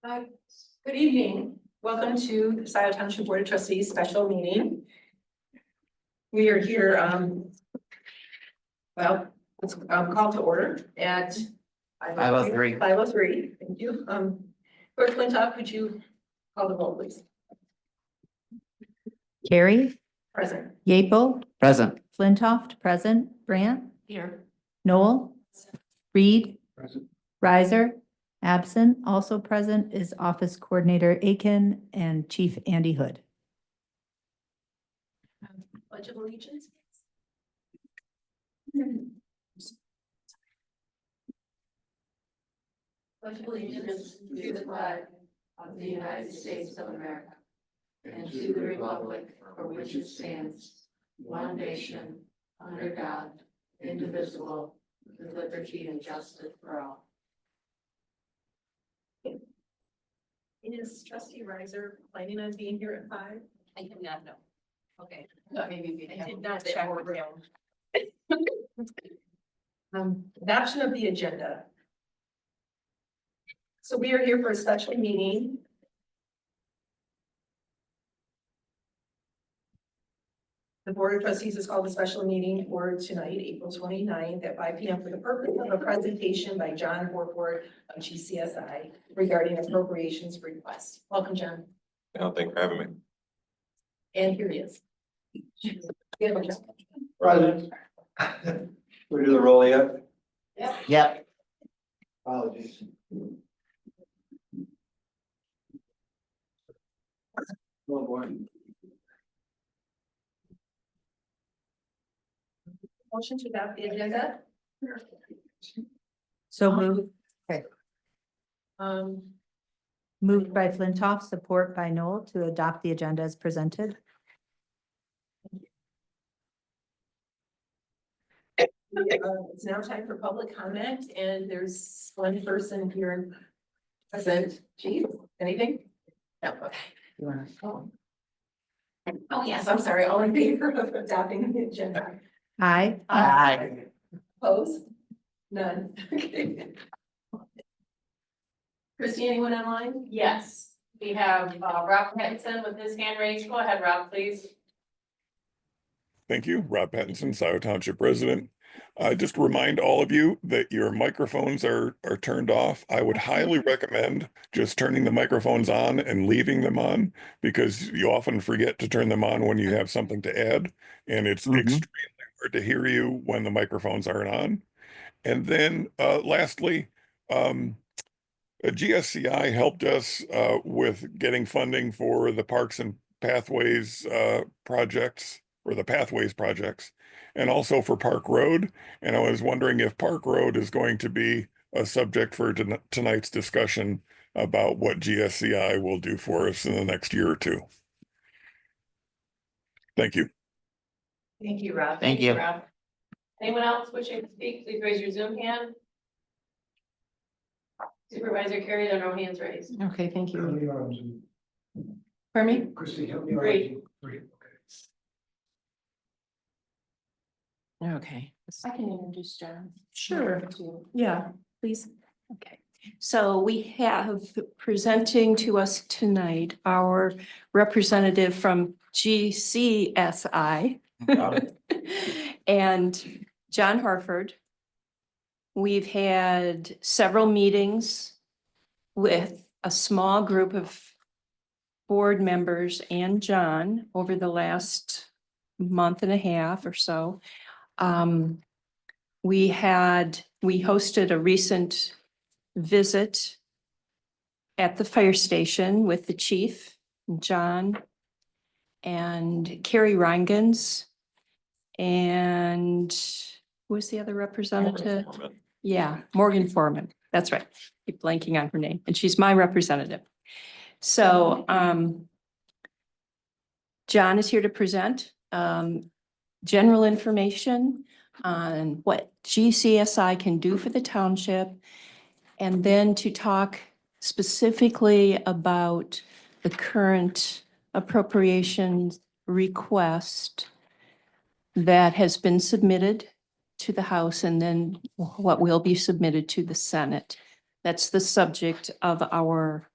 Uh, Good evening. Welcome to the Scio Township Board of Trustees special meeting. We are here, let's call to order at 5:03. 5:03. Thank you. Clerk Flintoff, could you call the roll, please? Carrie, Present. Yeaple, Present. Flintoff, present, Brandt, Here. Noel, Reed, Present. Riser, absent. Also present is Office Coordinator Aiken and Chief Andy Hood. Pledge of Allegiance. Pledge of Allegiance to the flag of the United States of America and to the republic for which it stands, one nation, under God, indivisible, with liberty and justice for all. Is Trustee Riser planning on being here at 5? I do not know. Okay. Maybe I did not check with him. Adoption of the agenda. So we are here for a special meeting. The Board of Trustees has called a special meeting for tonight, April 29th at 5 p.m. for the purpose of a presentation by John Borford of GCSI regarding appropriations requests. Welcome, John. Thank you for having me. And here he is. Present. We do the roll yet? Yep. Apologies. Oh, boy. Motion to adopt the agenda. So moved, Um, moved by Flintoff, support by Noel to adopt the agenda as presented. It's now time for public comment, and there's one person here present. Chief, anything? No, okay. You wanna? Oh, yes, I'm sorry. All in favor of adopting the agenda? Aye. Aye. Opposed? None. Okay. Christie, anyone online? Yes, we have Rob Pattinson with his hand raised. Go ahead, Rob, please. Thank you. Rob Pattinson, Scio Township resident. Just remind all of you that your microphones are turned off. I would highly recommend just turning the microphones on and leaving them on, because you often forget to turn them on when you have something to add, and it's extremely hard to hear you when the microphones aren't on. And then lastly, GSCI helped us with getting funding for the Parks and Pathways projects, or the Pathways projects, and also for Park Road. And I was wondering if Park Road is going to be a subject for tonight's discussion about what GSCI will do for us in the next year or two. Thank you. Thank you, Rob. Thank you. Rob. Anyone else wishing to speak, please raise your Zoom hand. Supervisor Carey, there are no hands raised. Okay, thank How you. many arms? Pardon me? Christie, help me. Three. Three, okay. Okay, I can introduce John. Sure. Yeah, please. Okay, so we have presenting to us tonight our representative from GCSI and John Harford. We've had several meetings with a small group of board members and John over the last month and a half or so. We hosted a recent visit at the fire station with the chief, John, and Carrie Reingens, and who was the other representative? Yeah, Morgan Foreman. That's right. Keep blanking on her name, and she's my representative. So, John is here to present, general information on what GCSI can do for the township, and then to talk specifically about the current appropriations request that has been submitted to the House, and then what will be submitted to the Senate. That's the subject of our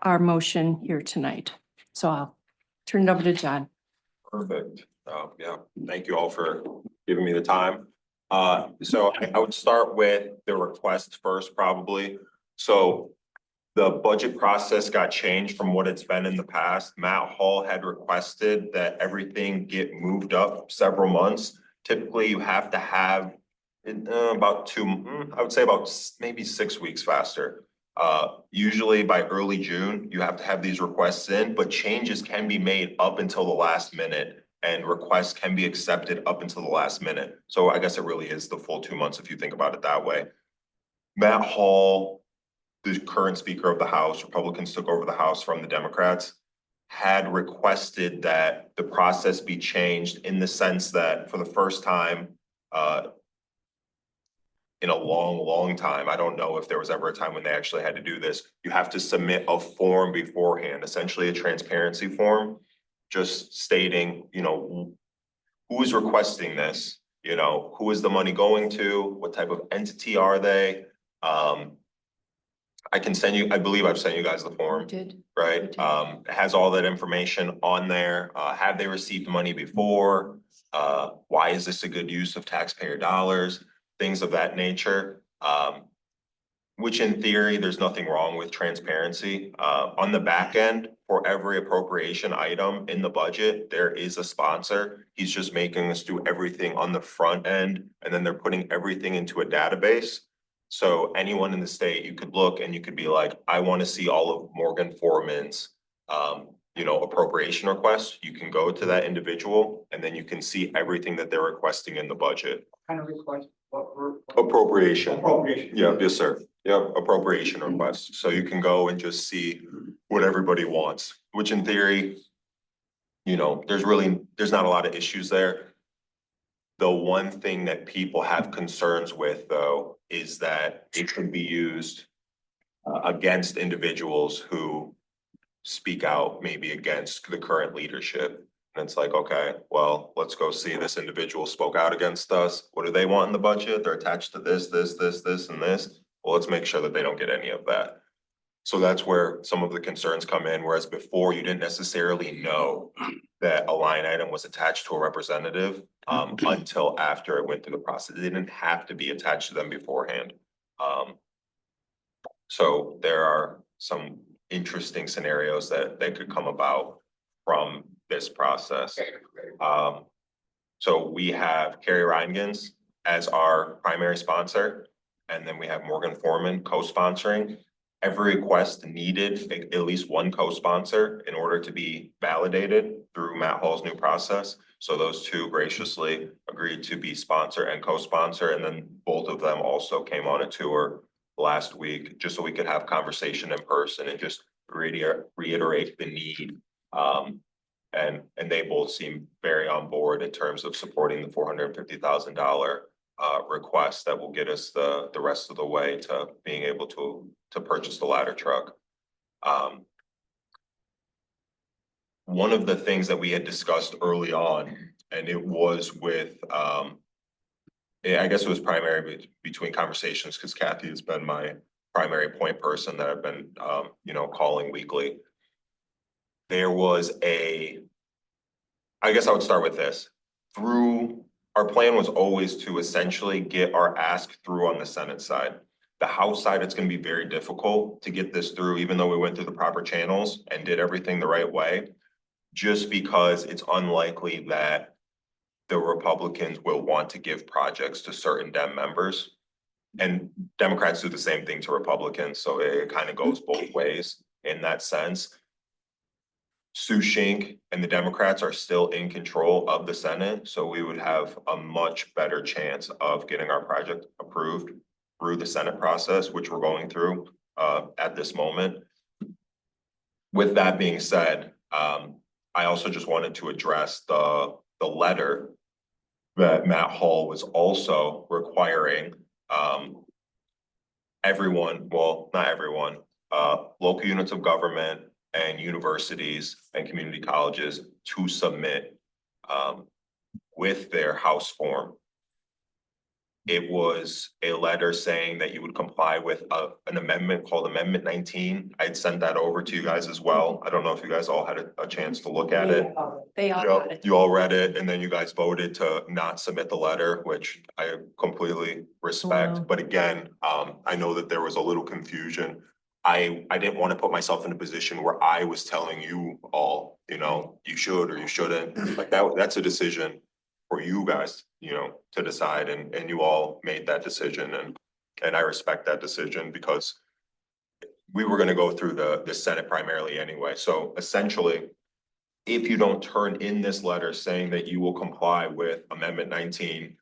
our motion here tonight. So I'll turn it over to John. Perfect. Yeah, thank you all for giving me the time. So I would start with the request first, probably. So the budget process got changed from what it's been in the past. Matt Hall had requested that everything get moved up several months. Typically, you have to have about I would say about maybe 6 weeks faster. Usually by early June, you have to have these requests in, but changes can be made up until the last minute and requests can be accepted up until the last minute. So I guess it really is the full 2 months if you think about it that way. Matt Hall, the current Speaker of the House, Republicans took over the House from the Democrats, had requested that the process be changed in the sense that for the first time in a long time, I don't know if there was ever a time when they actually had to do this, you have to submit a form beforehand, essentially a transparency form, just stating, who is requesting this? Who is the money going to? What type of entity are they? I can send you, I believe I've sent you guys the form, Did. right? did. It has all that information on there. Have they received money before? Why is this a good use of taxpayer dollars? Things of that nature. Which in theory, there's nothing wrong with transparency. On the back end, for every appropriation item in the budget, there is a sponsor. He's just making us do everything on the front end, and then they're putting everything into a database. So anyone in the state, you could look and you could be like, I want to see all of Morgan Foreman's, appropriation requests. You can go to that individual and then you can see everything that they're requesting in the budget. Kind of request, Appropriation. appropriation. Yeah, yes, sir. Yep, appropriation requests. So you can go and just see what everybody wants, which in theory, there's not a lot of issues there. The one thing that people have concerns with, though, is that it could be used against individuals who speak out maybe against the current leadership. And it's like, okay, well, let's go see this individual spoke out against us. What do they want in the budget? They're attached to this, and this. Well, let's make sure that they don't get any of that. So that's where some of the concerns come in, whereas before you didn't necessarily know that a line item was attached to a representative until after it went through the process. It didn't have to be attached to them beforehand. So there are some interesting scenarios that could come about from this process. So we have Carrie Reingans as our primary sponsor, and then we have Morgan Foreman co-sponsoring. Every request needed at least one co-sponsor in order to be validated through Matt Hall's new process. So those two graciously agreed to be sponsor and co-sponsor, and then both of them also came on a tour last week, just so we could have conversation in person and just reiterate the need. And they both seem very on board in terms of supporting the $450,000 request that will get us the rest of the way to being able to purchase the ladder truck. One of the things that we had discussed early on, and it was with, I guess it was primary between conversations because Kathy has been my primary point person that I've been, calling weekly. There was I guess I would start with this. Our plan was always to essentially get our ask through on the Senate side. The House side, it's going to be very difficult to get this through, even though we went through the proper channels and did everything the right way, just because it's unlikely that the Republicans will want to give projects to certain Dem members. And Democrats do the same thing to Republicans. So it kind of goes both ways in that sense. Sue Shink and the Democrats are still in control of the Senate, so we would have a much better chance of getting our project approved through the Senate process, which we're going through at this moment. With that being said, I also just wanted to address the letter that Matt Hall was also requiring everyone, well, not everyone, local units of government and universities and community colleges to submit with their House form. it was a letter saying that you would comply with an amendment called Amendment 19. I'd sent that over to you guys as well. I don't know if you guys all had a chance to look at it. They all Yep, got it. you all read it, and then you guys voted to not submit the letter, which I completely respect. Wow. But again, I know that there was a little confusion. I didn't want to put myself in a position where I was telling you all, you know, you should or you shouldn't. Like that's a decision for you guys, you know, to decide, and you all made that decision, and I respect that decision because we were gonna go through the Senate primarily anyway. So essentially, if you don't turn in this letter saying that you will comply with Amendment 19,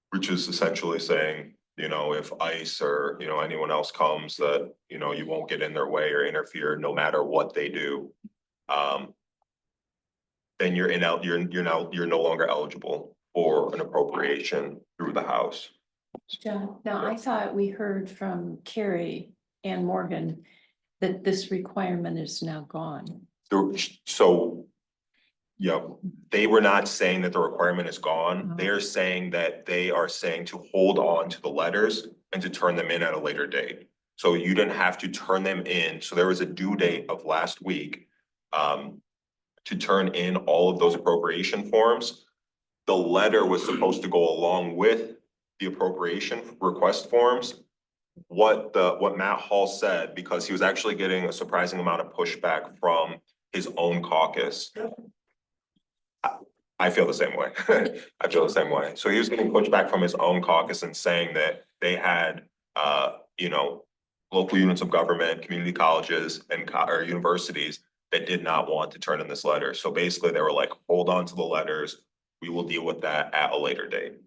which is essentially saying, you know, if ICE or, you know, anyone else comes that, you know, you won't get in their way or interfere no matter what they do. Then you're no longer eligible for an appropriation through the House. John, now I thought we heard from Carrie and Morgan that this requirement is now gone. So, yeah, they were not saying that the requirement is gone. Oh. They're saying that they are saying to hold on to the letters and to turn them in at a later date. So you didn't have to turn them in. So there was a due date of last week to turn in all of those appropriation forms. The letter was supposed to go along with the appropriation request forms. What Matt Hall said, because he was actually getting a surprising amount of pushback from his own caucus. I feel the same way. I feel the same way. So he was getting pushback from his own caucus and saying that they had, you know, local units of government, community colleges and or universities that did not want to turn in this letter. So basically they were like, hold on to the letters. We will deal with that at a later date.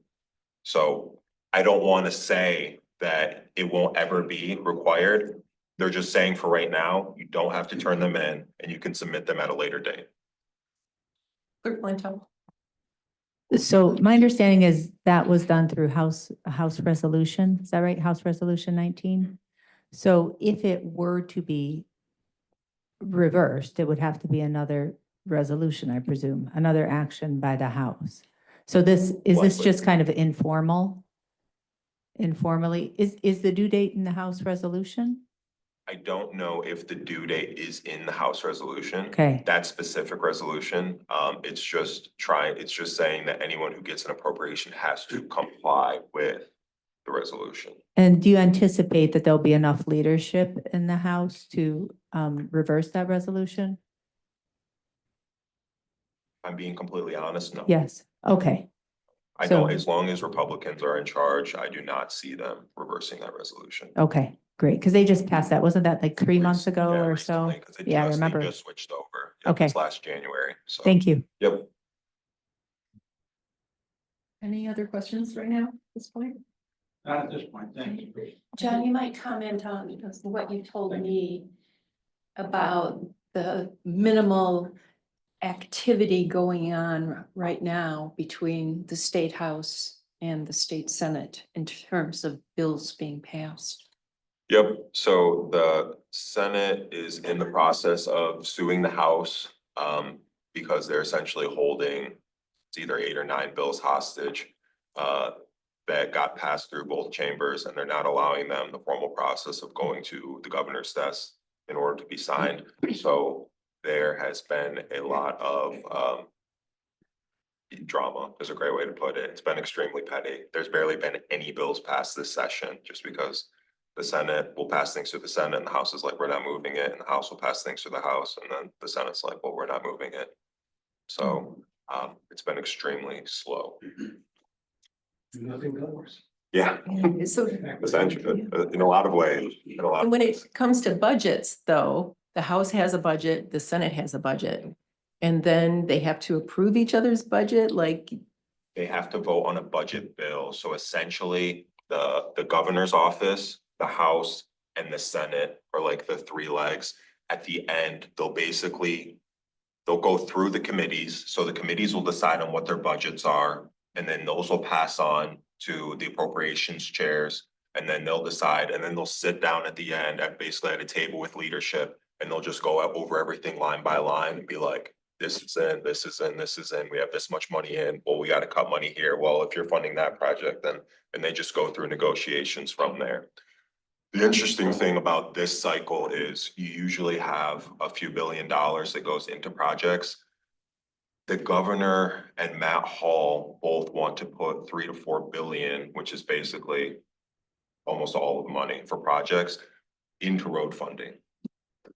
So I don't want to say that it won't ever be required. They're just saying for right now, you don't have to turn them in and you can submit them at a later date. Clerk Flintoff. So my understanding is that was done through House resolution. Is that right? House Resolution 19. So if it were to be reversed, it would have to be another resolution, I presume, another action by the House. So is this Likely. just kind of informal? Informally, is the due date in the House resolution? I don't know if the due date is in the House resolution. Okay. That specific resolution, it's just saying that anyone who gets an appropriation has to comply with the resolution. And do you anticipate that there'll be enough leadership in the House to reverse that resolution? I'm being completely honest, no. Yes, okay. I So- don't, as long as Republicans are in charge, I do not see them reversing that resolution. Okay, great, because they just passed that, wasn't that like 3 months ago Yeah, or so? recently, 'cause Yeah, I they remember. just switched over. Yep, Okay. it's last January, so. Thank you. Yep. Any other questions right now at this point? Not at this point, thank you. John, you might comment on what you told me about the minimal activity going on right now between the State House and the State Senate in terms of bills being passed. Yep, so the Senate is in the process of suing the House, because they're essentially holding, it's either 8 or 9 bills hostage, that got passed through both chambers, and they're not allowing them the formal process of going to the governor's desk in order to be signed. So there has been a lot of drama, is a great way to put it. It's been extremely petty. There's barely been any bills passed this session, just because the Senate will pass things through the Senate and the House is like, we're not moving it, and the House will pass things through the House, and then the Senate's like, well, we're not moving it. So it's been extremely slow. Nothing goes. Yeah, So, essentially, in a lot of ways, in a lot and of when ways. it comes to budgets, though, the House has a budget, the Senate has a budget. And then they have to approve each other's budget, like, They have to vote on a budget bill, so essentially, the governor's office, the House, and the Senate are like the 3 legs. At the end, they'll go through the committees, so the committees will decide on what their budgets are, and then those will pass on to the appropriations chairs, and then they'll decide, and then they'll sit down at the end at basically at a table with leadership, and they'll just go over everything line by line and be like, this is in, this is in, this is in, we have this much money in, well, we gotta cut money here. Well, if you're funding that project, then, and they just go through negotiations from there. The interesting thing about this cycle is you usually have a few $1 billion that goes into projects. The governor and Matt Hall both want to put 3 to 4 billion, which is basically almost all of the money for projects, into road funding.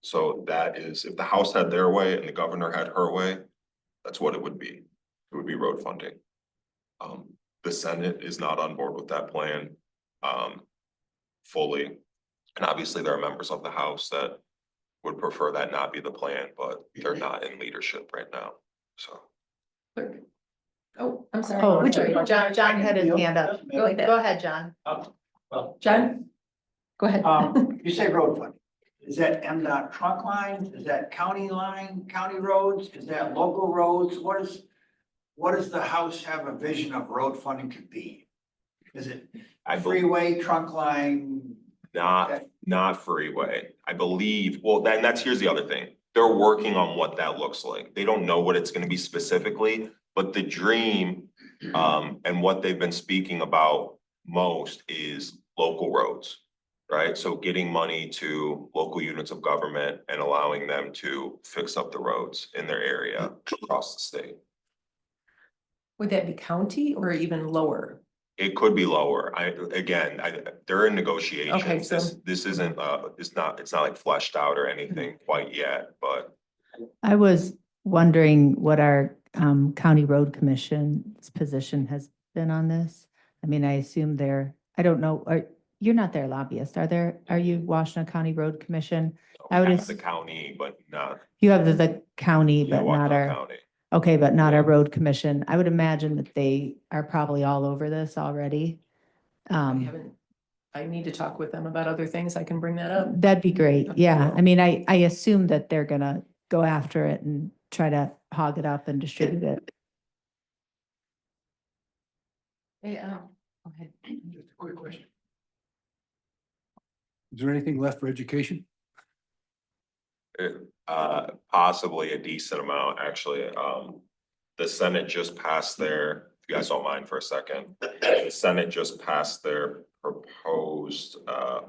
So that is, if the House had their way and the governor had her way, that's what it would be. It would be road funding. The Senate is not on board with that plan, fully. And obviously there are members of the House that would prefer that not be the plan, but they're not in leadership right now, so. Oh, I'm sorry. Oh, I'm sorry. John had his hand up. Go ahead. Go ahead, John. Well, John? Go ahead. you say road funding. Is that MDOT trunk lines? Is that county roads? Is that local roads? What does the House have a vision of road funding could be? Is it freeway, trunk line? Not freeway. I believe, well, then here's the other thing. They're working on what that looks like. They don't know what it's gonna be specifically, but the dream, and what they've been speaking about most is local roads, right? So getting money to local units of government and allowing them to fix up the roads in their area across the state. Would that be county or even lower? It could be lower. They're in Okay, negotiations. so- This isn't, it's not like fleshed out or anything quite yet, but I was wondering what our county road commission's position has been on this. I mean, I assume I don't know, you're not their lobbyist, are you Washington County Road Commission? I would half the ass- county, but not. You have the county, yeah, but not Washington our, County. okay, but not our Yeah. road commission. I would imagine that they are probably all over this already. I need to talk with them about other things. I can bring that up. That'd be great. Okay. Yeah. I mean, I assume that they're gonna go after it and try to hog it up and distribute it. Hey, go ahead. Just a quick question. Is there anything left for education? Possibly a decent amount, actually. The Senate just passed their, if you guys don't mind for a second, the Senate just passed their proposed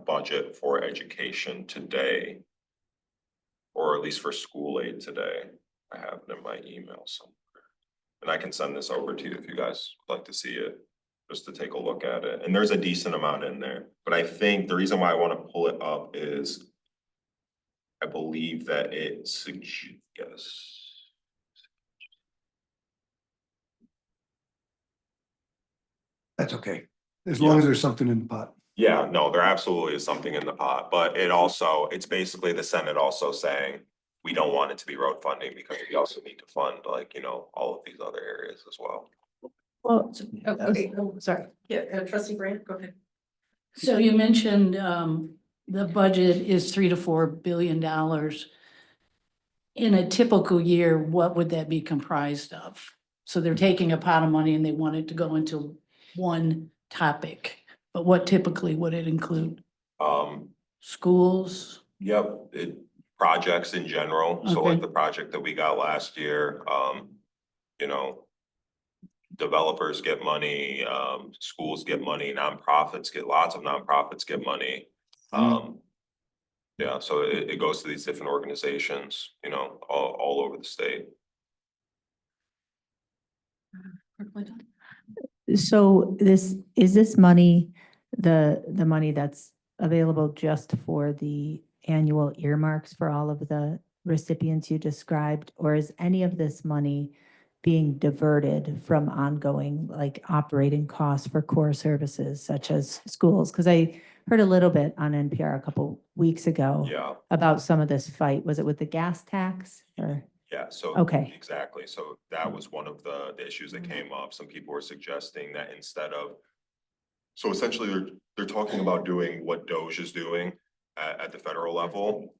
budget for education today. Or at least for school aid today. I have it in my email somewhere. And I can send this over to you if you guys would like to see it, just to take a look at it. And there's a decent amount in there. But I think the reason why I want to pull it up is I believe that it suggests. That's okay, as long as there's something in the pot. Yeah, no, there absolutely is something in the pot, but it's basically the Senate also saying, we don't want it to be road funding because we also need to fund all of these other areas as well. Well, Okay, sorry. Yeah, trustee Grant, go ahead. So you mentioned the budget is $3 to $4 billion. In a typical year, what would that be comprised of? So they're taking a pot of money and they want it to go into one topic, but what typically would it include? Schools? Yep, projects in general, so like Okay. the project that we got last year, developers get money, schools get money, lots of nonprofits get money. Yeah, so it goes to these different organizations, all over the state. so is this money, the money that's available just for the annual earmarks for all of the recipients you described? Or is any of this money being diverted from ongoing, like operating costs for core services such as schools? Because I heard a little bit on NPR a couple weeks ago Yeah, about some of this fight. Was it with the gas tax or? yeah, so. Okay. Exactly, so that was one of the issues that came up. Some people were suggesting that instead of. So essentially, they're talking about doing what DOJ is doing at the federal level.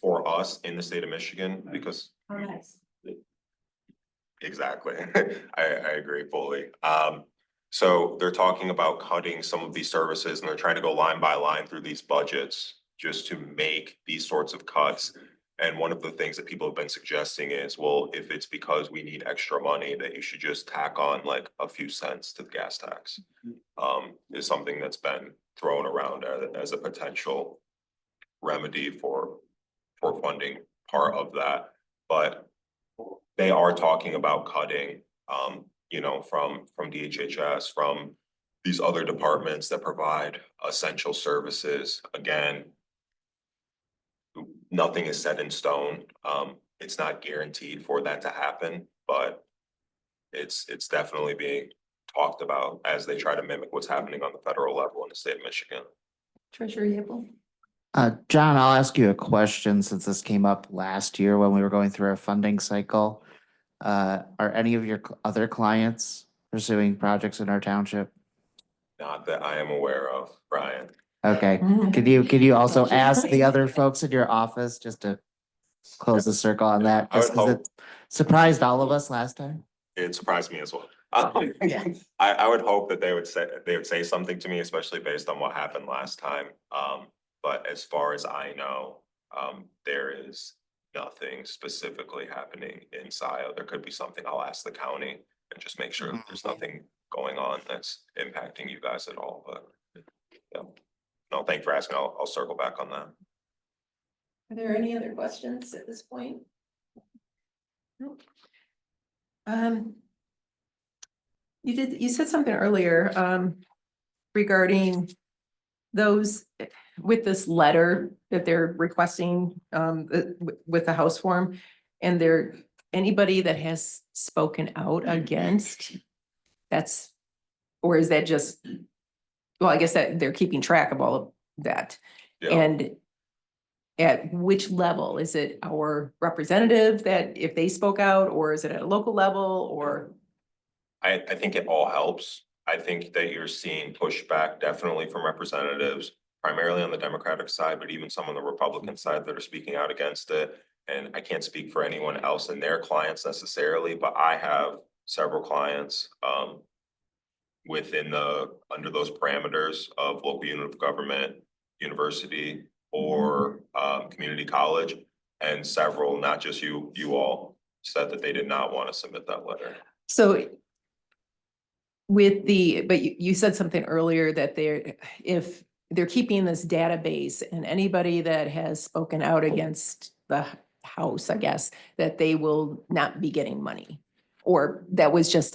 For us in the state of Michigan, because. Oh, nice. Exactly, I agree fully. So they're talking about cutting some of these services and they're trying to go line by line through these budgets just to make these sorts of cuts. And one of the things that people have been suggesting is, well, if it's because we need extra money, that you should just tack on like a few cents to the gas tax. Is something that's been thrown around as a potential remedy for funding part of that. But they are talking about cutting, you know, from DHHS, from these other departments that provide essential services. Again, nothing is set in stone. It's not guaranteed for that to happen, but it's definitely being talked about as they try to mimic what's happening on the federal level in the state of Michigan. Treasurer Hippel? John, I'll ask you a question since this came up last year when we were going through our funding cycle. Are any of your other clients pursuing projects in our township? Not that I am aware of, Brian. Okay, could you also ask the other folks in your office just to close the circle on that? I would Just 'cause hope- it surprised all of us last time. It surprised me as well. Yeah. I would hope that they would say something to me, especially based on what happened last time. But as far as I know, there is nothing specifically happening in Scio. There could be something. I'll ask the county and just make sure that there's nothing going on that's impacting you guys at all, but yeah. No, thank you for asking. I'll circle back on that. Are there any other questions at this point? Nope. You said something earlier, regarding those with this letter that they're requesting, with the House form. And anybody that has spoken out against, or is that just, well, I guess that they're keeping track of all of that. Yeah. And at which level? Is it our representative that if they spoke out, or is it at a local level, or? I think it all helps. I think that you're seeing pushback definitely from representatives, primarily on the Democratic side, but even some on the Republican side that are speaking out against it. And I can't speak for anyone else and their clients necessarily, but I have several clients under those parameters of local unit of government, university, or community college. And several, not just you all, said that they did not want to submit that letter. So but you said something earlier that if they're keeping this database, and anybody that has spoken out against the House, I guess, that they will not be getting money, or that was just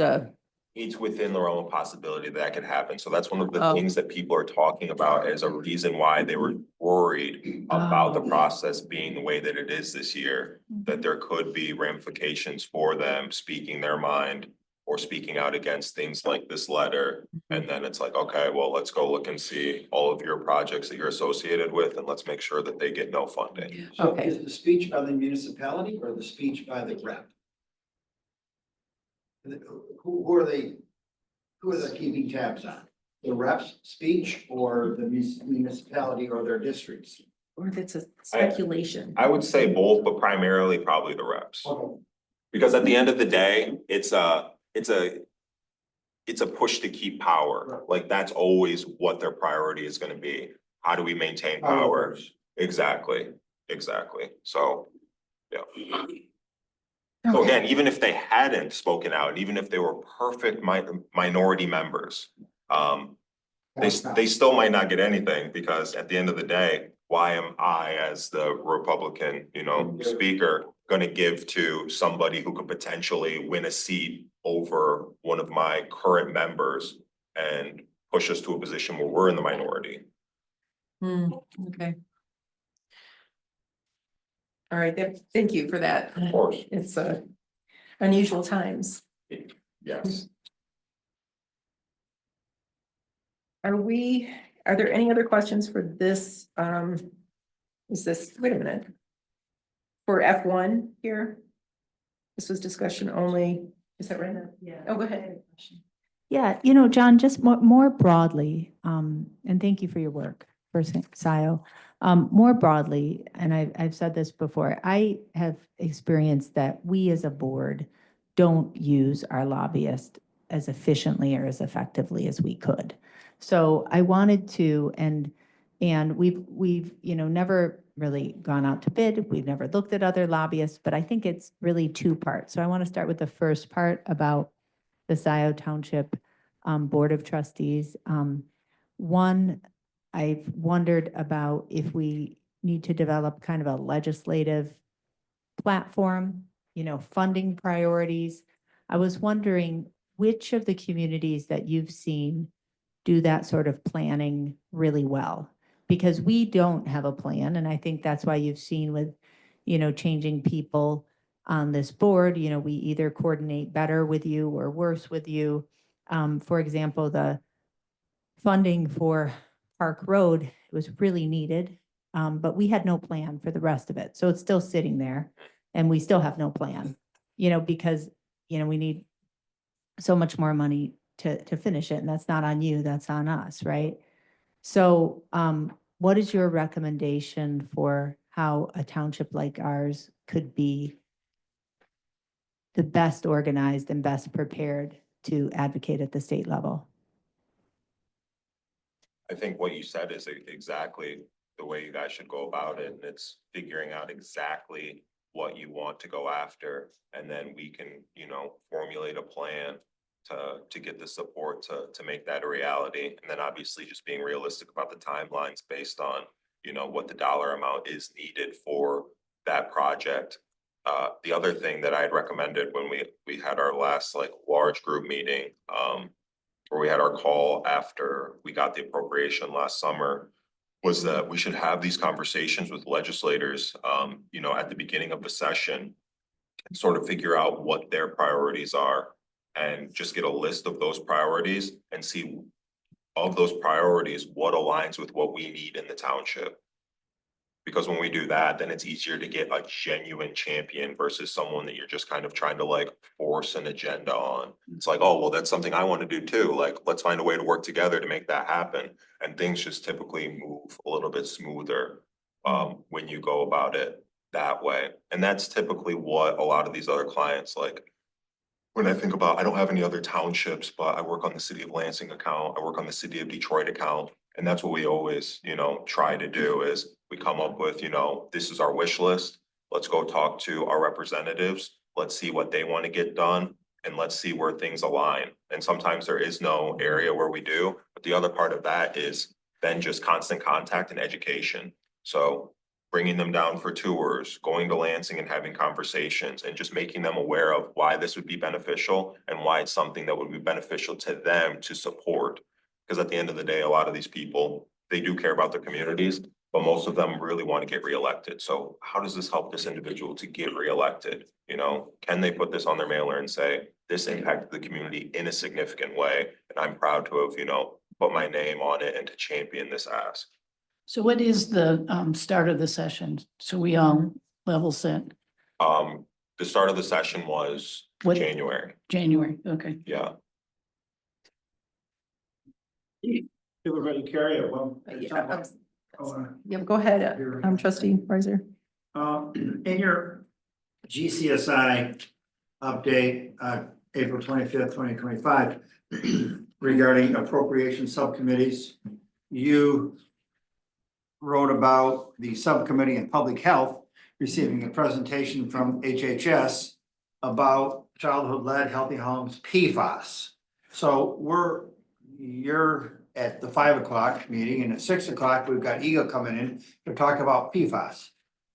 It's within the realm of possibility that could happen. So that's one of the Oh. things that people are talking about as a reason why they were worried about the process being the way that it is this year, that there could be ramifications for them speaking their mind or speaking out against things like this letter. And then it's like, okay, well, let's go look and see all of your projects that you're associated with, and let's make sure that they get no funding. So Okay. is the speech by the municipality or the speech by the rep? Who are they keeping tabs on? The rep's speech or the municipality or their districts? or that's a speculation. I would say both, but primarily probably the reps. Okay. Because at the end of the day, it's a push to keep power. Like, that's always what their priority is gonna be. How do we maintain power? Exactly. So, yeah. So again, even if they hadn't spoken out, even if they were perfect minority members, they still might not get anything, because at the end of the day, why am I, as the Republican, speaker, gonna give to somebody who could potentially win a seat over one of my current members and push us to a position where we're in the minority? Okay. All right, thank you for that. Of course. It's unusual times. Yes. Are there any other questions for this? Wait a minute. For F1 here? This was discussion only. Is that right? Yeah. Oh, go ahead. Yeah, John, just more broadly, and thank you for your work for Scio. More broadly, and I've said this before, I have experienced that we as a board don't use our lobbyists as efficiently or as effectively as we could. So I wanted to, and And we've, never really gone out to bid. We've never looked at other lobbyists, but I think it's really two parts. So I want to start with the first part about the Scio Township Board of Trustees. One, I've wondered about if we need to develop kind of a legislative platform, funding priorities. I was wondering which of the communities that you've seen do that sort of planning really well? Because we don't have a plan, and I think that's why you've seen with, changing people on this board, we either coordinate better with you or worse with you. For example, the funding for Park Road was really needed, but we had no plan for the rest of it. So it's still sitting there, and we still have no plan, because, we need so much more money to finish it, and that's not on you, that's on us, right? So, what is your recommendation for how a township like ours could be the best organized and best prepared to advocate at the state level? I think what you said is exactly the way you guys should go about it, and it's figuring out exactly what you want to go after, and then we can, formulate a plan to get the support to make that a reality. And then obviously just being realistic about the timelines based on, what the dollar amount is needed for that project. The other thing that I had recommended when we had our last large group meeting, where we had our call after we got the appropriation last summer, was that we should have these conversations with legislators, at the beginning of the session, and sort of figure out what their priorities are, and just get a list of those priorities and see of those priorities, what aligns with what we need in the township. Because when we do that, then it's easier to get a genuine champion versus someone that you're just kind of trying to force an agenda on. It's like, oh, well, that's something I want to do too. Let's find a way to work together to make that happen. And things just typically move a little bit smoother when you go about it that way. And that's typically what a lot of these other clients when I think about, I don't have any other townships, but I work on the city of Lansing account. I work on the city of Detroit account. And that's what we always, try to do is we come up with, this is our wish list. Let's go talk to our representatives. Let's see what they want to get done, and let's see where things align. And sometimes there is no area where we do, but the other part of that is then just constant contact and education. So bringing them down for tours, going to Lansing and having conversations, and just making them aware of why this would be beneficial and why it's something that would be beneficial to them to support. Because at the end of the day, a lot of these people, they do care about their communities, but most of them really want to get reelected. So how does this help this individual to get reelected? Can they put this on their mailer and say, this impacted the community in a significant way, and I'm proud to have, put my name on it and to champion this ask. So what is the start of the session? So we all level set. The start of the session was What- January. January, okay. Yeah. People ready to carry it, well. Yeah, go ahead, trustee Reiser. In your GCSI update, April 25th, 2025, regarding appropriation subcommittees, you wrote about the subcommittee in public health receiving a presentation from HHS about childhood-led healthy homes PFAS. So you're at the 5 o'clock meeting, and at 6 o'clock, we've got EGLE coming in to talk about PFAS.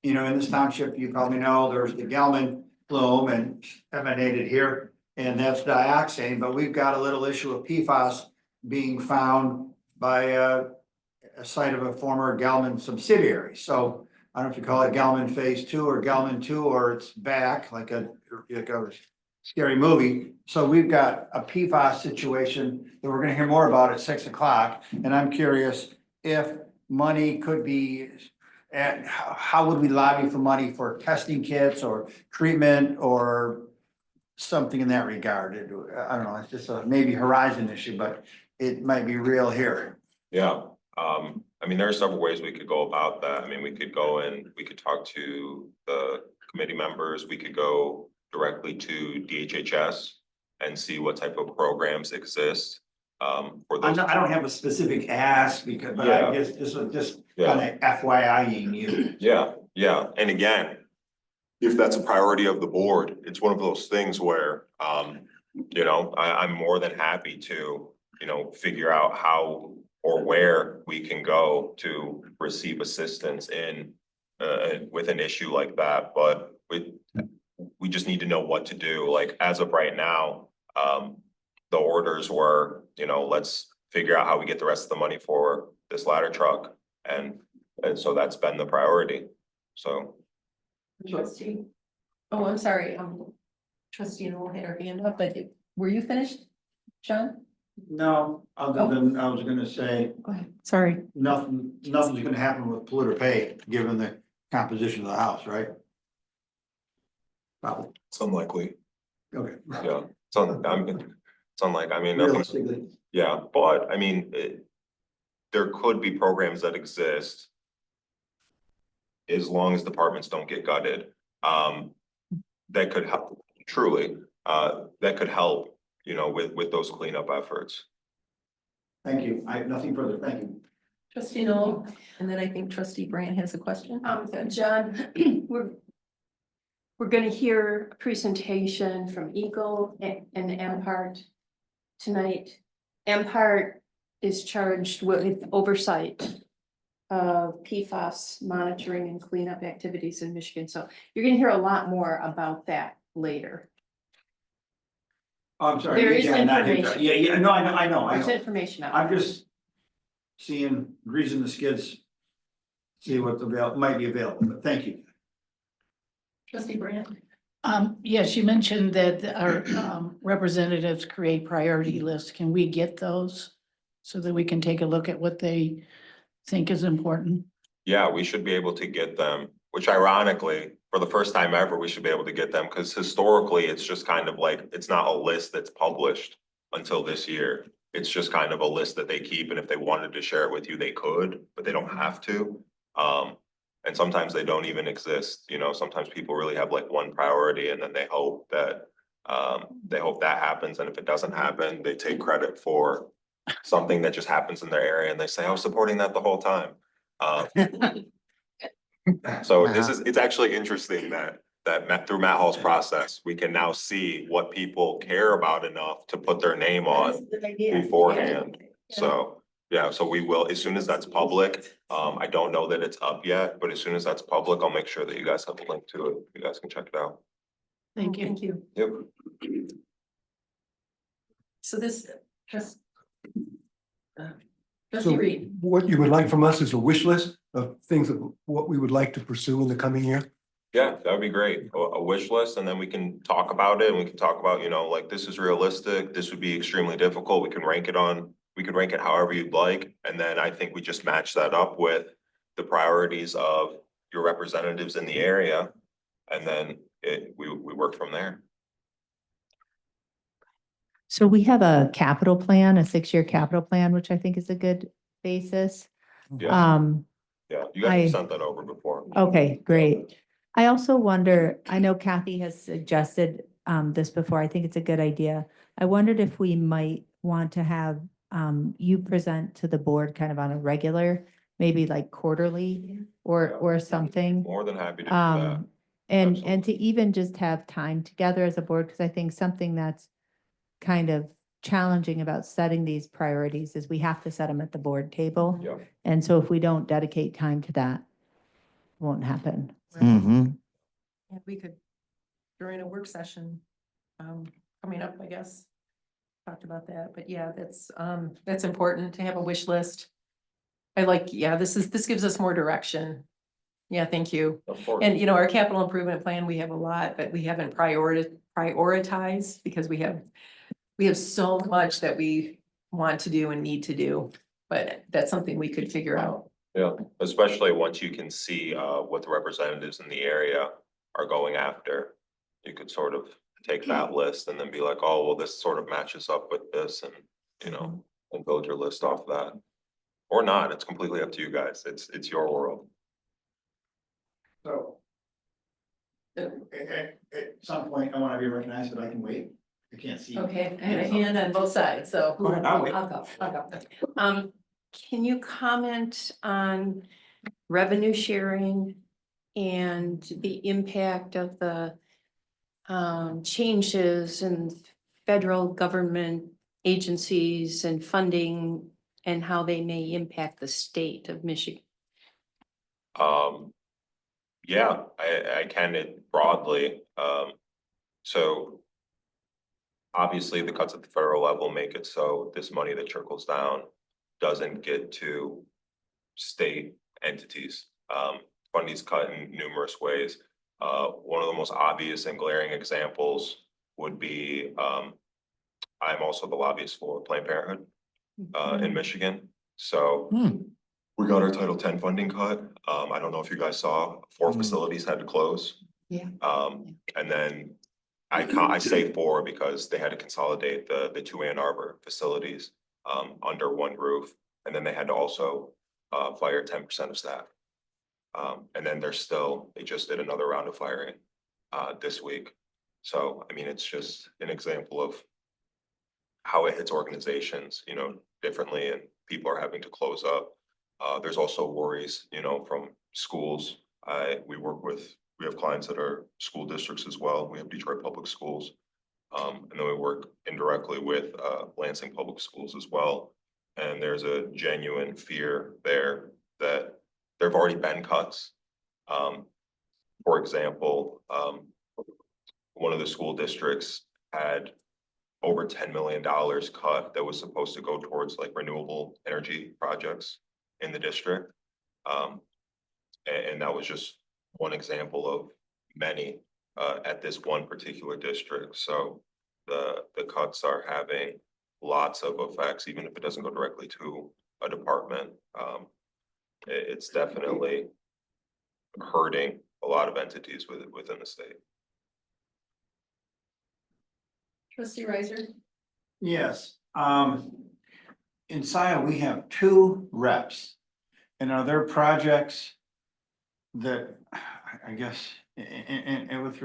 In this township, you probably know there's the Gelman bloom and emanated here, and that's dioxane, but we've got a little issue of PFAS being found by a site of a former Gelman subsidiary. So I don't know if you call it Gelman Phase 2 or Gelman 2, or it's back like a scary movie. So we've got a PFAS situation that we're gonna hear more about at 6 o'clock. And I'm curious if money could be, and how would we lobby for money for testing kits or treatment or something in that regard? I don't know, it's just a maybe horizon issue, but it might be real here. Yeah. There are several ways we could go about that. We could go and we could talk to the committee members. We could go directly to DHHS and see what type of programs exist. for I those. don't have a specific ask because, but Yeah. I guess this was just Yeah. kind of FYI-ing you. Yeah, yeah, and again, if that's a priority of the board, it's one of those things where, I'm more than happy to, figure out how or where we can go to receive assistance in, with an issue like that, but we just need to know what to do, like, as of right now, the orders were, let's figure out how we get the rest of the money for this ladder truck, and so that's been the priority, so. Trustee. Oh, I'm sorry, trustee Noel had her hand up, but were you finished, John? No, other than I was gonna say, Go ahead. Sorry. nothing's gonna happen with polluter pay, given the composition of the house, right? Probably, It's unlikely, okay. yeah, it's unlike, I mean, nothing, Realistically, yeah, but I mean, there could be programs that exist. As long as departments don't get gutted, that could help, truly, that could help, with those cleanup efforts. thank you. I have nothing further. Thank you. Trustee Noel, and then I think trustee Brand has a question. John, we're gonna hear a presentation from EGLE and MPART tonight. MPART is charged with oversight of PFAS monitoring and cleanup activities in Michigan. So you're gonna hear a lot more about that later. Oh, I'm sorry. There is Yeah, information. Yeah, no, I know. There's information out I'm there. just seeing, greasing the skids, see what might be available, but thank you. Trustee Brand. Yes, you mentioned that our representatives create priority lists. Can we get those so that we can take a look at what they think is important? Yeah, we should be able to get them, which ironically, for the first time ever, we should be able to get them, because historically, it's just kind of like, it's not a list that's published until this year. It's just kind of a list that they keep, and if they wanted to share it with you, they could, but they don't have to. And sometimes they don't even exist, sometimes people really have like one priority, and then they hope that happens, and if it doesn't happen, they take credit for something that just happens in their area, and they say, I was supporting that the whole time. So it's actually interesting that through Matt Hall's process, we can now see what people care about enough to put their name on beforehand. So, yeah, so we will, as soon as that's public, I don't know that it's up yet, but as soon as that's public, I'll make sure that you guys have a link to it. You guys can check it out. Thank you. Yep. So this, trustee So Reed. what you would like from us is a wish list of things that what we would like to pursue in the coming year? Yeah, that would be great. A wish list, and then we can talk about it, and we can talk about, like, this is realistic, this would be extremely difficult. We can rank it however you'd like. And then I think we just match that up with the priorities of your representatives in the area. And then we work from there. So we have a capital plan, a 6-year capital plan, which I think is a good basis. Yeah, yeah, you guys I- have sent that over before. Okay, great. I also wonder, I know Kathy has suggested this before. I think it's a good idea. I wondered if we might want to have you present to the board kind of on a regular, maybe like quarterly or something. More than happy to do that. And to even just have time together as a board, because I think something that's kind of challenging about setting these priorities is we have to set them at the board table. Yeah. And so if we don't dedicate time to that, it won't happen. Mm-hmm. Yeah, we could, during a work session, coming up, I guess, talked about that, but yeah, that's important to have a wish list. I like, yeah, this gives us more direction. Yeah, thank you. Of course. And, our capital improvement plan, we have a lot, but we haven't prioritized because we have so much that we want to do and need to do, but that's something we could figure out. Yeah, especially once you can see what the representatives in the area are going after. You could sort of take that list and then be like, oh, well, this sort of matches up with this, and and build your list off that. Or not, it's completely up to you guys. It's your world. So. At some point, I want to be recognized, but I can wait. I can't see. Okay, I had a hand on both sides, so. Go ahead, I'll wait. I'll go. Can you comment on revenue sharing and the impact of the changes in federal government agencies and funding and how they may impact the state of Michigan? Yeah, I can it broadly. So obviously the cuts at the federal level make it so this money that trickles down doesn't get to state entities. Funding's cut in numerous ways. One of the most obvious and glaring examples would be, I'm also the lobbyist for Planned Parenthood in Michigan. So we got our Title X funding cut. I don't know if you guys saw, 4 facilities had to close. Yeah. And then I say 4 because they had to consolidate the 2 Ann Arbor facilities under one roof. And then they had to also fire 10% of staff. And then they just did another round of firing this week. So, I mean, it's just an example of how it hits organizations, differently, and people are having to close up. There's also worries, from schools. We have clients that are school districts as well. We have Detroit Public Schools. And then we work indirectly with Lansing Public Schools as well. And there's a genuine fear there that there have already been cuts. For example, one of the school districts had over $10 million cut that was supposed to go towards like renewable energy projects in the district. And that was just one example of many at this one particular district. So the cuts are having lots of effects, even if it doesn't go directly to a department. It's definitely hurting a lot of entities within the state. Trustee Riser? Yes, in Scio, we have 2 reps. And are there projects that, I guess, and with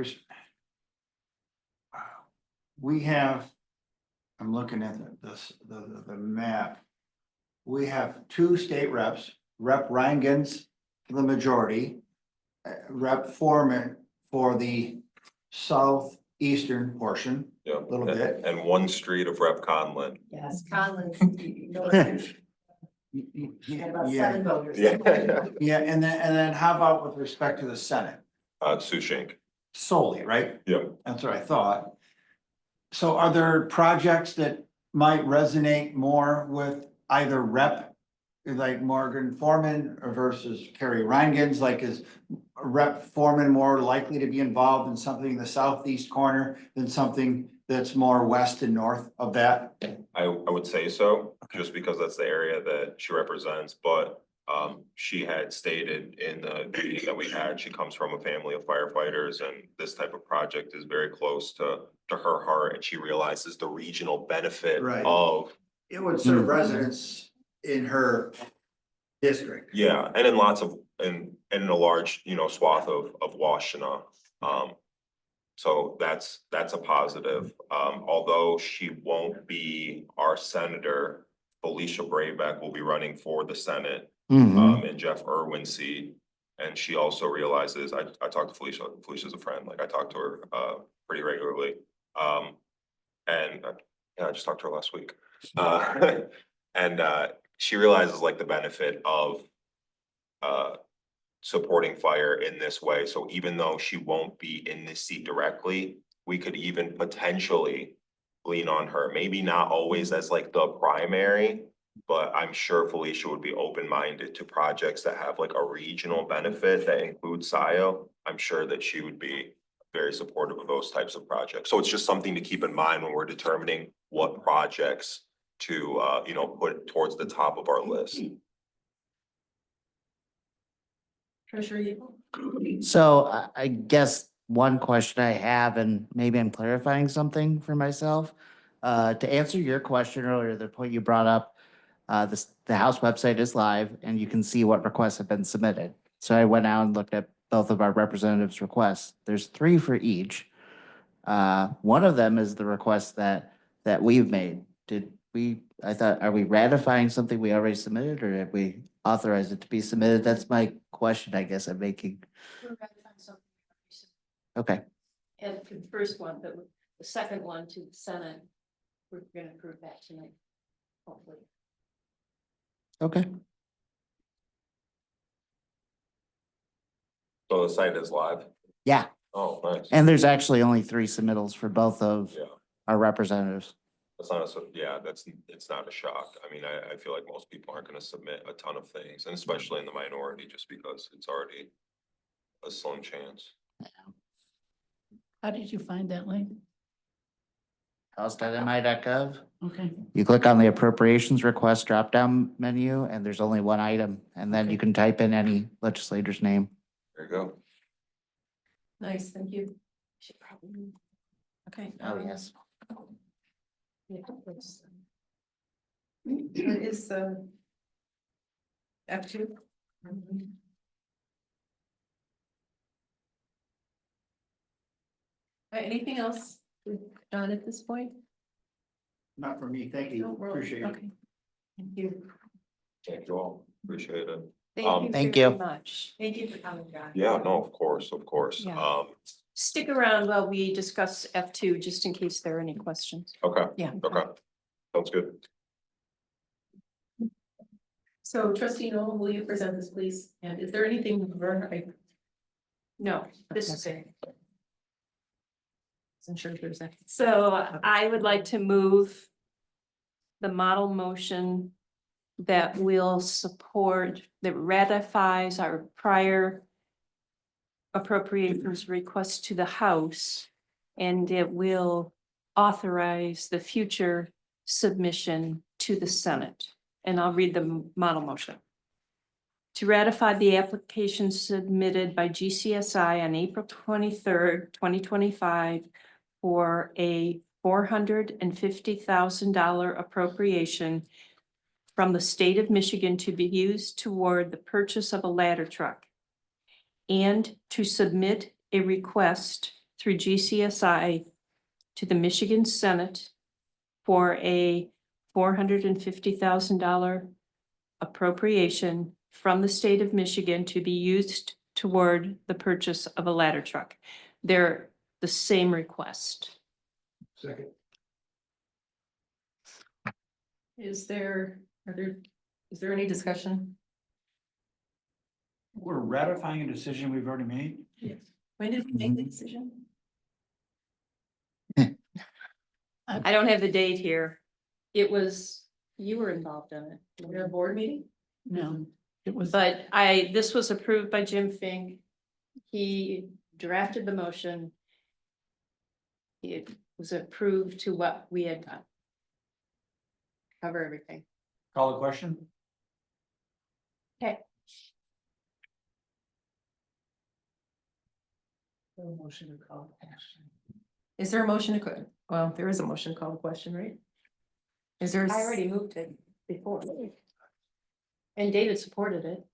we have, I'm looking at the map. We have 2 state reps, Rep Reingans for the majority, Rep Foreman for the southeastern portion, Yeah, a little bit. And 1 street of Rep Conlon. Yes, Conlon's. About Yeah. 7 voters. Yeah. Yeah, and then how about with respect to the Senate? Sue Shink. Solely, right? Yep. That's what I thought. So are there projects that might resonate more with either rep, like Morgan Foreman versus Kerry Reingans? Like, is Rep Foreman more likely to be involved in something in the southeast corner than something that's more west and north of that? I would say so, just because that's the area that she represents, but she had stated in the meeting that we had, she comes from a family of firefighters, and this type of project is very close to her heart, and she realizes the regional benefit Right. of. It would serve residents in her district. Yeah, and in lots of, in a large, swath of Washtenaw. So that's a positive. Although she won't be our senator, Felicia Braybeck will be running for the Senate in Jeff Irwin's seat. And she also realizes, I talked to Felicia, Felicia's a friend, like I talk to her pretty regularly. And yeah, I just talked to her last week. And she realizes like the benefit of supporting fire in this way. So even though she won't be in this seat directly, we could even potentially lean on her. Maybe not always as like the primary, but I'm sure Felicia would be open-minded to projects that have like a regional benefit that includes Scio. I'm sure that she would be very supportive of those types of projects. So it's just something to keep in mind when we're determining what projects to put towards the top of our list. Treasurer Eagle? So I guess one question I have, and maybe I'm clarifying something for myself. To answer your question earlier, the point you brought up, the House website is live and you can see what requests have been submitted. So I went out and looked at both of our representatives' requests. There's 3 for each. One of them is the request that we've made. Are we ratifying something we already submitted, or have we authorized it to be submitted? That's my question, I guess I'm making. We're ratifying something. Okay, And for the first one, but the second one to the Senate, we're gonna approve that tonight, hopefully. okay. So the site is live? Yeah, Oh, nice. and there's actually only 3 submittals for both of Yeah, our representatives. that's not yeah, it's not a shock. I mean, I feel like most people aren't gonna submit a ton of things, and especially in the minority, just because it's already a slim chance. How did you find that link? House.mi.gov. Okay, You click on the appropriations request drop-down menu, and there's only one item, and then you can type in any legislator's name. There you go. Nice, thank you. Should probably. Okay. Oh, yes. Yeah, that's- What is the F2? Anything else, John, at this point? Not for me, thank No, you, we're- appreciate it. okay. Thank you. Thank you all. Appreciate it. Thank very you. much. Thank you for coming, John. Yeah, no, of course, of course. Yeah. Stick around while we discuss F2, just in case there are any questions. Okay, Yeah. okay. Sounds good. So trustee Noel, will you present this, please? And is there anything, No, this is it. I'm sure there's a. So I would like to move the model motion that will support, that ratifies our prior appropriations request to the House, and it will authorize the future submission to the Senate. And I'll read the model motion. To ratify the application submitted by GCSI on April 23rd, 2025 for a $450,000 appropriation from the state of Michigan to be used toward the purchase of a ladder truck, and to submit a request through GCSI to the Michigan Senate for a $450,000 appropriation from the state of Michigan to be used toward the purchase of a ladder truck. They're the same request. Second. Is there any discussion? We're ratifying a decision we've already made. Yes. When did we make the decision? I don't have the date here. You were involved in it. In a board meeting? no, it was. But this was approved by Jim Fink. He drafted the motion. It was approved to what we had done. Cover everything. Call the question? Okay. Motion to call the question. Is there a motion to, well, there is a motion to call the question, right? Is there? I already moved it before. And David supported it.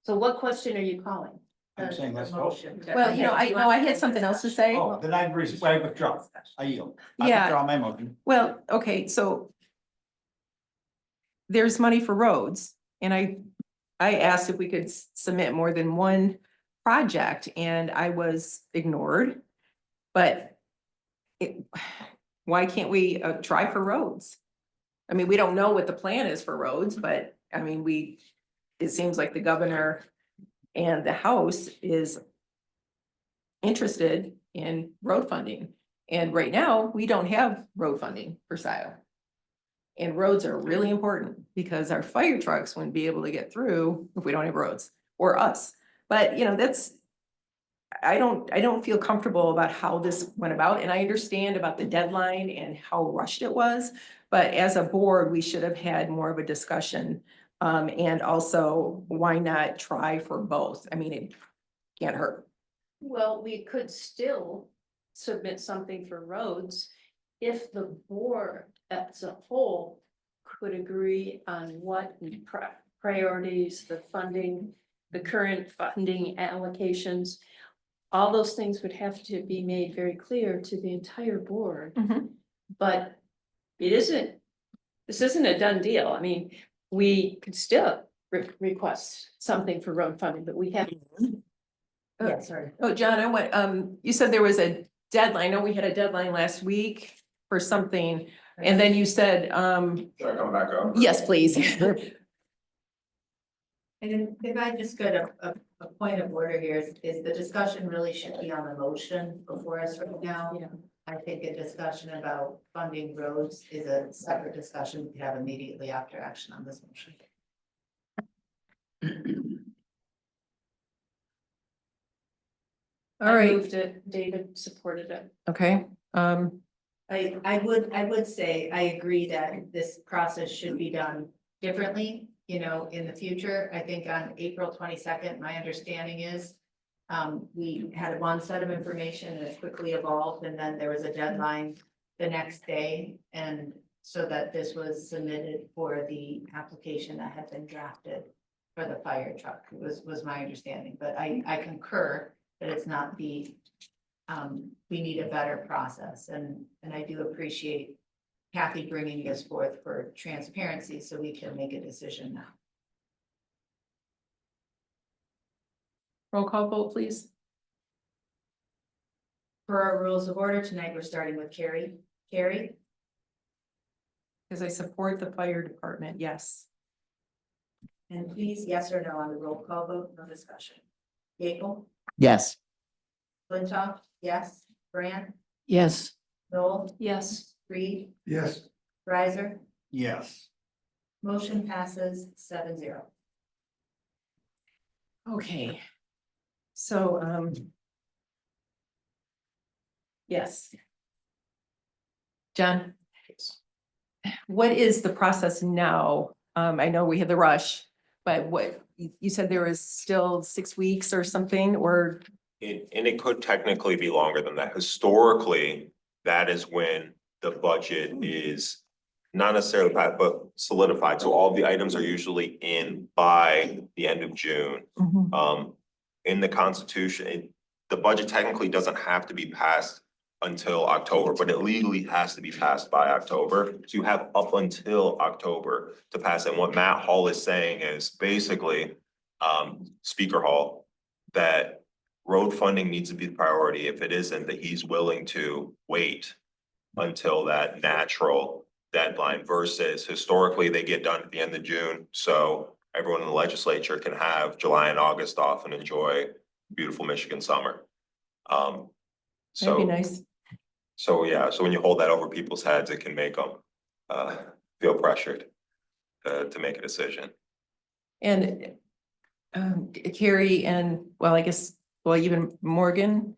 So what question are you calling? I'm saying let's vote. Well, I had something else to say. Oh, then I withdraw. I yield. I Yeah. withdraw my motion. Well, okay, so there's money for roads, and I asked if we could submit more than one project, and I was ignored. But why can't we try for roads? I mean, we don't know what the plan is for roads, but I mean, it seems like the governor and the House is interested in road funding. And right now, we don't have road funding for Scio. And roads are really important because our fire trucks wouldn't be able to get through if we don't have roads, or us. But I don't feel comfortable about how this went about, and I understand about the deadline and how rushed it was. But as a board, we should have had more of a discussion. And also, why not try for both? I mean, it can't hurt. Well, we could still submit something for roads if the board as a whole could agree on what priorities, the funding, the current funding allocations, all those things would have to be made very clear to the entire board. But this isn't a done deal. I mean, we could still request something for road funding, but we have. Yeah, sorry. Oh, John, I went, you said there was a deadline. I know we had a deadline last week for something, and then you said, Should I come back up? yes, please. And if I just got a point of order here, is the discussion really should be on the motion before us right now? Yeah. I think a discussion about funding roads is a separate discussion we could have immediately after action on this motion. All right, Moved it, David supported it. okay, I would say, I agree that this process should be done differently, you know, in the future. I think on April 22nd, my understanding is we had one set of information and it quickly evolved, and then there was a deadline the next day. And so that this was submitted for the application that had been drafted for the fire truck, was my understanding, but I concur that it's not the, we need a better process, and I do appreciate Kathy bringing this forth for transparency so we can make a decision now. roll call vote, please. For our rules of order tonight, we're starting with Carrie. Carrie, Because I support the fire department, yes. and please, yes or no on the roll call vote, no discussion. Gable, Yes. Flintoff, yes. Brand, Yes. Noel, Yes. Reed, Yes. Riser, Yes. motion passes 7-0. Okay. So, yes. John? What is the process now? I know we had the rush, but what, you said there was still 6 weeks or something, or? And it could technically be longer than that. Historically, that is when the budget is not necessarily, but solidified. So all the items are usually in by the end of June. In the Constitution, the budget technically doesn't have to be passed until October, but it legally has to be passed by October. So you have up until October to pass it. And what Matt Hall is saying is basically, Speaker Hall, that road funding needs to be the priority. If it isn't, that he's willing to wait until that natural deadline versus historically they get done at the end of June. So everyone in the legislature can have July and August off and enjoy beautiful Michigan summer. That'd be So, nice. so yeah, so when you hold that over people's heads, it can make them feel pressured to make a decision. And Carrie and, well, I guess, well, even Morgan,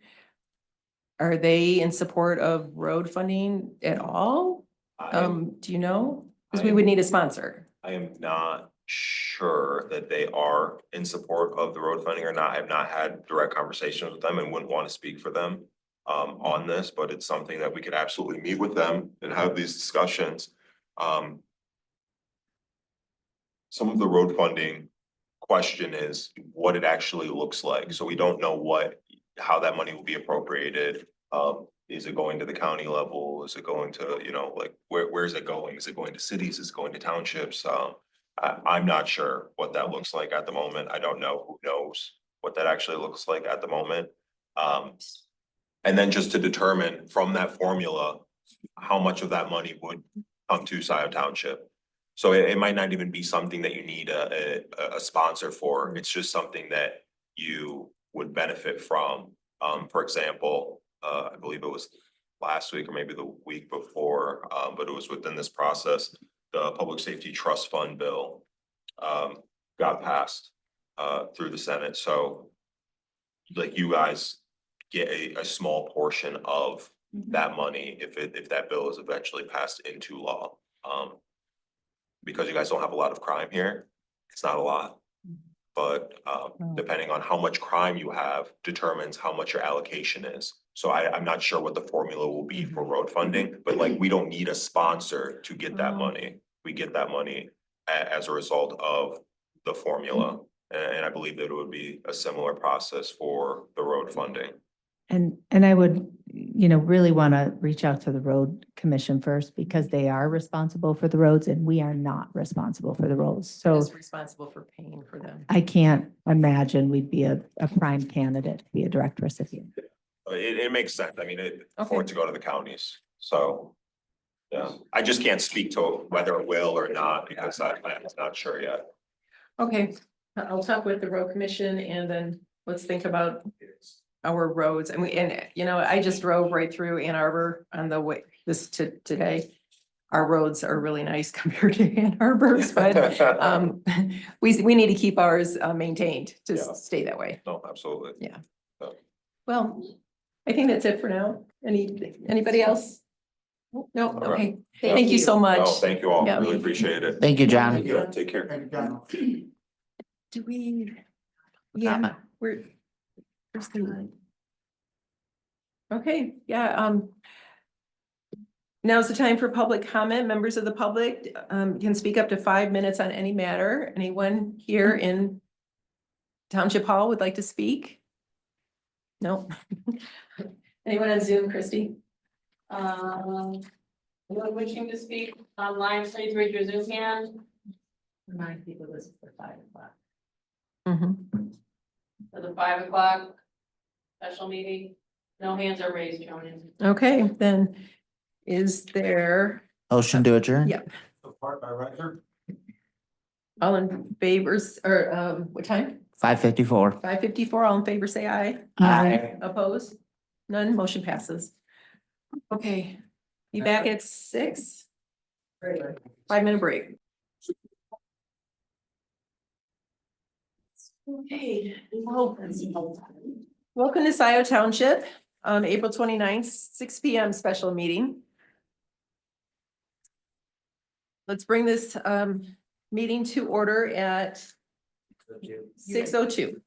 are they in support of road funding at all? Do you know? Because we would need a sponsor. I am not sure that they are in support of the road funding or not. I have not had direct conversations with them and wouldn't want to speak for them on this, but it's something that we could absolutely meet with them and have these discussions. Some of the road funding question is what it actually looks like. So we don't know how that money will be appropriated. Is it going to the county level? Is it going to, you know, like where is it going? Is it going to cities? Is it going to townships? I'm not sure what that looks like at the moment. I don't know who knows what that actually looks like at the moment. And then just to determine from that formula, how much of that money would come to Scio Township. So it might not even be something that you need a sponsor for. It's just something that you would benefit from. For example, I believe it was last week or maybe the week before, but it was within this process, the Public Safety Trust Fund bill got passed through the Senate. So like you guys get a small portion of that money if that bill is eventually passed into law. Because you guys don't have a lot of crime here, it's not a lot. But depending on how much crime you have determines how much your allocation is. So I'm not sure what the formula will be for road funding, but like we don't need a sponsor to get that money. We get that money as a result of the formula. And I believe that it would be a similar process for the road road funding. And I would, really want to reach out to the road commission first because they are responsible for the roads and we are not responsible for the roads. So Who's responsible for paying for them? I can't imagine we'd be a prime candidate to be a direct recipient. It makes sense. I mean, for Okay. it to go to the counties, so. Yeah, I just can't speak to whether it will or not because I'm not sure yet. Okay, I'll talk with the road commission and then let's think about our roads. And I just drove right through Ann Arbor on the way today. Our roads are really nice compared to Ann Arbor's, but we need to keep ours maintained to Yeah. stay that way. No, absolutely. Yeah. Well, I think that's it for now. Anybody else? No, right. okay. Thank you so much. No, thank you all. Yeah. Really appreciate it. Thank you, John. Yeah, take care. Do we? Yeah, Comment. where's the line? Okay, yeah, now's the time for public comment. Members of the public, can speak up to 5 minutes on any matter. Anyone here in Township Hall would like to speak? No? Anyone on Zoom, Christy? Anyone wishing to speak online, please raise your Zoom hand. Remind people this is for 5 o'clock. Mhm. For the 5 o'clock special meeting. No hands are raised, Joan. Okay, then is there Motion to adjourn? Yeah. Support by Riser. all in favors or what time? 5:54. 5:54, all in favor, say aye. Aye. Opposed? None, motion passes. Okay, be back at 6. 5-minute break. Okay. Welcome to Scio Township, April 29th, 6 PM special meeting. Let's bring this meeting to order at 6:02.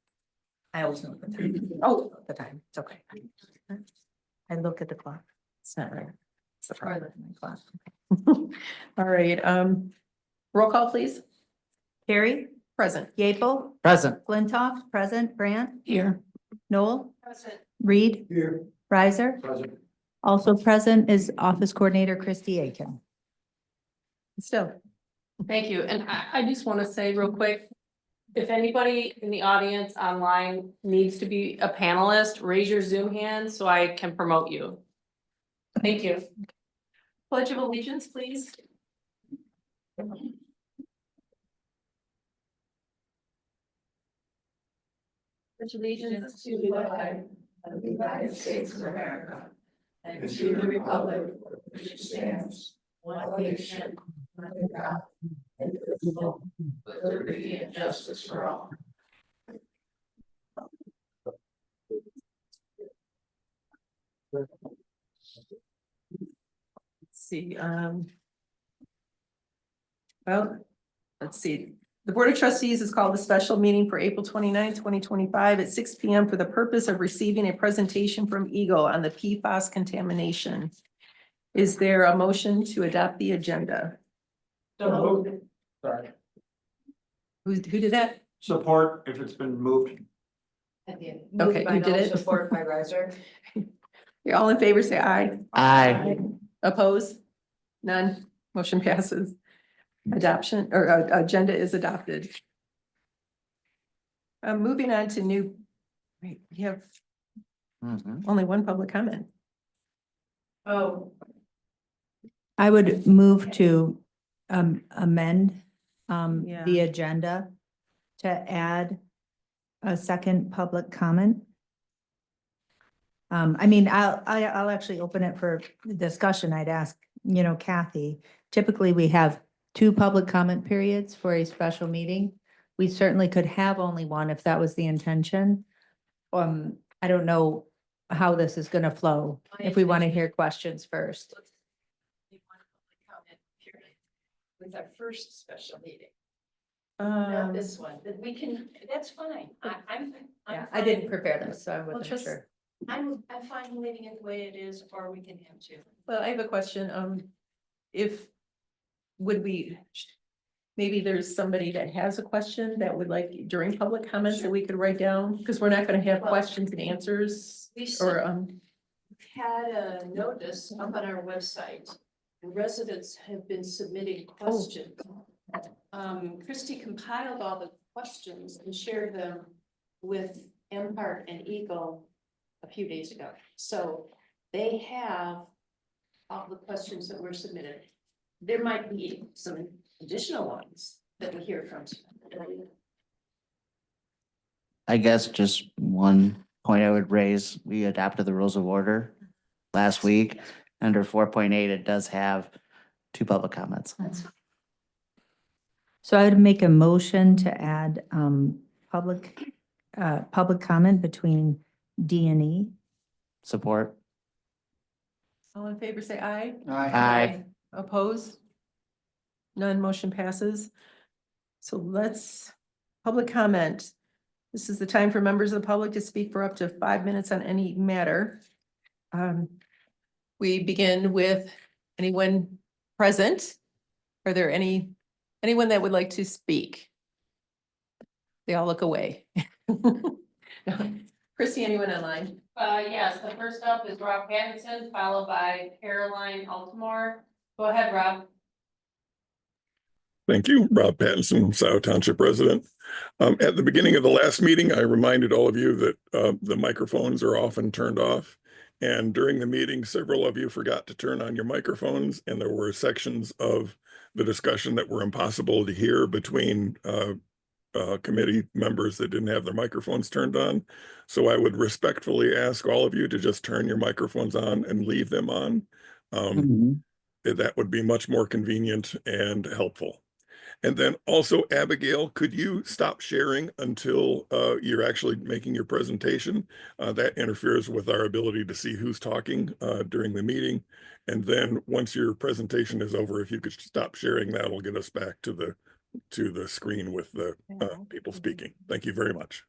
I always know the time. Oh, The time, it's okay. I look at the clock. it's not right. It's the part of my clock. All right, roll call, please. Carrie, Present. Yeaple, Present. Flintoff, present, Brandt, Here. Noel, Reed, Here. Riser. Present. Also present is Office Coordinator Christy Aiken. Still. Thank you. And I just want to say real quick, if anybody in the audience online needs to be a panelist, raise your Zoom hand so I can promote you. Thank you. Pledge of allegiance, please. Pledge allegiance to the flag of the United States of America and to the republic which stands one nation under God, indivisible, with liberty and justice for all. See, well, let's see. The Board of Trustees has called a special meeting for April 29th, 2025 at 6 PM for the purpose of receiving a presentation from EGLE on the PFAS contamination. Is there a motion to adopt the agenda? Sorry. Who did that? Support if it's been moved. Okay, you did it. Support by Riser. You're all in favor, say aye. Aye. Opposed? None. Motion passes. Adoption or agenda is adopted. Moving on to new, wait, we have Mhm. only one public comment. Oh, I would move to amend Yeah. the agenda to add a second public comment. I'll actually open it for discussion. I'd ask, Kathy, typically we have 2 public comment periods for a special meeting. We certainly could have only one if that was the intention. I don't know how this is gonna flow, if we want to hear questions first. with our first special meeting, not Um, this one, that we can, that's fine. I'm Yeah, I didn't prepare this, so I Well, wasn't just- sure. I'm fine leaving it the way it is, or we can have 2. well, I have a question. If, would we, maybe there's somebody that has a question that would like during public comments that we could write down, because we're not gonna have questions and answers or, Had a notice up on our website. Residents have been submitting questions. Christie compiled all the questions and shared them with MPART and EGLE a few days ago. So they have all the questions that were submitted. There might be some additional ones that we hear from. I guess just one point I would raise, we adopted the rules of order last week. Under 4.8, it does have 2 public comments. So I would make a motion to add public comment between D and E. Support. all in favor, say aye. Aye. Oppose? None, motion passes. So let's, public comment. This is the time for members of the public to speak for up to 5 minutes on any matter. We begin with anyone present. Are there anyone that would like to speak? They all look away. Christie, anyone online? Yes, the first up is Rob Pattinson, followed by Caroline Altamore. Go ahead, Rob. Thank you, Rob Pattinson, Scio Township resident. At the beginning of the last meeting, I reminded all of you that the microphones are often turned off. And during the meeting, several of you forgot to turn on your microphones, and there were sections of the discussion that were impossible to hear between committee members that didn't have their microphones turned on. So I would respectfully ask all of you to just turn your microphones on and leave them on. That would be much more convenient and helpful. And then also, Abigail, could you stop sharing until you're actually making your presentation? That interferes with our ability to see who's talking during the meeting. And then once your presentation is over, if you could stop sharing, that'll get us back to the screen with the people speaking. Thank you very much.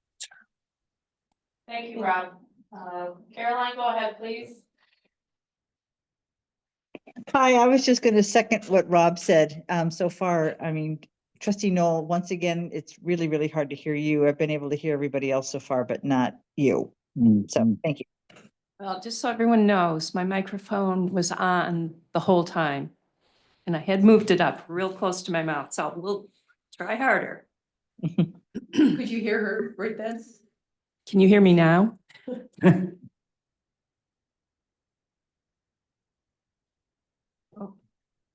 Thank you, Rob. Caroline, go ahead, please. Hi, I was just going to second what Rob said. So far, I mean, Trustee Noel, once again, it's really, really hard to hear you. I've been able to hear everybody else so far, but not you. So thank you. Well, just so everyone knows, my microphone was on the whole time. And I had moved it up real close to my mouth, so we'll try harder. Could you hear her right then? Can you hear me now?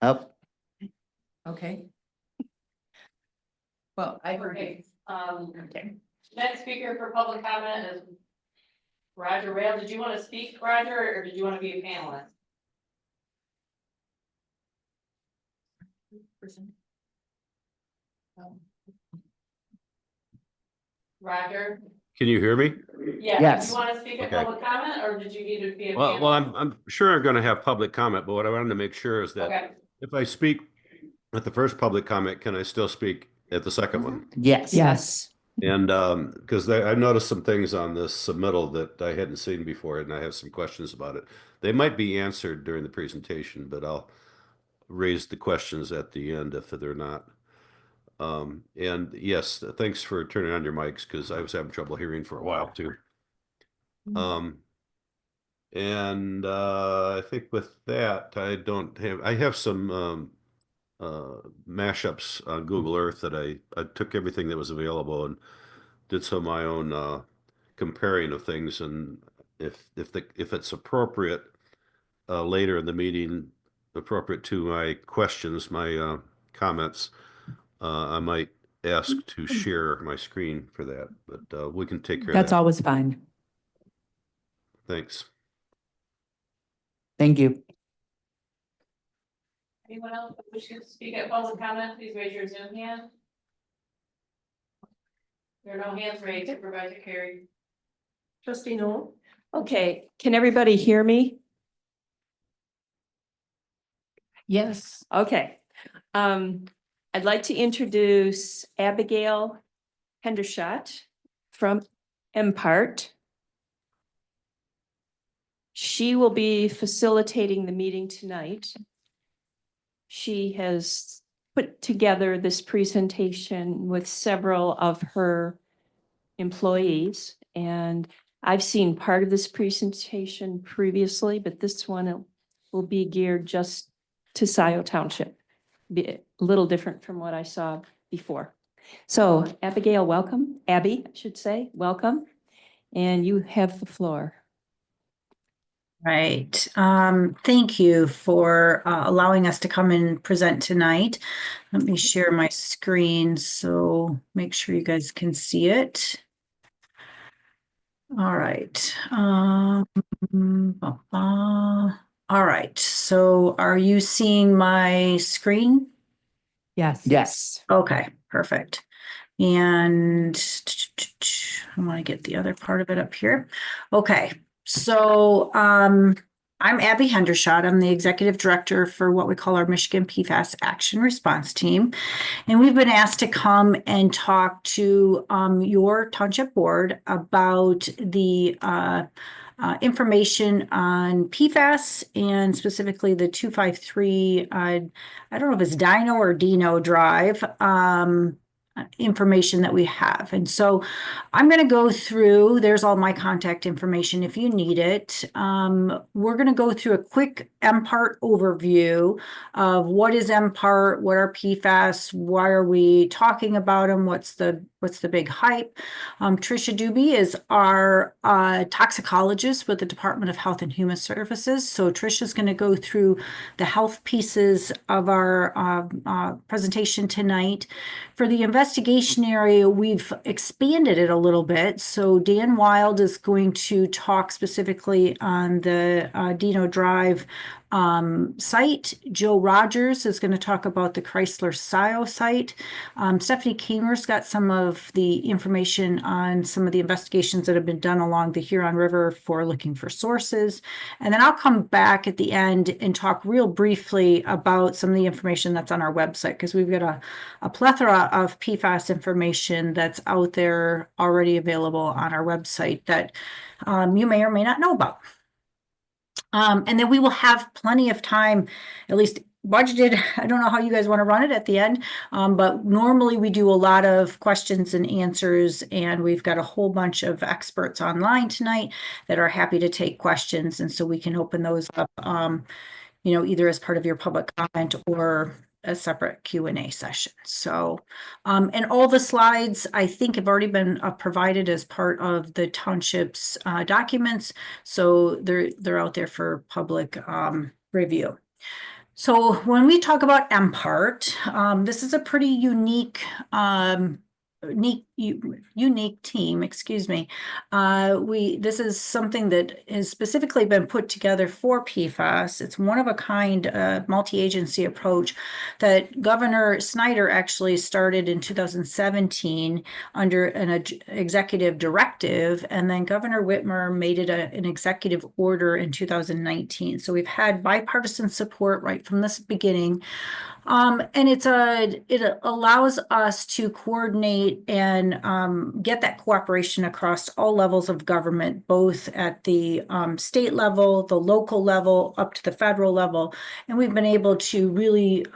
Up. Okay. Well, I heard you. Okay. Next speaker for public comment is Roger Rail. Did you want to speak, Roger, or did you want to be a panelist? Roger? Can you hear me? Yeah, Yes. did you want to speak at Okay. public comment, or did you need to be a Well, panelist? I'm sure I'm going to have public comment, but what I wanted to make sure is that Okay, if I speak at the first public comment, can I still speak at the second one? Yes. Yes. And because I noticed some things on this submittal that I hadn't seen before, and I have some questions about it. They might be answered during the presentation, but I'll raise the questions at the end if they're not. And yes, thanks for turning on your mics because I was having trouble hearing for a while too. And I think with that, I have some mashups on Google Earth that I took everything that was available and did some of my own comparing of things. And if it's appropriate later in the meeting, appropriate to my questions, my comments, I might ask to share my screen for that, but we can take care of that. That's always fine. Thanks. Thank you. anyone else that wishes to speak at public comment, please raise your Zoom hand. There are no hands raised, Supervisor Carey. Trustee Noel? Okay, can everybody hear me? Yes. Okay. I'd like to introduce Abigail Hendershot from MPART. She will be facilitating the meeting tonight. She has put together this presentation with several of her employees. And I've seen part of this presentation previously, but this one will be geared just to Scio Township. Be a little different from what I saw before. So Abigail, welcome. Abby, I should say, welcome. And you have the floor. Right. Thank you for allowing us to come and present tonight. Let me share my screen so make sure you guys can see it. All right. All right. So are you seeing my screen? Yes. Yes. Okay, perfect. And I want to get the other part of it up here. Okay, so I'm Abby Hendershot. I'm the executive director for what we call our Michigan PFAS Action Response Team. And we've been asked to come and talk to your township board about the information on PFAS and specifically the 253, I don't know if it's Dino or Dino Drive, information that we have. And so I'm going to go through, there's all my contact information if you need it. We're going to go through a quick MPART overview of what is MPART, what are PFAS, why are we talking about them, what's the big hype. Tricia Doobie is our toxicologist with the Department of Health and Human Services. So Tricia's going to go through the health pieces of our presentation tonight. For the investigation area, we've expanded it a little bit. So Dan Wild is going to talk specifically on the Dino Drive site. Joe Rogers is going to talk about the Chrysler Scio site. Stephanie Kamer's got some of the information on some of the investigations that have been done along the Huron River for looking for sources. And then I'll come back at the end and talk real briefly about some of the information that's on our website, because we've got a plethora of PFAS information that's out there already available on our website that you may or may not know about. And then we will have plenty of time, at least budgeted. I don't know how you guys want to run it at the end, but normally we do a lot of questions and answers, and we've got a whole bunch of experts online tonight that are happy to take questions. And so we can open those up, either as part of your public comment or a separate Q&A session. So, and all the slides I think have already been provided as part of the township's documents. So they're out there for public review. So when we talk about MPART, this is a pretty unique team, excuse me. This is something that has specifically been put together for PFAS. It's one of a kind, multi-agency approach that Governor Snyder actually started in 2017 under an executive directive, and then Governor Whitmer made it an executive order in 2019. So we've had bipartisan support right from the beginning. And it allows us to coordinate and get that cooperation across all levels of government, both at the state level, the local level, up to the federal level. And we've been able to really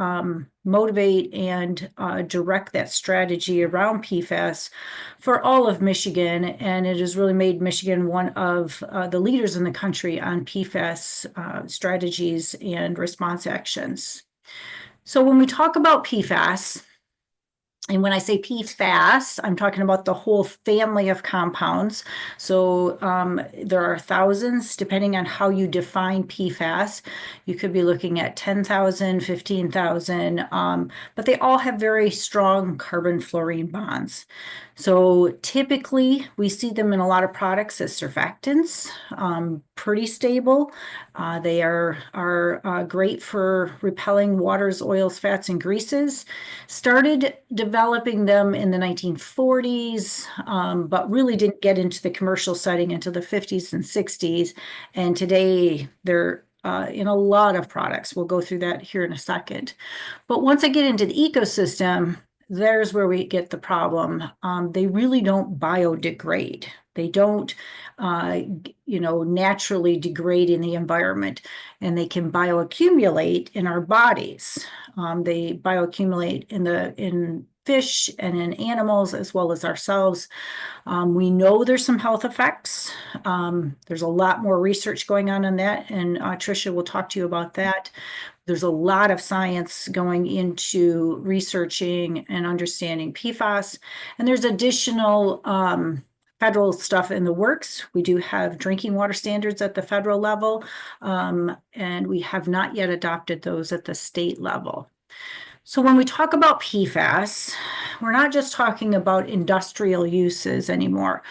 motivate and direct that strategy around PFAS for all of Michigan. And it has really made Michigan one of the leaders in the country on PFAS strategies and response actions. So when we talk about PFAS, and when I say PFAS, I'm talking about the whole family of compounds. So there are thousands, depending on how you define PFAS. You could be looking at 10,000, 15,000, but they all have very strong carbon-fluorine bonds. So typically, we see them in a lot of products as surfactants, pretty stable. They are great for repelling waters, oils, fats, and greases. Started developing them in the 1940s, but really didn't get into the commercial setting until the 50s and 60s. And today, they're in a lot of products. We'll go through that here in a second. But once I get into the ecosystem, there's where we get the problem. They really don't biodegrade. They don't, naturally degrade in the environment, and they can bioaccumulate in our bodies. They bioaccumulate in fish and in animals as well as ourselves. We know there's some health effects. There's a lot more research going on that, and Tricia will talk to you about that. There's a lot of science going into researching and understanding PFAS, and there's additional federal stuff in the works. We do have drinking water standards at the federal level, and we have not yet adopted those at the state level. So when we talk about PFAS, we're not just talking about industrial uses anymore.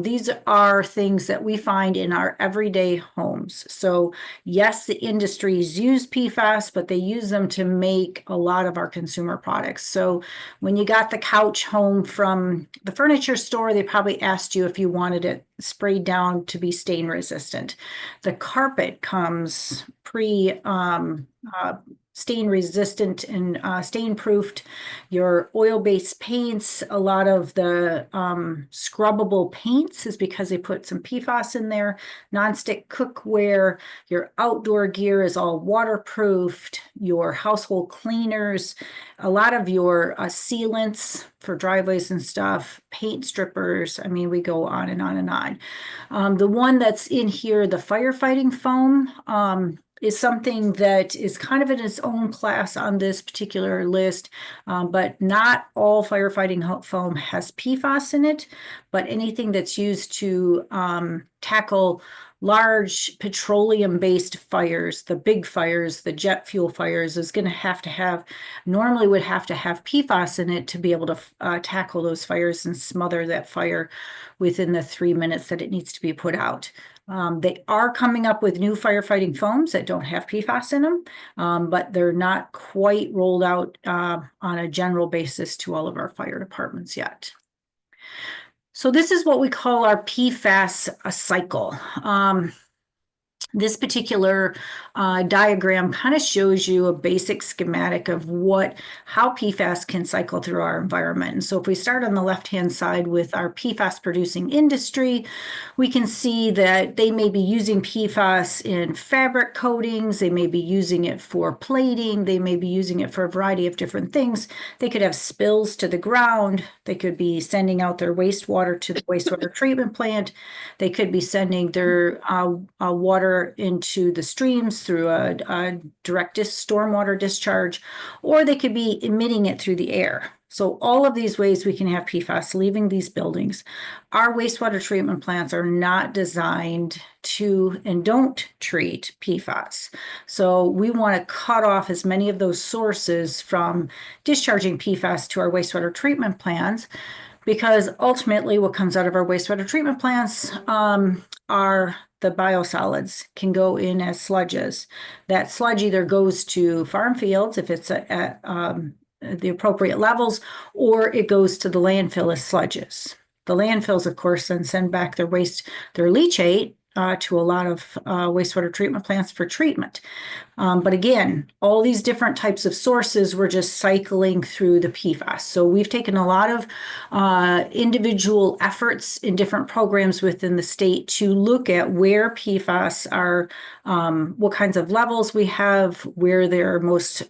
These are things that we find in our everyday homes. So yes, the industries use PFAS, but they use them to make a lot of our consumer products. So when you got the couch home from the furniture store, they probably asked you if you wanted it sprayed down to be stain resistant. The carpet comes stain resistant and stain proofed. Your oil-based paints, a lot of the scrubbable paints is because they put some PFAS in there. Nonstick cookware, your outdoor gear is all waterproofed. Your household cleaners, a lot of your sealants for driveways and stuff, paint strippers. I mean, we go on and on and on. The one that's in here, the firefighting foam, is something that is kind of in its own class on this particular list, but not all firefighting foam has PFAS in it, but anything that's used to tackle large petroleum-based fires, the big fires, the jet fuel fires, is going to normally would have to have PFAS in it to be able to tackle those fires and smother that fire within the 3 minutes that it needs to be put out. They are coming up with new firefighting foams that don't have PFAS in them, but they're not quite rolled out on a general basis to all of our fire departments yet. So this is what we call our PFAS cycle. This particular diagram kind of shows you a basic schematic of how PFAS can cycle through our environment. And so if we start on the left-hand side with our PFAS producing industry, we can see that they may be using PFAS in fabric coatings, they may be using it for plating, they may be using it for a variety of different things. They could have spills to the ground, they could be sending out their wastewater to the wastewater treatment plant, they could be sending their water into the streams through a direct stormwater discharge, or they could be emitting it through the air. So all of these ways we can have PFAS leaving these buildings. Our wastewater treatment plants are not designed to and don't treat PFAS. So we want to cut off as many of those sources from discharging PFAS to our wastewater treatment plants, because ultimately what comes out of our wastewater treatment plants are the biosolids can go in as sludges. That sludge either goes to farm fields if it's at the appropriate levels, or it goes to the landfill as sludges. The landfills, of course, then send back their leachate to a lot of wastewater treatment plants for treatment. But again, all these different types of sources were just cycling through the PFAS. So we've taken a lot of individual efforts in different programs within the state to look at where PFAS are, what kinds of levels we have, where they're most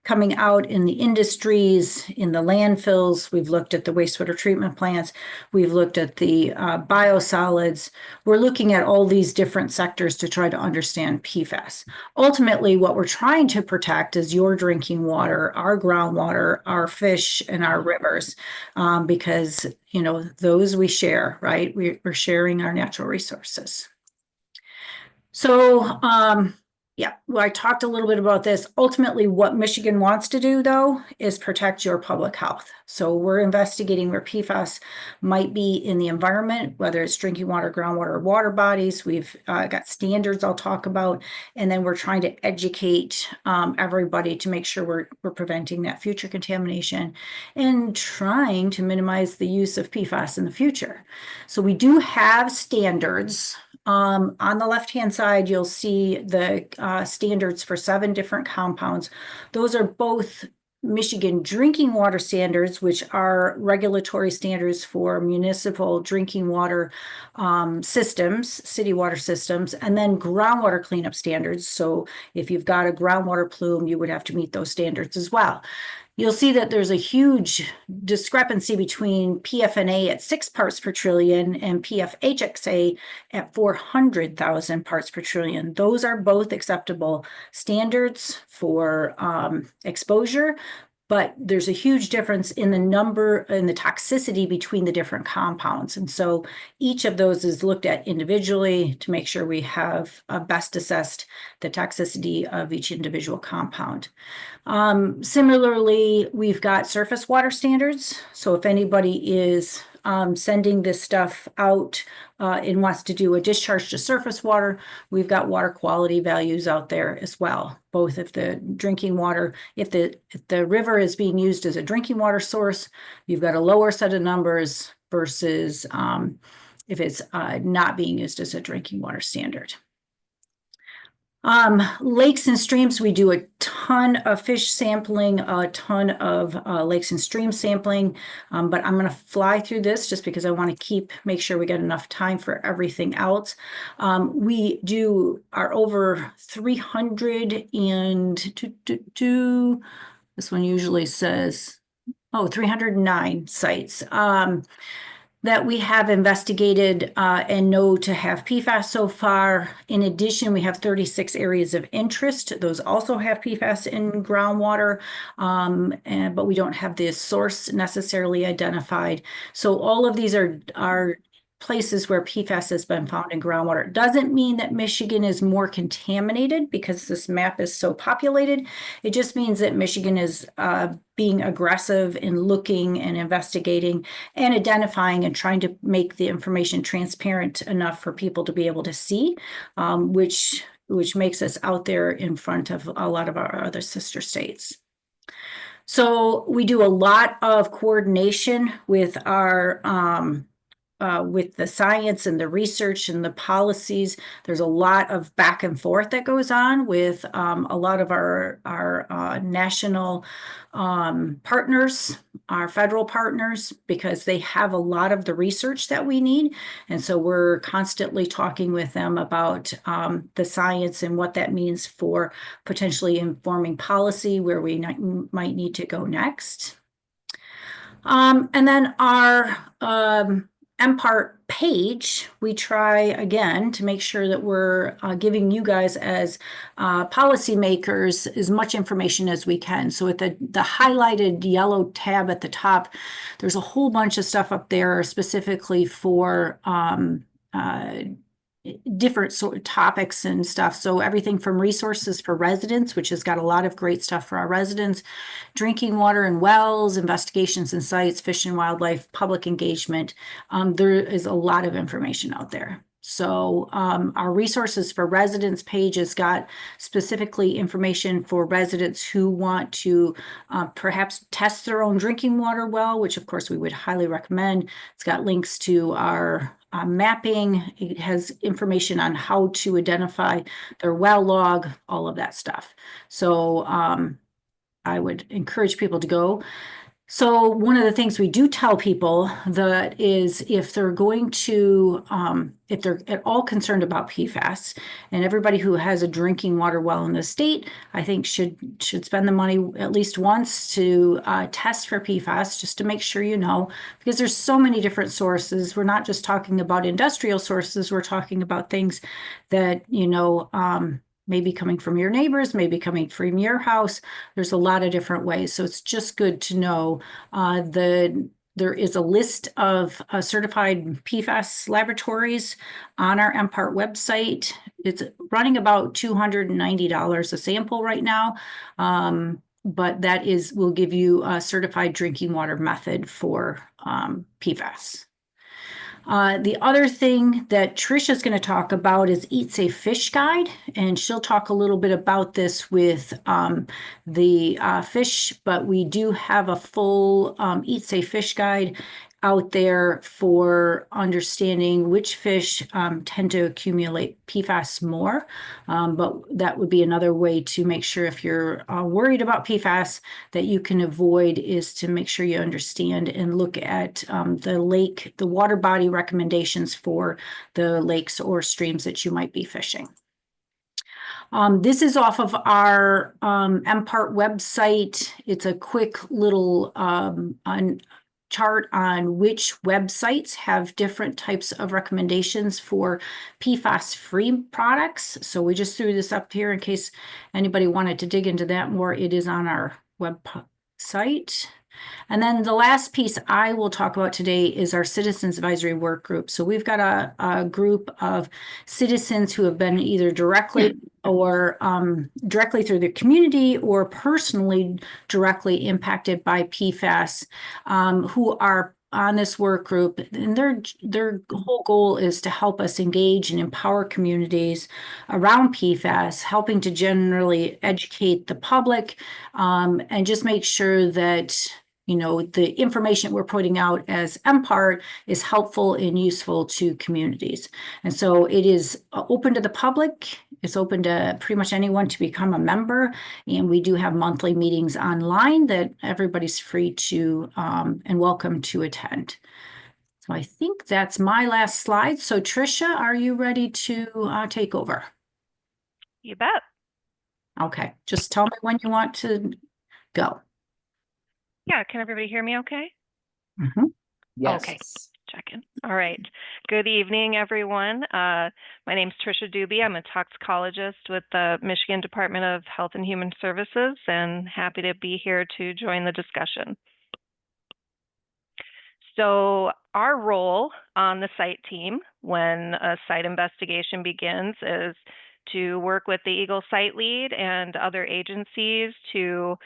coming out in the industries, in the landfills. We've looked at the wastewater treatment plants. We've looked at the biosolids. We're looking at all these different sectors to try to understand PFAS. Ultimately, what we're trying to protect is your drinking water, our groundwater, our fish, and our rivers, because, those we share, right? We're sharing our natural resources. So, yeah, well, I talked a little bit about this. Ultimately, what Michigan wants to do, though, is protect your public health. So we're investigating where PFAS might be in the environment, whether it's drinking water, groundwater, or water bodies. We've got standards I'll talk about, and then we're trying to educate everybody to make sure we're preventing that future contamination and trying to minimize the use of PFAS in the future. So we do have standards. On the left-hand side, you'll see the standards for 7 different compounds. Those are both Michigan drinking water standards, which are regulatory standards for municipal drinking water systems, city water systems, and then groundwater cleanup standards. So if you've got a groundwater plume, you would have to meet those standards as well. You'll see that there's a huge discrepancy between PFNA at 6 parts per trillion and PFHXA at 400,000 parts per trillion. Those are both acceptable standards for exposure, but there's a huge difference in the number and the toxicity between the different compounds. And so each of those is looked at individually to make sure we have best assessed the toxicity of each individual compound. Similarly, we've got surface water standards. So if anybody is sending this stuff out and wants to do a discharge to surface water, we've got water quality values out there as well. Both if the drinking water, if the river is being used as a drinking water source, you've got a lower set of numbers versus if it's not being used as a drinking water standard. Lakes and streams, we do a ton of fish sampling, a ton of lakes and stream sampling, but I'm going to fly through this just because I want to make sure we get enough time for everything else. We are over 300 and this one usually says, 309 sites. That we have investigated and know to have PFAS so far. In addition, we have 36 areas of interest. Those also have PFAS in groundwater, but we don't have the source necessarily identified. So all of these are places where PFAS has been found in groundwater. It doesn't mean that Michigan is more contaminated because this map is so populated. It just means that Michigan is being aggressive in looking and investigating and identifying and trying to make the information transparent enough for people to be able to see, which makes us out there in front of a lot of our other sister states. So we do a lot of coordination with our with the science and the research and the policies. There's a lot of back and forth that goes on with a lot of our national partners, our federal partners, because they have a lot of the research that we need. And so we're constantly talking with them about the science and what that means for potentially informing policy, where we might need to go next. And then our MPART page, we try again to make sure that we're giving you guys as policymakers as much information as we can. So with the highlighted yellow tab at the top, there's a whole bunch of stuff up there specifically for different sort of topics and stuff. So everything from resources for residents, which has got a lot of great stuff for our residents, drinking water and wells, investigations and sites, fish and wildlife, public engagement. There is a lot of information out there. So our resources for residents page has got specifically information for residents who want to perhaps test their own drinking water well, which of course we would highly recommend. It's got links to our mapping. It has information on how to identify their well log, all of that stuff. So I would encourage people to go. So one of the things we do tell people that is if they're going to, if they're at all concerned about PFAS, and everybody who has a drinking water well in the state, I think should spend the money at least once to test for PFAS, just to make sure you know, because there's so many different sources. We're not just talking about industrial sources. We're talking about things that, you know, maybe coming from your neighbors, maybe coming from your house. There's a lot of different ways. So it's just good to know there is a list of certified PFAS laboratories on our MPART website. It's running about $290 a sample right now. But that will give you a certified drinking water method for PFAS. The other thing that Trisha's going to talk about is Eat Safe Fish Guide, and she'll talk a little bit about this with the fish, but we do have a full Eat Safe Fish Guide out there for understanding which fish tend to accumulate PFAS more. But that would be another way to make sure if you're worried about PFAS that you can avoid, is to make sure you understand and look at the water body recommendations for the lakes or streams that you might be fishing. This is off of our MPART website. It's a quick little chart on which websites have different types of recommendations for PFAS-free products. So we just threw this up here in case anybody wanted to dig into that more. It is on our website. And then the last piece I will talk about today is our Citizens Advisory Work Group. So we've got a group of citizens who have been either directly or directly through the community or personally directly impacted by PFAS, who are on this work group, and their whole goal is to help us engage and empower communities around PFAS, helping to generally educate the public, and just make sure that the information we're putting out as MPART is helpful and useful to communities. And so it is open to the public. It's open to pretty much anyone to become a member. And we do have monthly meetings online that everybody's free to and welcome to attend. So I think that's my last slide. So Tricia, are you ready to take over? You bet. Okay, just tell me when you want to go. Yeah, can everybody hear me okay? Mm-hmm. Yes. Okay, checking. All right. Good evening, everyone. My name is Tricia Doobie. I'm a toxicologist with the Michigan Department of Health and Human Services, and happy to be here to join the discussion. So our role on the site team when a site investigation begins is to work with the EGLE site lead and other agencies to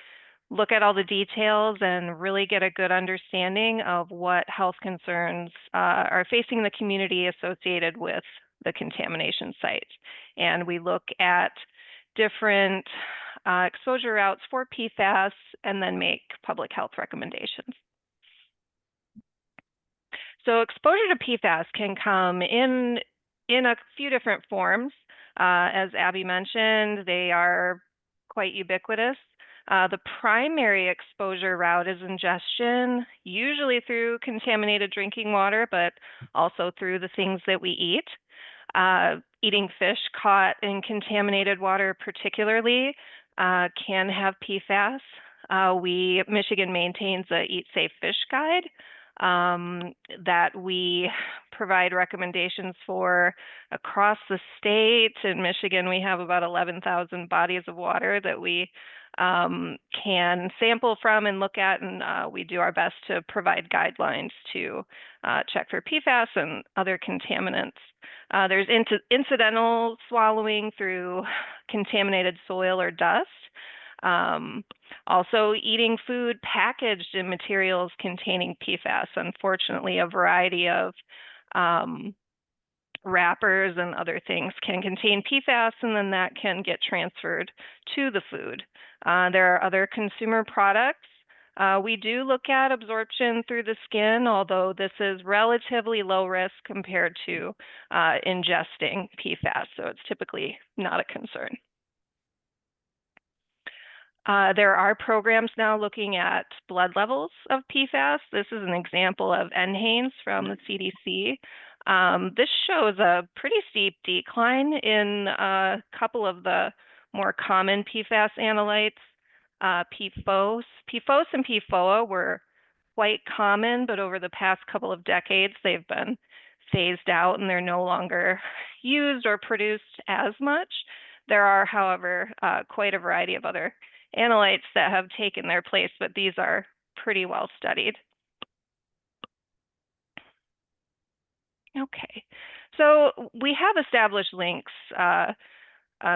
look at all the details and really get a good understanding of what health concerns are facing the community associated with the contamination site. And we look at different exposure routes for PFAS and then make public health recommendations. So exposure to PFAS can come in a few different forms. As Abby mentioned, they are quite ubiquitous. The primary exposure route is ingestion, usually through contaminated drinking water, but also through the things that we eat. Eating fish caught in contaminated water particularly can have PFAS. Michigan maintains a Eat Safe Fish Guide that we provide recommendations for across the state. In Michigan, we have about 11,000 bodies of water that we can sample from and look at, and we do our best to provide guidelines to check for PFAS and other contaminants. There's incidental swallowing through contaminated soil or dust. Also eating food packaged in materials containing PFAS. Unfortunately, a variety of wrappers and other things can contain PFAS, and then that can get transferred to the food. There are other consumer products. We do look at absorption through the skin, although this is relatively low risk compared to ingesting PFAS, so it's typically not a concern. There are programs now looking at blood levels of PFAS. This is an example of NHANES from the CDC. This shows a pretty steep decline in a couple of the more common PFAS analytes. PFOS and PFOA were quite common, but over the past couple of decades, they've been phased out and they're no longer used or produced as much. There are, however, quite a variety of other analytes that have taken their place, but these are pretty well studied. Okay, so we have established links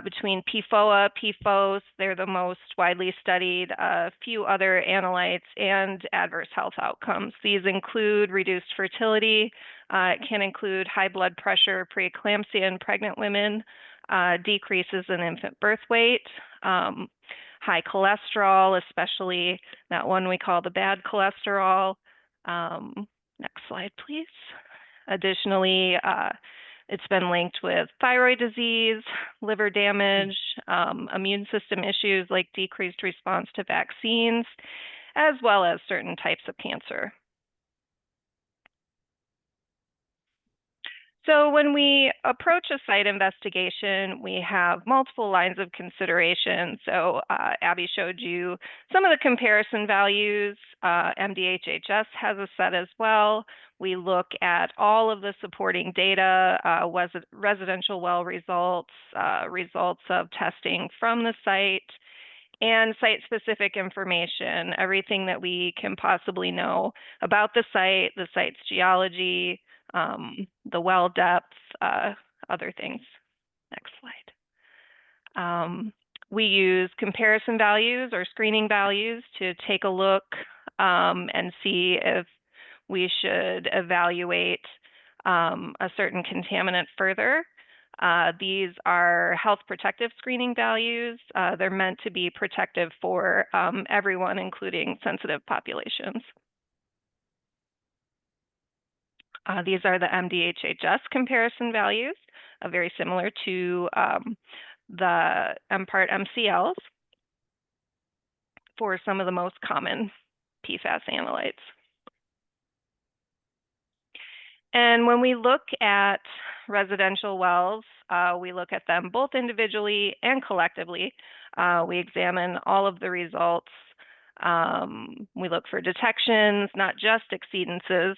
between PFOA, PFOS, they're the most widely studied, a few other analytes, and adverse health outcomes. These include reduced fertility, it can include high blood pressure, preeclampsia in pregnant women, decreases in infant birth weight, high cholesterol, especially that one we call the bad cholesterol, Next slide, please. Additionally, it's been linked with thyroid disease, liver damage, immune system issues like decreased response to vaccines, as well as certain types of cancer. So when we approach a site investigation, we have multiple lines of consideration. So Abby showed you some of the comparison values. MDHHS has a set as well. We look at all of the supporting data, residential well results, results of testing from the site, and site-specific information, everything that we can possibly know about the site's geology, the well depth, other things. Next slide. We use comparison values or screening values to take a look and see if we should evaluate a certain contaminant further. These are health protective screening values. They're meant to be protective for everyone, including sensitive populations. These are the MDHHS comparison values, very similar to the MPART MCLs for some of the most common PFAS analytes. And when we look at residential wells, we look at them both individually and collectively. We examine all of the results. We look for detections, not just exceedances,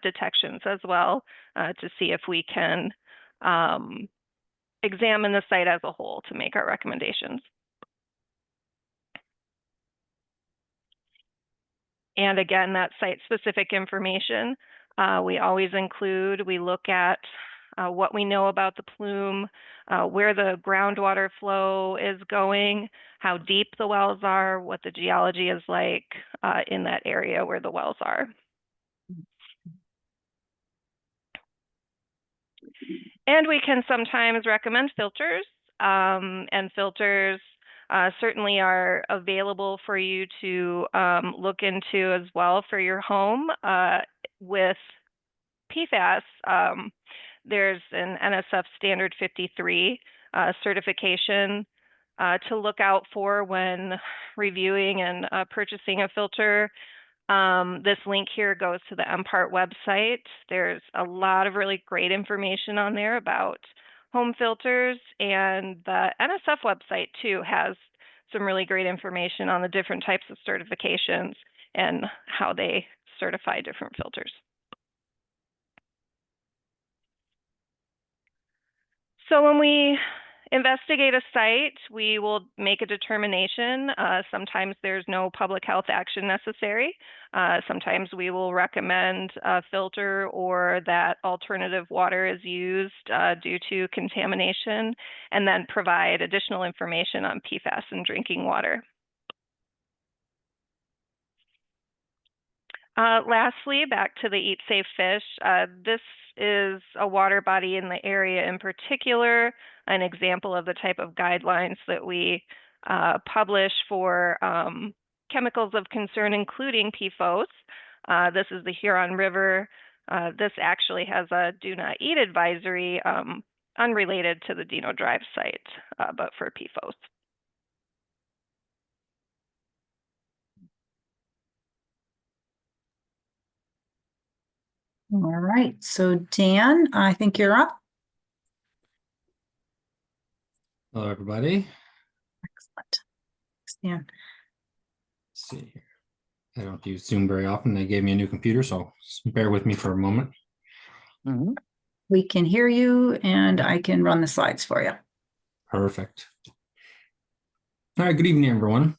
detections as well, to see if we can examine the site as a whole to make our recommendations. And again, that site-specific information we always include. We look at what we know about the plume, where the groundwater flow is going, how deep the wells are, what the geology is like in that area where the wells are. And we can sometimes recommend filters, and filters certainly are available for you to look into as well for your home. With PFAS, there's an NSF Standard 53 certification to look out for when reviewing and purchasing a filter. This link here goes to the MPART website. There's a lot of really great information on there about home filters, and the NSF website too has some really great information on the different types of certifications and how they certify different filters. So when we investigate a site, we will make a determination. Sometimes there's no public health action necessary. Sometimes we will recommend a filter or that alternative water is used due to contamination, and then provide additional information on PFAS in drinking water. Lastly, back to the Eat Safe Fish. This is a water body in the area in particular, an example of the type of guidelines that we publish for chemicals of concern, including PFOS. This is the Huron River. This actually has a do not eat advisory unrelated to the Dino Drive site, but for PFOS. All right, so Dan, I think you're up. Hello, everybody. Excellent. Dan. Let's see here. I don't use Zoom very often. They gave me a new computer, so bear with me for a moment. Mm-hmm. We can hear you, and I can run the slides for you. Perfect. All right, good evening, everyone.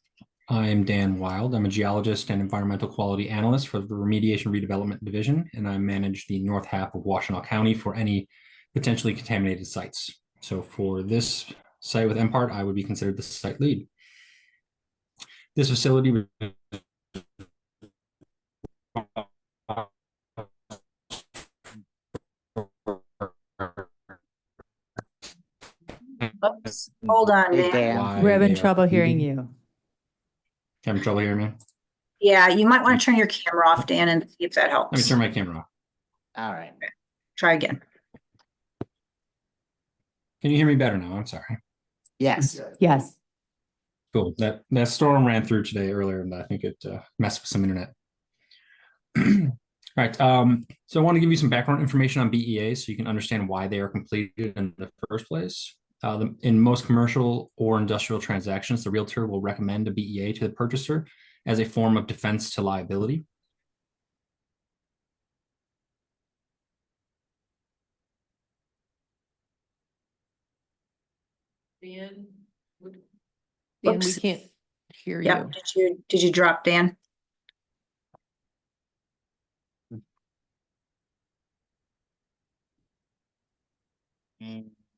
I'm Dan Wild. I'm a geologist and environmental quality analyst for the Remediation Redevelopment Division, and I manage the north half of Washtenaw County for any potentially contaminated sites. So for this site with MPART, I would be considered the site lead. This facility was Oops, hold on, Hey, Dan. Dan. We're having trouble hearing you. Having trouble hearing me? Yeah, you might want to turn your camera off, Dan, and see if that Let me helps. turn my camera off. All right. Try again. Can you hear me better now? I'm sorry. Yes. Yes. Cool. That storm ran through today earlier, and I think it messed with some internet. All right. So I want to give you some background information on BEA so you can understand why they are completed in the first place. In most commercial or industrial transactions, the realtor will recommend a BEA to the purchaser as a form of defense to liability. Dan, Dan, we Oops. can't hear Yep. you. Did you drop Dan?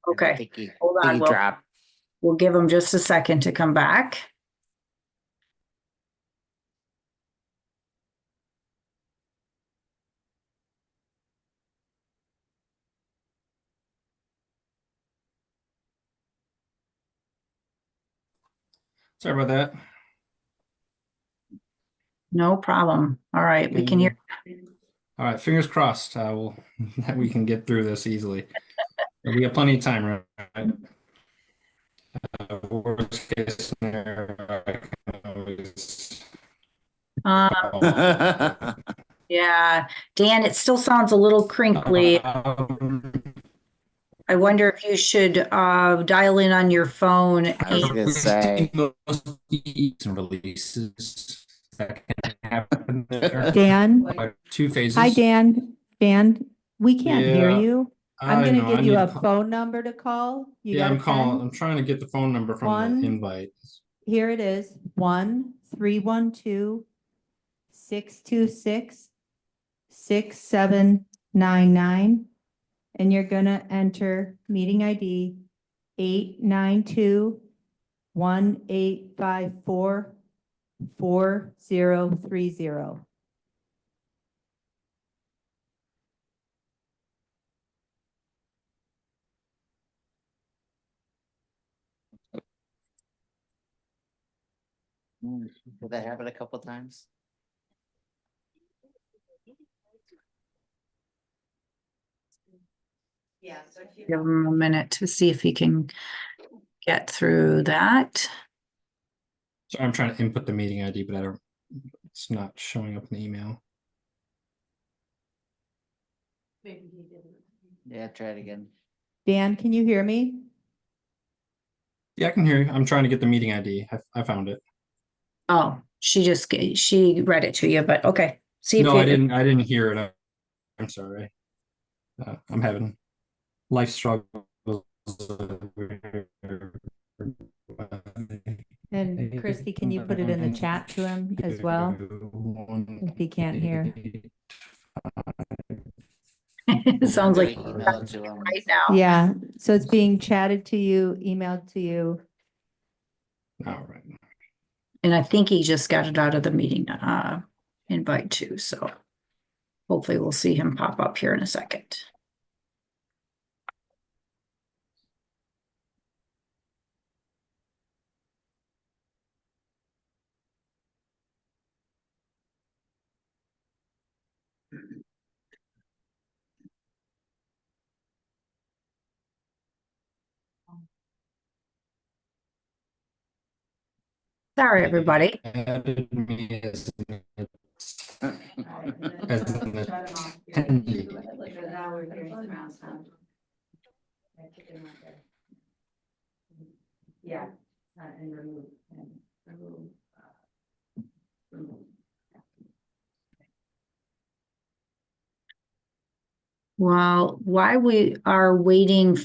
Okay. Hold on. We'll give him just a second to come back. Sorry about that. No problem. All right, we can hear. All right, fingers crossed. That we can get through this easily. We have plenty of time, right? Worst case scenario, I can always Yeah, Dan, it still sounds a little crinkly. I wonder if you should dial in on your phone. I was gonna say. Releases that can happen there. Dan? Two phases. Hi, Dan. Dan, we can't hear Yeah, you. I'm I gonna know, I give you need a to call- phone number to call. You Yeah, got a I'm calling. pen? I'm trying to get the phone number from One. the invite. Here it is, 1-312-626-6799. And you're gonna enter meeting ID 892-1854-4030. Did that happen a couple times? Yeah. Give him a minute to see if he can get through that. So I'm trying to input the meeting ID, but it's not showing up in the email. Yeah, try it again. Dan, can you hear me? Yeah, I can hear you. I'm trying to get the meeting ID. I found it. Oh, she read it to you, but okay. See if No, you, I didn't hear it. I'm sorry. I'm having life struggles. And Christy, can you put it in the chat to him as well? If he can't hear. it sounds like Email it to him. right now. Yeah, so it's being chatted to you, emailed to you. All right. And I think he just got it out of the meeting invite too. So hopefully we'll see him pop up here in a second. Sorry, everybody. Added me as an Yeah, and remove. Well, while we are waiting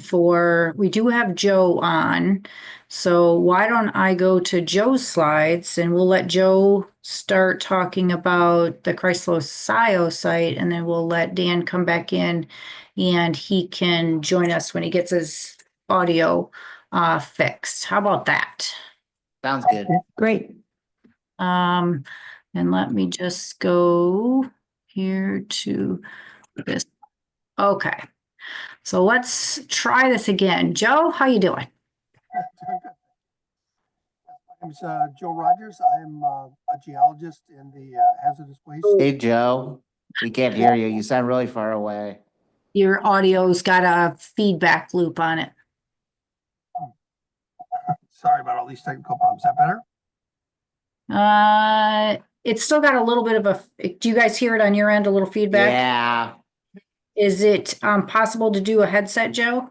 we do have Joe on. So why don't I go to Joe's slides and we'll let Joe start talking about the Chrysler Scio site, and then we'll let Dan come back in and he can join us when he gets his audio fixed. How about that? Sounds good. Great. And let me just go here to this. Okay, so let's try this again. Joe, how you doing? name's Joe Rogers. I am a geologist in the hazardous waste. Hey, Joe, we can't hear you. You sound really far away. Your audio's got a feedback loop on it. Sorry about all these technical problems. Is that better? It's still got a little bit of a, do you guys hear it on your end, a little feedback? Yeah. Is it possible to do a headset, Joe?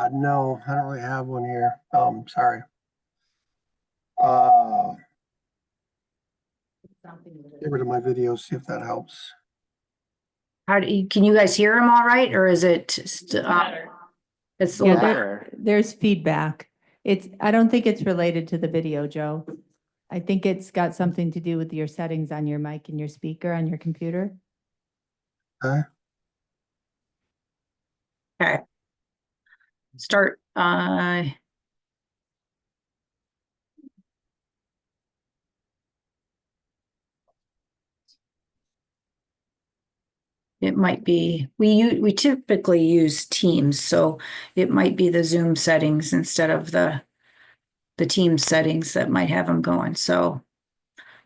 No, I don't really have one here. Sorry. Get rid of my video, see if that helps. How do you, can you guys hear him all right, or is it it's a little Yeah, better? there's feedback. I don't think it's related to the video, Joe. I think it's got something to do with your settings on your mic and your speaker on your computer. Okay. Okay. Start, it might be, we typically use Teams, so it might be the Zoom settings instead of the Teams settings that might have them going. So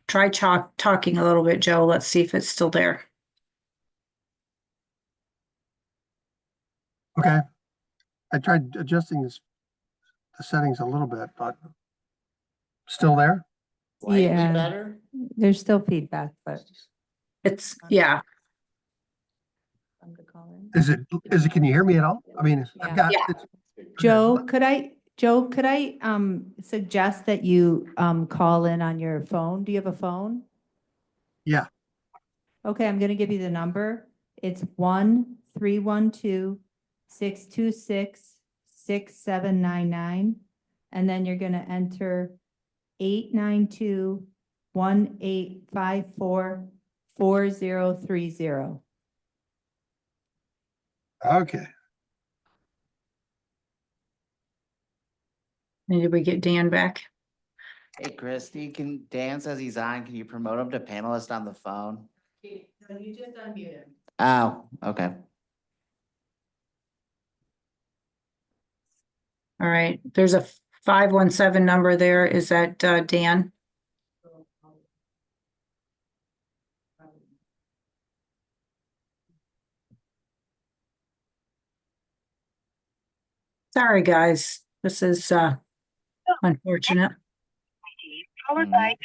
try talking a little bit, Joe. Let's see if it's still there. Okay. I tried adjusting the settings a little bit, but still there? Slightly Yeah. better? There's still feedback, but. It's, yeah. Is it, can you hear me at all? I mean, I've got. Yeah. Joe, could I suggest that you call in on your phone? Do you have a phone? Yeah. Okay, I'm gonna give you the number. It's 1-312-626-6799. And then you're gonna enter 892-1854-4030. Okay. Did we get Dan back? Hey, Christy, Dan says he's on. Can you promote him to panelist on the phone? So you just unmute him. Oh, okay. All right. There's a 517 number there. Is that Dan? Sorry, guys. This is unfortunate. Followed by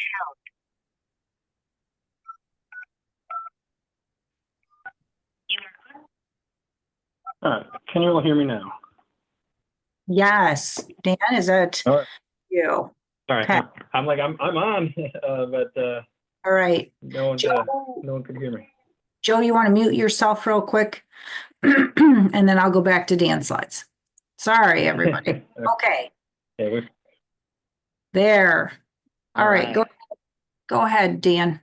All right, can you all hear me now? Yes. Dan, is that All right. you? All right, Okay. I'm on, but All right. no one could hear me. Joe, you want to mute yourself real quick? And then I'll go back to Dan's slides. Sorry, everybody. Okay. Yeah, There. All right. right. Go ahead, Dan.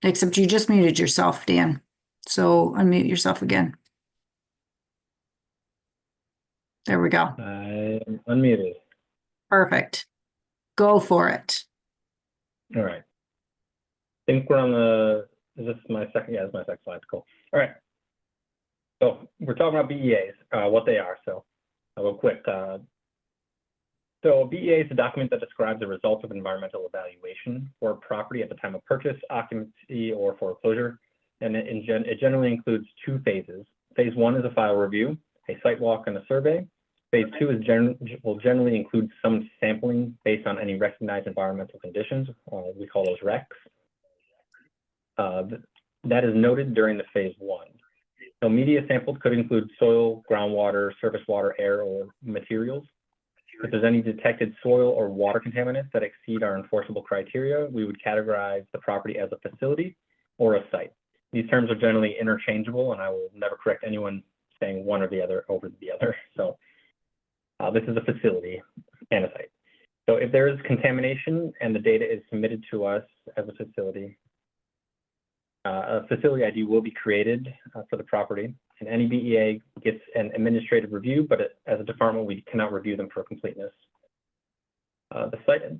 Except you just muted yourself, Dan. So unmute yourself again. There we go. I'm unmuted. Perfect. Go for it. All right. I think we're on the, is this my second? Yeah, it's my second slide. Cool. All right. So we're talking about BEAs, what they are. So I'll go quick. So a BEA is a document that describes the results of environmental evaluation for a property at the time of purchase, occupancy, or foreclosure. And it generally includes two phases. Phase one is a file review, a site walk, and a survey. Phase two will generally include some sampling based on any recognized environmental conditions. We call those RECs. That is noted during the phase one. So media sampled could include soil, groundwater, surface water, air, or materials. If there's any detected soil or water contaminants that exceed our enforceable criteria, we would categorize the property as a facility or a site. These terms are generally interchangeable, and I will never correct anyone saying one or the other over the other. So this is a facility and a site. So if there is contamination and the data is submitted to us as a facility ID will be created for the property, and any BEA gets an administrative review, but as a department, we cannot review them for completeness. This site is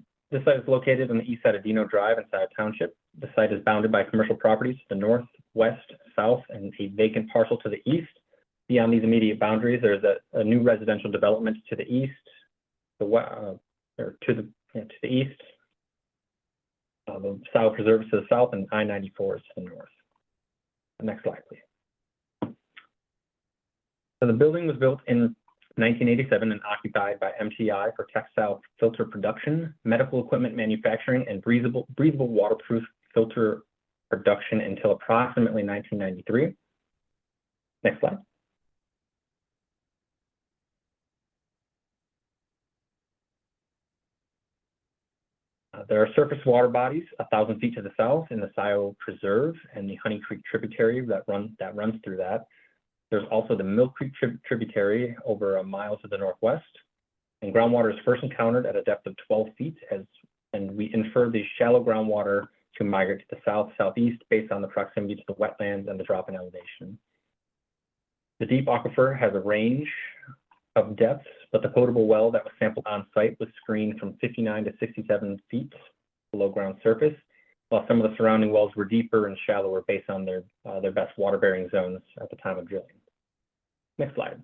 located on the east side of Dino Drive in Scio Township. The site is bounded by commercial properties to the north, west, south, and a vacant parcel to the east. Beyond these immediate boundaries, there's a new residential development to the east, or to the east. The Scio Preserve is to the south, and I-94 is to the north. Next slide, please. So the building was built in 1987 and occupied by MTI for textile filter production, medical equipment manufacturing, and breathable waterproof filter production until approximately 1993. Next slide. There are surface water bodies 1,000 feet to the south in the Scio Preserve and the Honey Creek tributary that runs through that. There's also the Mill Creek tributary over a mile to the northwest. And groundwater is first encountered at a depth of 12 feet, and we infer the shallow groundwater to migrate to the south-southeast based on the proximity to the wetlands and the drop in elevation. The deep aquifer has a range of depths, but the potable well that was sampled on site was screened from 59 to 67 feet below ground surface, while some of the surrounding wells were deeper and shallower based on their best water-bearing zones at the time of drilling. Next slide.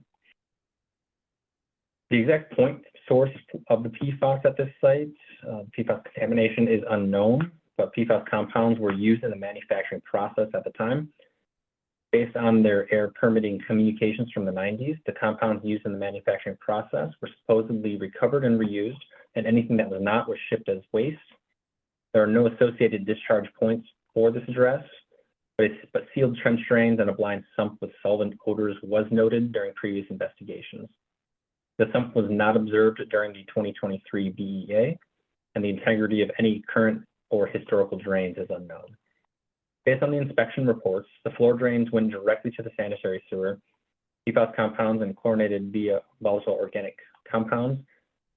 The exact point source of the PFAS at this site, PFAS contamination is unknown, but PFAS compounds were used in the manufacturing process at the time. Based on their air permitting communications from the 90s, the compounds used in the manufacturing process were supposedly recovered and reused, and anything that was not was shipped as waste. There are no associated discharge points for this address, but sealed trench drains and a blind sump with solvent odors was noted during previous investigations. The sump was not observed during the 2023 BEA, and the integrity of any current or historical drains is unknown. Based on the inspection reports, the floor drains went directly to the sanitary sewer. PFAS compounds and chlorinated volatile organic compounds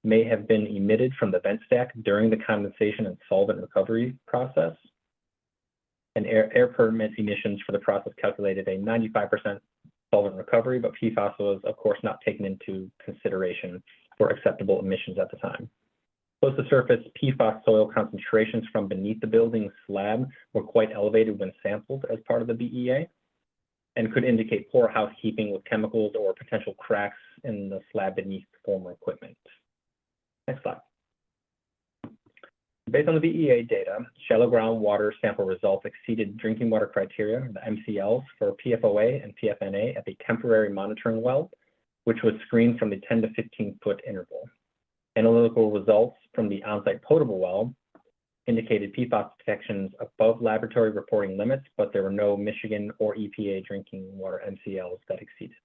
may have been emitted from the vent stack during the condensation and solvent recovery process. And air permit emissions for the process calculated a 95% solvent recovery, but PFAS was, of course, not taken into consideration for acceptable emissions at the time. Close to surface, PFAS soil concentrations from beneath the building slab were quite elevated when sampled as part of the BEA and could indicate poor housekeeping with chemicals or potential cracks in the slab beneath former equipment. Next slide. Based on the BEA data, shallow groundwater sample results exceeded drinking water criteria, the MCLs, for PFOA and PFNA at the temporary monitoring well, which was screened from the 10 to 15 foot interval. Analytical results from the on-site potable well indicated PFAS detections above laboratory reporting limits, but there were no Michigan or EPA drinking water MCLs that exceeded.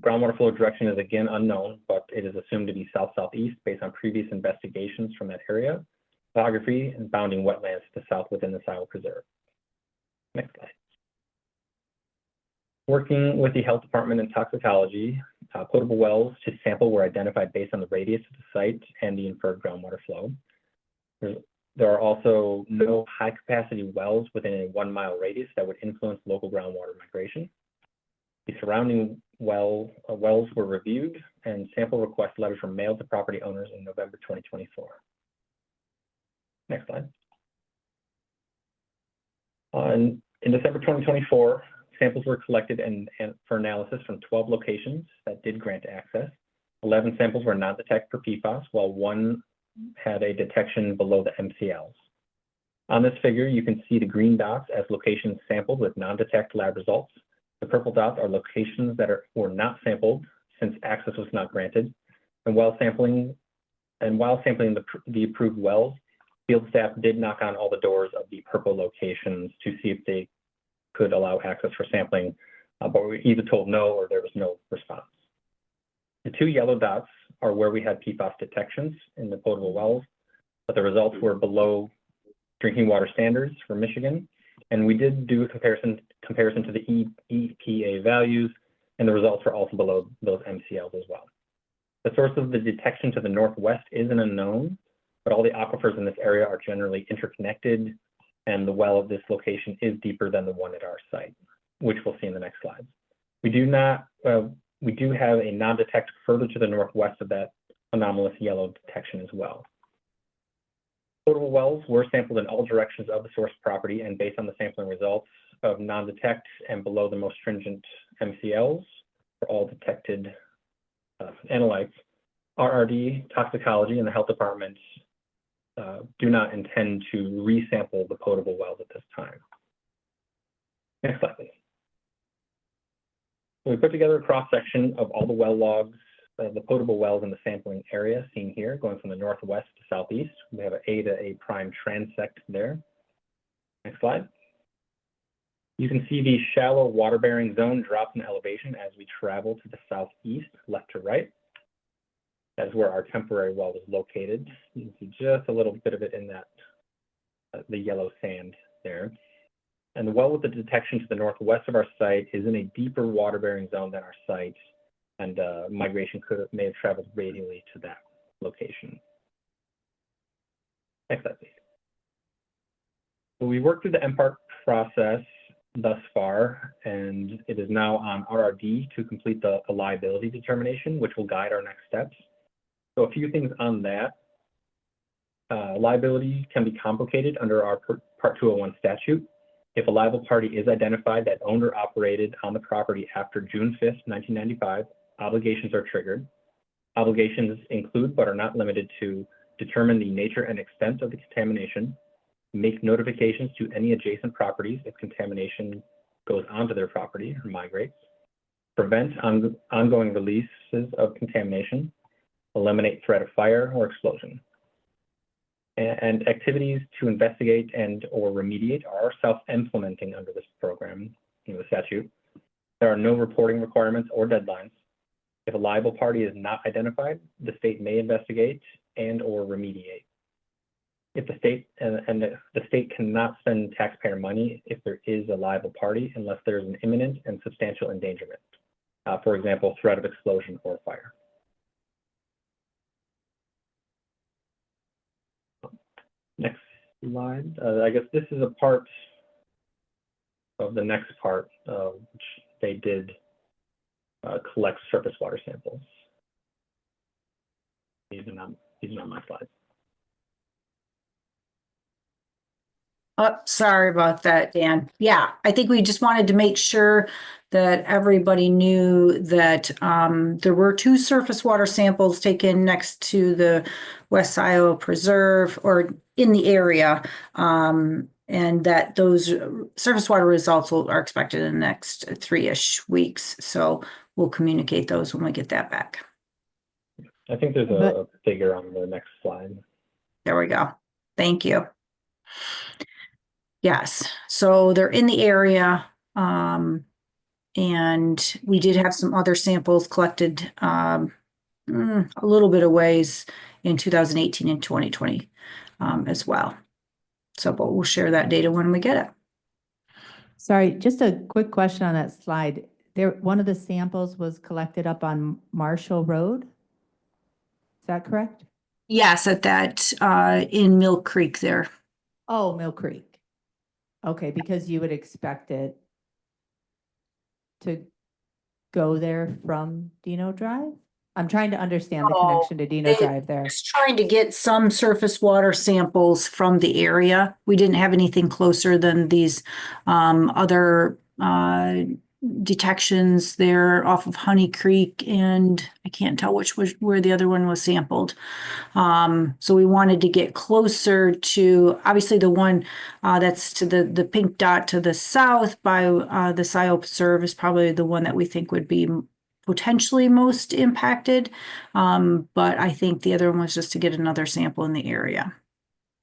Groundwater flow direction is again unknown, but it is assumed to be south-southeast based on previous investigations from that area, topography, and bounding wetlands to the south within the Scio Preserve. Next slide. Working with the health department and toxicology, potable wells to sample were identified based on the radius of the site and the inferred groundwater flow. There are also no high capacity wells within a 1 mile radius that would influence local groundwater migration. The surrounding wells were reviewed and sample request letters were mailed to property owners in November 2024. Next slide. In December 2024, samples were collected and for analysis from 12 locations that did grant access. 11 samples were non-detect for PFAS, while 1 had a detection below the MCLs. On this figure, you can see the green dots as locations sampled with non-detect lab results. The purple dots are locations that were not sampled since access was not granted. And while sampling the approved wells, field staff did knock on all the doors of the purple locations to see if they could allow access for sampling, but we were either told no or there was no response. The 2 yellow dots are where we had PFAS detections in the potable wells, but the results were below drinking water standards for Michigan. And we did do a comparison to the EPA values, and the results were also below those MCLs as well. The source of the detection to the northwest is an unknown, but all the aquifers in this area are generally interconnected, and the well of this location is deeper than the one at our site, which we'll see in the next slides. We do have a non-detect further to the northwest of that anomalous yellow detection as well. Potable wells were sampled in all directions of the source property, and based on the sampling results, of non-detect and below the most stringent MCLs for all detected analytes. RRD, toxicology, and the health departments do not intend to resample the potable wells at this time. Next slide, please. So we put together a cross-section of all the well logs, the potable wells in the sampling area seen here, going from the northwest to southeast. We have an A to A prime transect there. Next slide. You can see the shallow water-bearing zone drops in elevation as we travel to the southeast, left to right. That is where our temporary well is located. You can see just a little bit of it in that, the yellow sand there. And the well with the detection to the northwest of our site is in a deeper water-bearing zone than our site, and migration may have traveled radially to that location. Next slide, please. So we worked through the MPART process thus far, and it is now on RRD to complete the liability determination, which will guide our next steps. So a few things on that. Liability can be complicated under our Part 201 statute. If a liable party is identified that owned or operated on the property after June 5th, 1995, obligations are triggered. Obligations include, but are not limited to, determine the nature and extent of the contamination, make notifications to any adjacent properties if contamination goes onto their property or migrates, prevent ongoing releases of contamination, eliminate threat of fire or explosion. And activities to investigate and or remediate are self-implementing under this program, the statute. There are no reporting requirements or deadlines. If a liable party is not identified, the state may investigate and or remediate. If the state the state cannot spend taxpayer money if there is a liable party unless there is an imminent and substantial endangerment. For example, threat of explosion or fire. Next slide. I guess this is a part of the next part, which they did collect surface water samples. These are not my slides. Oh, sorry about that, Dan. Yeah, I think we just wanted to make sure that everybody knew that there were 2 surface water samples taken next to the West Scio Preserve or in the area, and that those surface water results are expected in the next 3-ish weeks. So we'll communicate those when we get that back. I think there's a figure on the next slide. There we go. Thank you. Yes, so they're in the area, and we did have some other samples collected a little bit of ways in 2018 and 2020 as well. So, but we'll share that data when we get it. Sorry, just a quick question on that slide. One of the samples was collected up on Marshall Road. Is that correct? Yes, at that in Mill Creek there. Oh, Mill Creek. Okay, because you would expect it to go there from Dino Drive? I'm trying to understand the connection to Dino Drive there. Just trying to get some surface water samples from the area. We didn't have anything closer than these other detections there off of Honey Creek, and I can't tell where the other one was sampled. So we wanted to get closer to, obviously the one that's to the pink dot to the south by the Scio Preserve is probably the one that we think would be potentially most impacted. But I think the other one was just to get another sample in the area.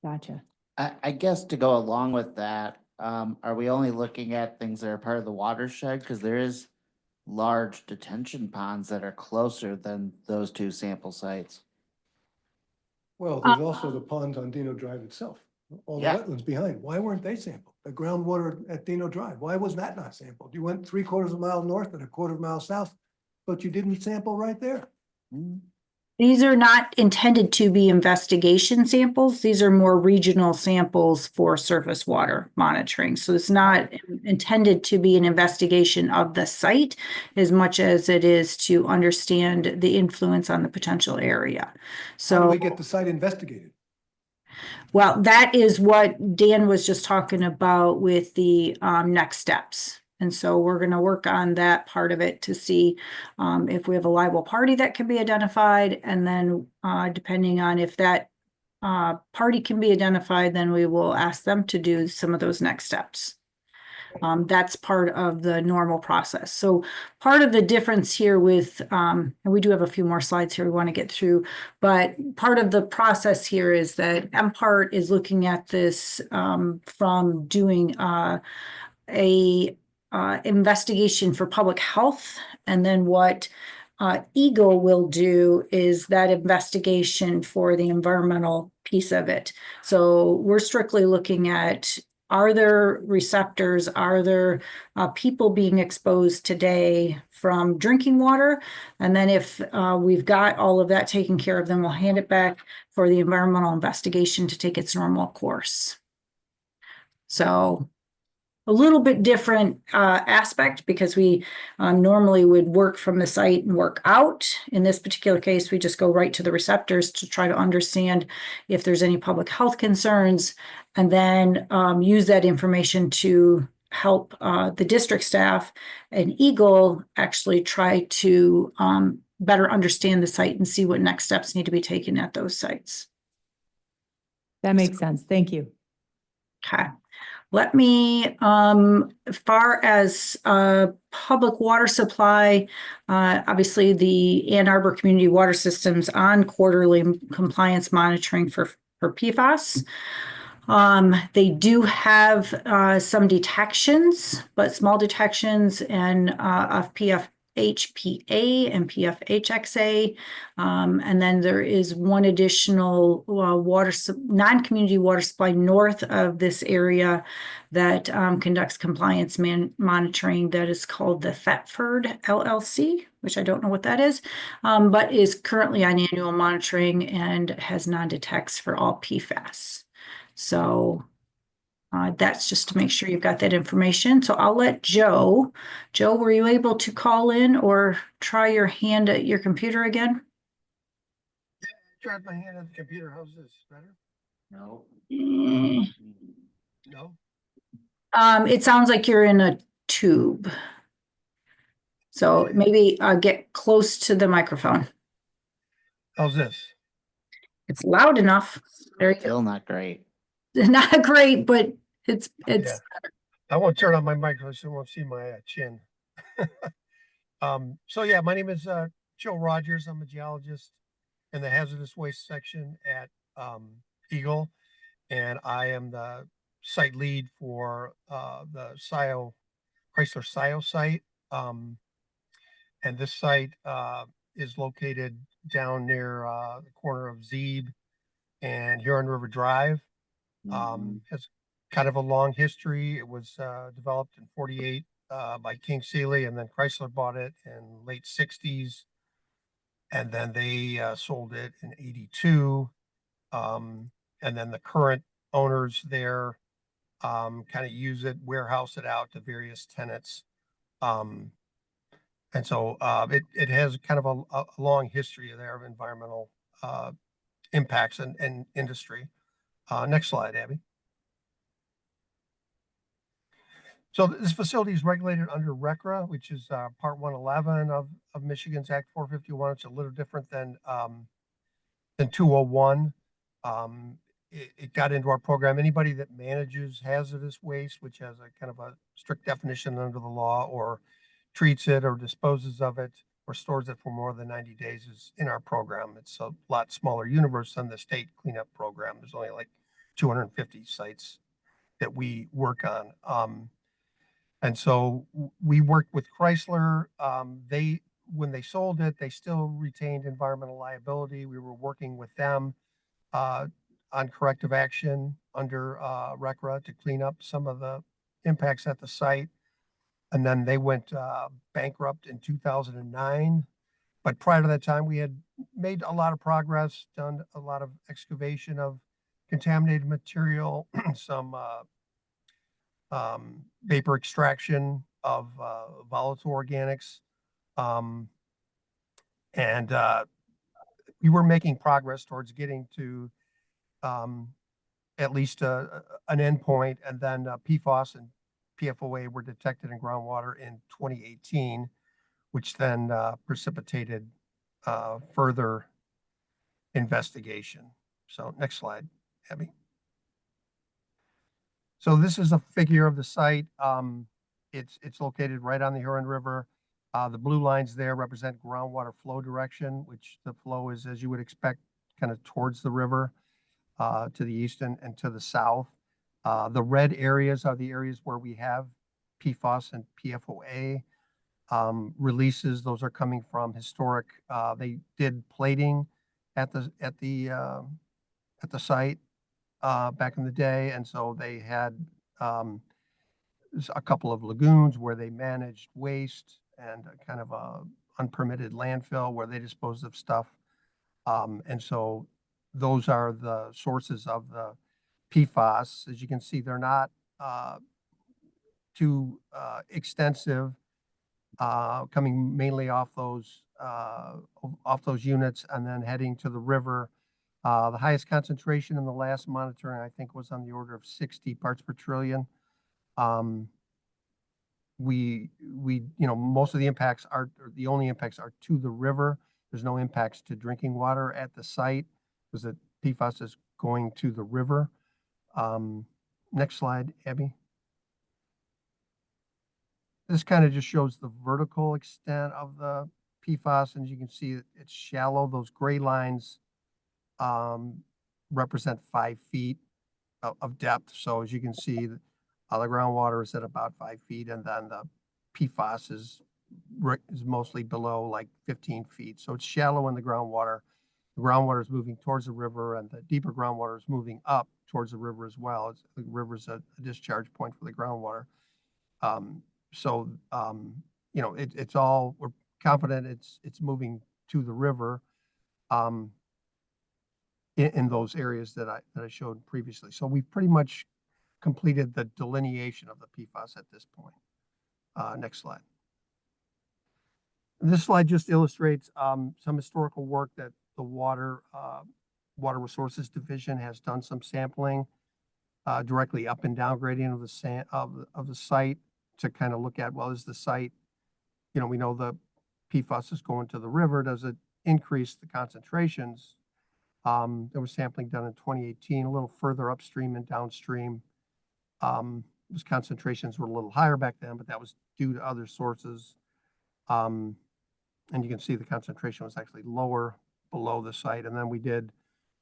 Gotcha. I guess to go along with that, are we only looking at things that are part of the watershed? Because there is large detention ponds that are closer than those 2 sample sites. Well, there's also the ponds on Dino Drive itself, all the wetlands behind. Why weren't they sampled? The groundwater at Dino Drive, why was that not sampled? You went 3/4 mile north and 1/4 mile south, but you didn't sample right there. These are not intended to be investigation samples. These are more regional samples for surface water monitoring. So it's not intended to be an investigation of the site as much as it is to understand the influence on the potential area. So how do we get the site investigated? Well, that is what Dan was just talking about with the next steps. And so we're going to work on that part of it to see if we have a liable party that can be identified. And then depending on if that party can be identified, then we will ask them to do some of those next steps. That's part of the normal process. So part of the difference here with, and we do have a few more slides here we want to get through, but part of the process here is that MPART is looking at this from doing a investigation for public health, and then what EGLE will do is that investigation for the environmental piece of it. So we're strictly looking at, are there receptors? Are there people being exposed today from drinking water? And then if we've got all of that taken care of, then we'll hand it back for the environmental investigation to take its normal course. So a little bit different aspect, because we normally would work from the site and work out. In this particular case, we just go right to the receptors to try to understand if there's any public health concerns, and then use that information to help the district staff and EGLE actually try to better understand the site and see what next steps need to be taken at those sites. That makes sense. Thank you. Okay. Let me, as far as public water supply, obviously the Ann Arbor Community Water System's on quarterly compliance monitoring for PFAS. They do have some detections, but small detections, and of PFHPA and PFHXA. And then there is one additional non-community water supply north of this area that conducts compliance monitoring, that is called the Thetford LLC, which I don't know what that is, but is currently on annual monitoring and has non-detects for all PFAS. So that's just to make sure you've got that information. So I'll let Joe. Joe, were you able to call in or try your hand at your computer again? Tried my hand at the computer. How's this? Better? No. No? It sounds like you're in a tube. So maybe get close to the microphone. How's this? It's loud enough. There you go. Still not great. Not great, but it's. Yeah. I won't turn on my microphone so you won't see my chin. So yeah, my name is Joe Rogers. I'm a geologist in the hazardous waste section at EGLE, and I am the site lead for the Scio, Chrysler Scio site. And this site is located down near the corner of Zeeb and Huron River Drive. Has kind of a long history. It was developed in 48 by King Sealy, and then Chrysler bought it in late 60s. And then they sold it in 82. And then the current owners there kind of use it, warehouse it out to various tenants. And so it has kind of a long history there of environmental impacts and industry. Next slide, Abby. So this facility is regulated under RCRA, which is Part 111 of Michigan's Act 451. It's a little different than 201. It got into our program. Anybody that manages hazardous waste, which has a kind of a strict definition under the law, or treats it or disposes of it or stores it for more than 90 days is in our program. It's a lot smaller universe than the state cleanup program. There's only like 250 sites that we work on. And so we worked with Chrysler. When they sold it, they still retained environmental liability. We were working with them on corrective action under RCRA to clean up some of the impacts at the site. And then they went bankrupt in 2009. But prior to that time, we had made a lot of progress, done a lot of excavation of contaminated material, some vapor extraction of volatile organics. And we were making progress towards getting to at least an endpoint, and then PFAS and PFOA were detected in groundwater in 2018, which then precipitated further investigation. So next slide, Abby. So this is a figure of the site. It's located right on the Huron River. The blue lines there represent groundwater flow direction, which the flow is, as you would expect, kind of towards the river to the east and to the south. The red areas are the areas where we have PFAS and PFOA releases. Those are coming from historic. They did plating at the site back in the day, and so they had a couple of lagoons where they managed waste and kind of a unpermitted landfill where they disposed of stuff. And so those are the sources of the PFAS. As you can see, they're not too extensive, coming mainly off those units and then heading to the river. The highest concentration in the last monitoring, I think, was on the order of 60 parts per trillion. Most of the impacts are, or the only impacts are to the river. There's no impacts to drinking water at the site because the PFAS is going to the river. Next slide, Abby. This kind of just shows the vertical extent of the PFAS, and as you can see, it's shallow. Those gray lines represent 5 feet of depth. So as you can see, the groundwater is at about 5 feet, and then the PFAS is mostly below like 15 feet. So it's shallow in the groundwater. The groundwater is moving towards the river, and the deeper groundwater is moving up towards the river as well. The river is a discharge point for the groundwater. It's all, we're confident it's moving to the river in those areas that I showed previously. So we've pretty much completed the delineation of the PFAS at this point. Next slide. This slide just illustrates some historical work that the Water Resources Division has done some sampling directly up and down gradient of the site to kind of look at, well, is the site, we know the PFAS is going to the river. Does it increase the concentrations? There was sampling done in 2018, a little further upstream and downstream. Those concentrations were a little higher back then, but that was due to other sources. And you can see the concentration was actually lower below the site. And then we did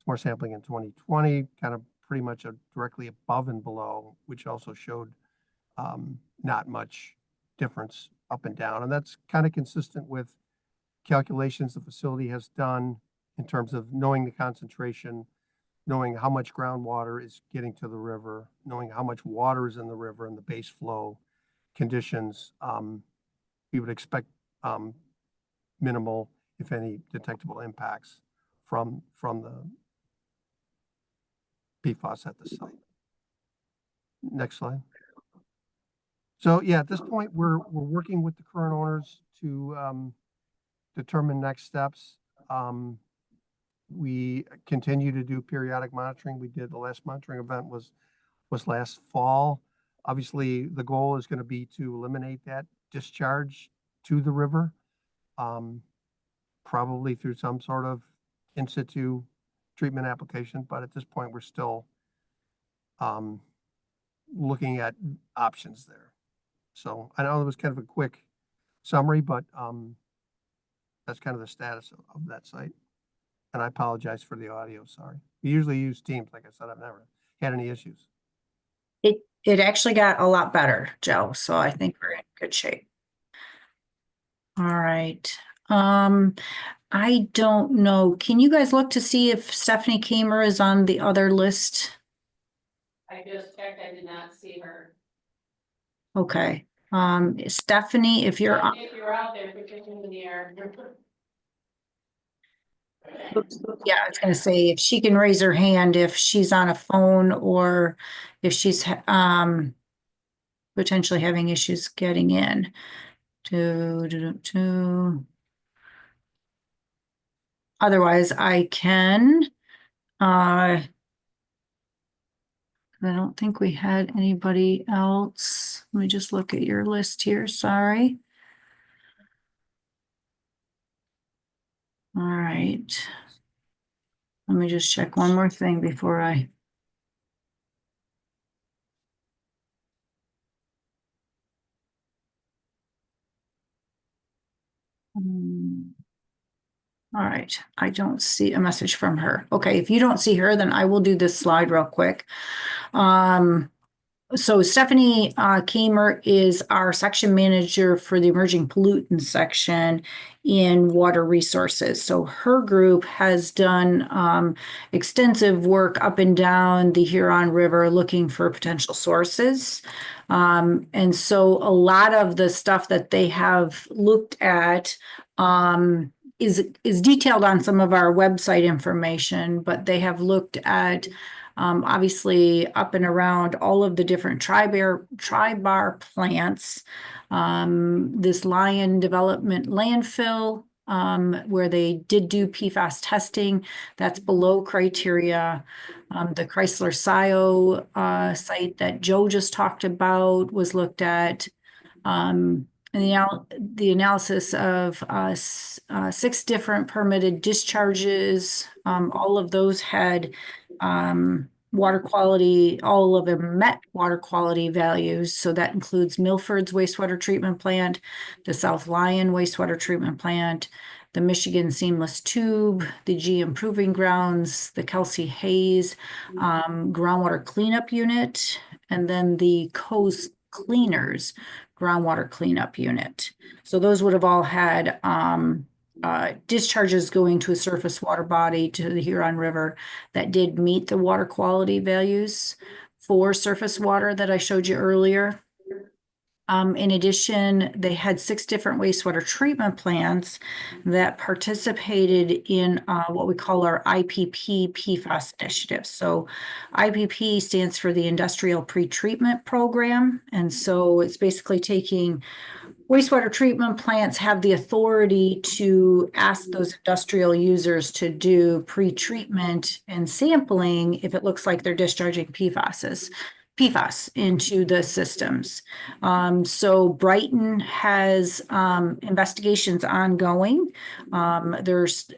more sampling in 2020, kind of pretty much directly above and below, which also showed not much difference up and down. And that's kind of consistent with calculations the facility has done in terms of knowing the concentration, knowing how much groundwater is getting to the river, knowing how much water is in the river and the base flow conditions. We would expect minimal, if any, detectable impacts from the PFAS at the site. Next slide. So yeah, at this point, we're working with the current owners to determine next steps. We continue to do periodic monitoring. We did the last monitoring event was last fall. Obviously, the goal is going to be to eliminate that discharge to the river, probably through some sort of in situ treatment application. But at this point, we're still looking at options there. So I know it was kind of a quick summary, but that's kind of the status of that site. And I apologize for the audio, sorry. We usually use Teams, like I said, I've never had any issues. It actually got a lot better, Joe, so I think we're in good shape. All right. I don't know. Can you guys look to see if Stephanie Kamer is on the other list? I just checked, I did not see her. Okay. Stephanie, if you're on. If you're out there, put your hand in the air. Yeah, I was gonna say if she can raise her hand if she's on a phone or if she's potentially having issues getting in. Otherwise, I can I don't think we had anybody else. Let me just look at your list here, sorry. All right. Let me just check one more thing before I. All right, I don't see a message from her. Okay, if you don't see her, then I will do this slide real quick. So Stephanie Kamer is our section manager for the emerging pollutant section in water resources. So her group has done extensive work up and down the Huron River looking for potential sources. And so a lot of the stuff that they have looked at is detailed on some of our website information, but they have looked at obviously up and around all of the different tri-bar plants, this Lion Development landfill, where they did do PFAS testing, that's below criteria. The Chrysler Scio site that Joe just talked about was looked at. And the analysis of 6 different permitted discharges, all of those had water quality, all of them met water quality values. So that includes Milford's wastewater treatment plant, the South Lyon wastewater treatment plant, the Michigan Seamless Tube, the G Improving Grounds, the Kelsey Hayes groundwater cleanup unit, and then the Coast Cleaners groundwater cleanup unit. So those would have all had discharges going to a surface water body to the Huron River that did meet the water quality values for surface water that I showed you earlier. In addition, they had 6 different wastewater treatment plants that participated in what we call our IPP PFAS initiative. So IPP stands for the Industrial Pretreatment Program. And so it's basically taking wastewater treatment plants have the authority to ask those industrial users to do pre-treatment and sampling if it looks like they're discharging PFAS into the systems. So Brighton has investigations ongoing. There's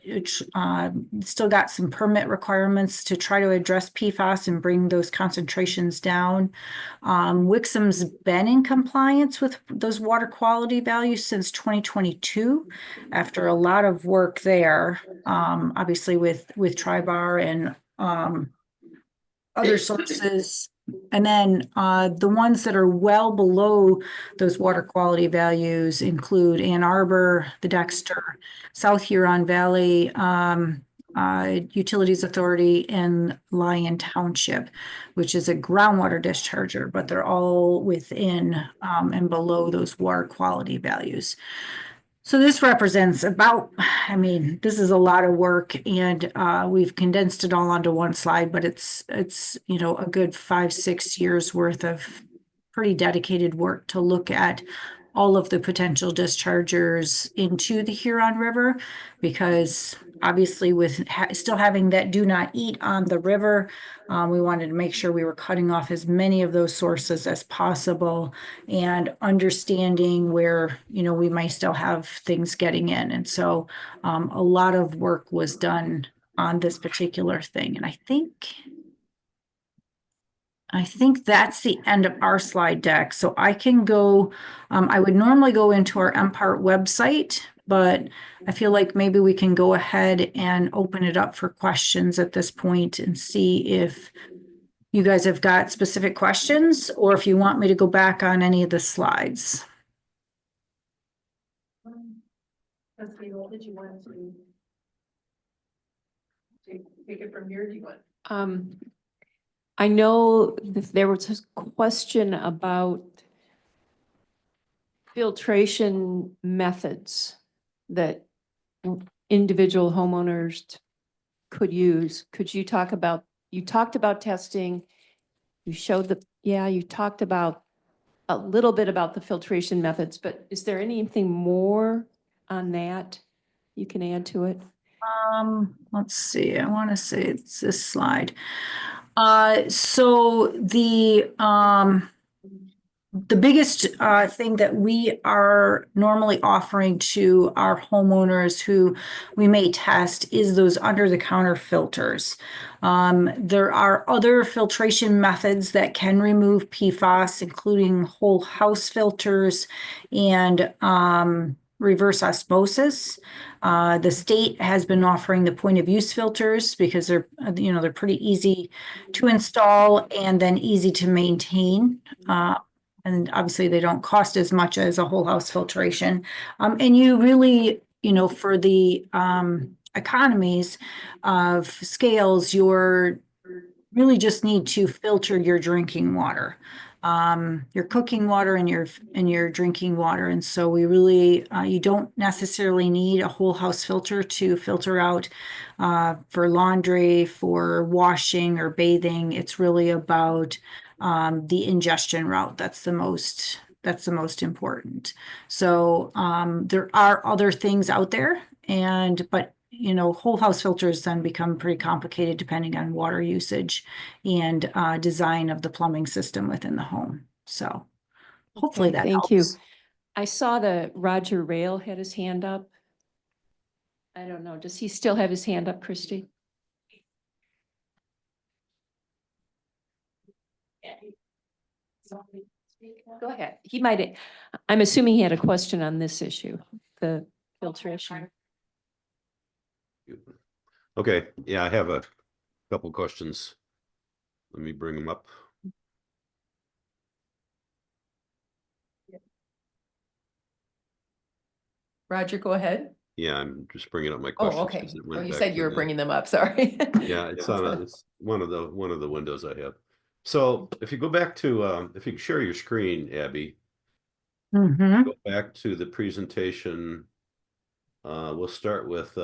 still got some permit requirements to try to address PFAS and bring those concentrations down. Wixom's been in compliance with those water quality values since 2022 after a lot of work there, obviously with Tri-Bar and other sources. And then the ones that are well below those water quality values include Ann Arbor, the Dexter, South Huron Valley Utilities Authority, and Lyon Township, which is a groundwater discharger, but they're all within and below those water quality values. So this represents about, I mean, this is a lot of work, and we've condensed it all onto one slide, but it's you know, a good 5-6 years worth of pretty dedicated work to look at all of the potential dischargers into the Huron River, because obviously with still having that do not eat on the river, we wanted to make sure we were cutting off as many of those sources as possible and understanding where, you know, we might still have things getting in. And so a lot of work was done on this particular thing. And I think that's the end of our slide deck. So I can go, I would normally go into our MPART website, but I feel like maybe we can go ahead and open it up for questions at this point and see if you guys have got specific questions or if you want me to go back on any of the slides. What did you want to take it from here? Do you want? I know that there was a question about filtration methods that individual homeowners could use. Could you talk about, you talked about testing, you showed you talked about a little bit about the filtration methods, but is there anything more on that you can add to it? Let's see, I want to say it's this slide. So the biggest thing that we are normally offering to our homeowners who we may test is those under-the-counter filters. There are other filtration methods that can remove PFAS, including whole house filters and reverse osmosis. The state has been offering the point of use filters because they're pretty easy to install and then easy to maintain. And obviously they don't cost as much as a whole house filtration. And you really, for the economies of scales, you're really just need to filter your drinking water, your cooking water and your drinking water. And so we really, you don't necessarily need a whole house filter to filter out for laundry, for washing or bathing. It's really about the ingestion route. That's the most important. So there are other things out there, but whole house filters then become pretty complicated depending on water usage and design of the plumbing system within the home. So hopefully Okay, that thank you. helps. I saw that Roger Rail had his hand up. I don't know. Does he still have his hand up, Christy? Go ahead. He might, I'm assuming he had a question on this issue, the filtration. Okay, yeah, I have a couple questions. Let me bring them up. Roger, go ahead. Yeah, I'm just bringing up my questions. Oh, okay. 'cause it Oh, went you back said to you were the- bringing them up, sorry. Yeah, it's one of the windows I have. So if you go back to, if you can share your screen, Abby, Mm-hmm. go back to the presentation. We'll start with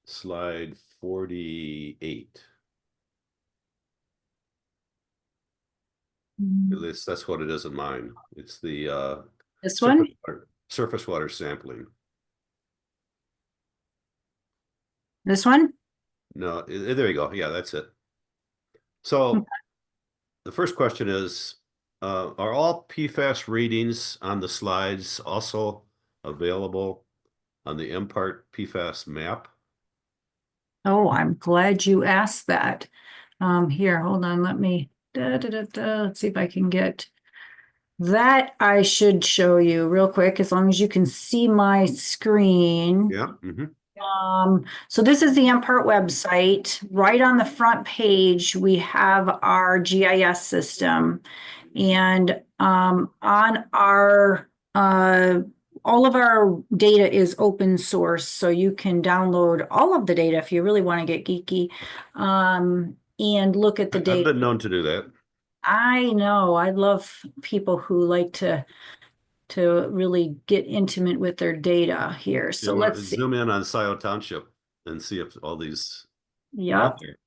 slide 48. At least that's what it is in mine. It's the This one? surface water sampling. This one? No, there you go. Yeah, that's it. So the first question is, are all PFAS readings on the slides also available on the MPART PFAS map? Oh, I'm glad you asked that. Here, hold on, let's see if I can get that. I should show you real quick, as long as you can see my screen. Yeah. So this is the MPART website. Right on the front page, we have our GIS system. And on our all of our data is open source, so you can download all of the data if you really want to get geeky, and look at the data. I've been known to do that. I know. I love people who like to really get intimate with their data here. So let's see. Zoom in on Scio Township and see if all these are Yep. out there.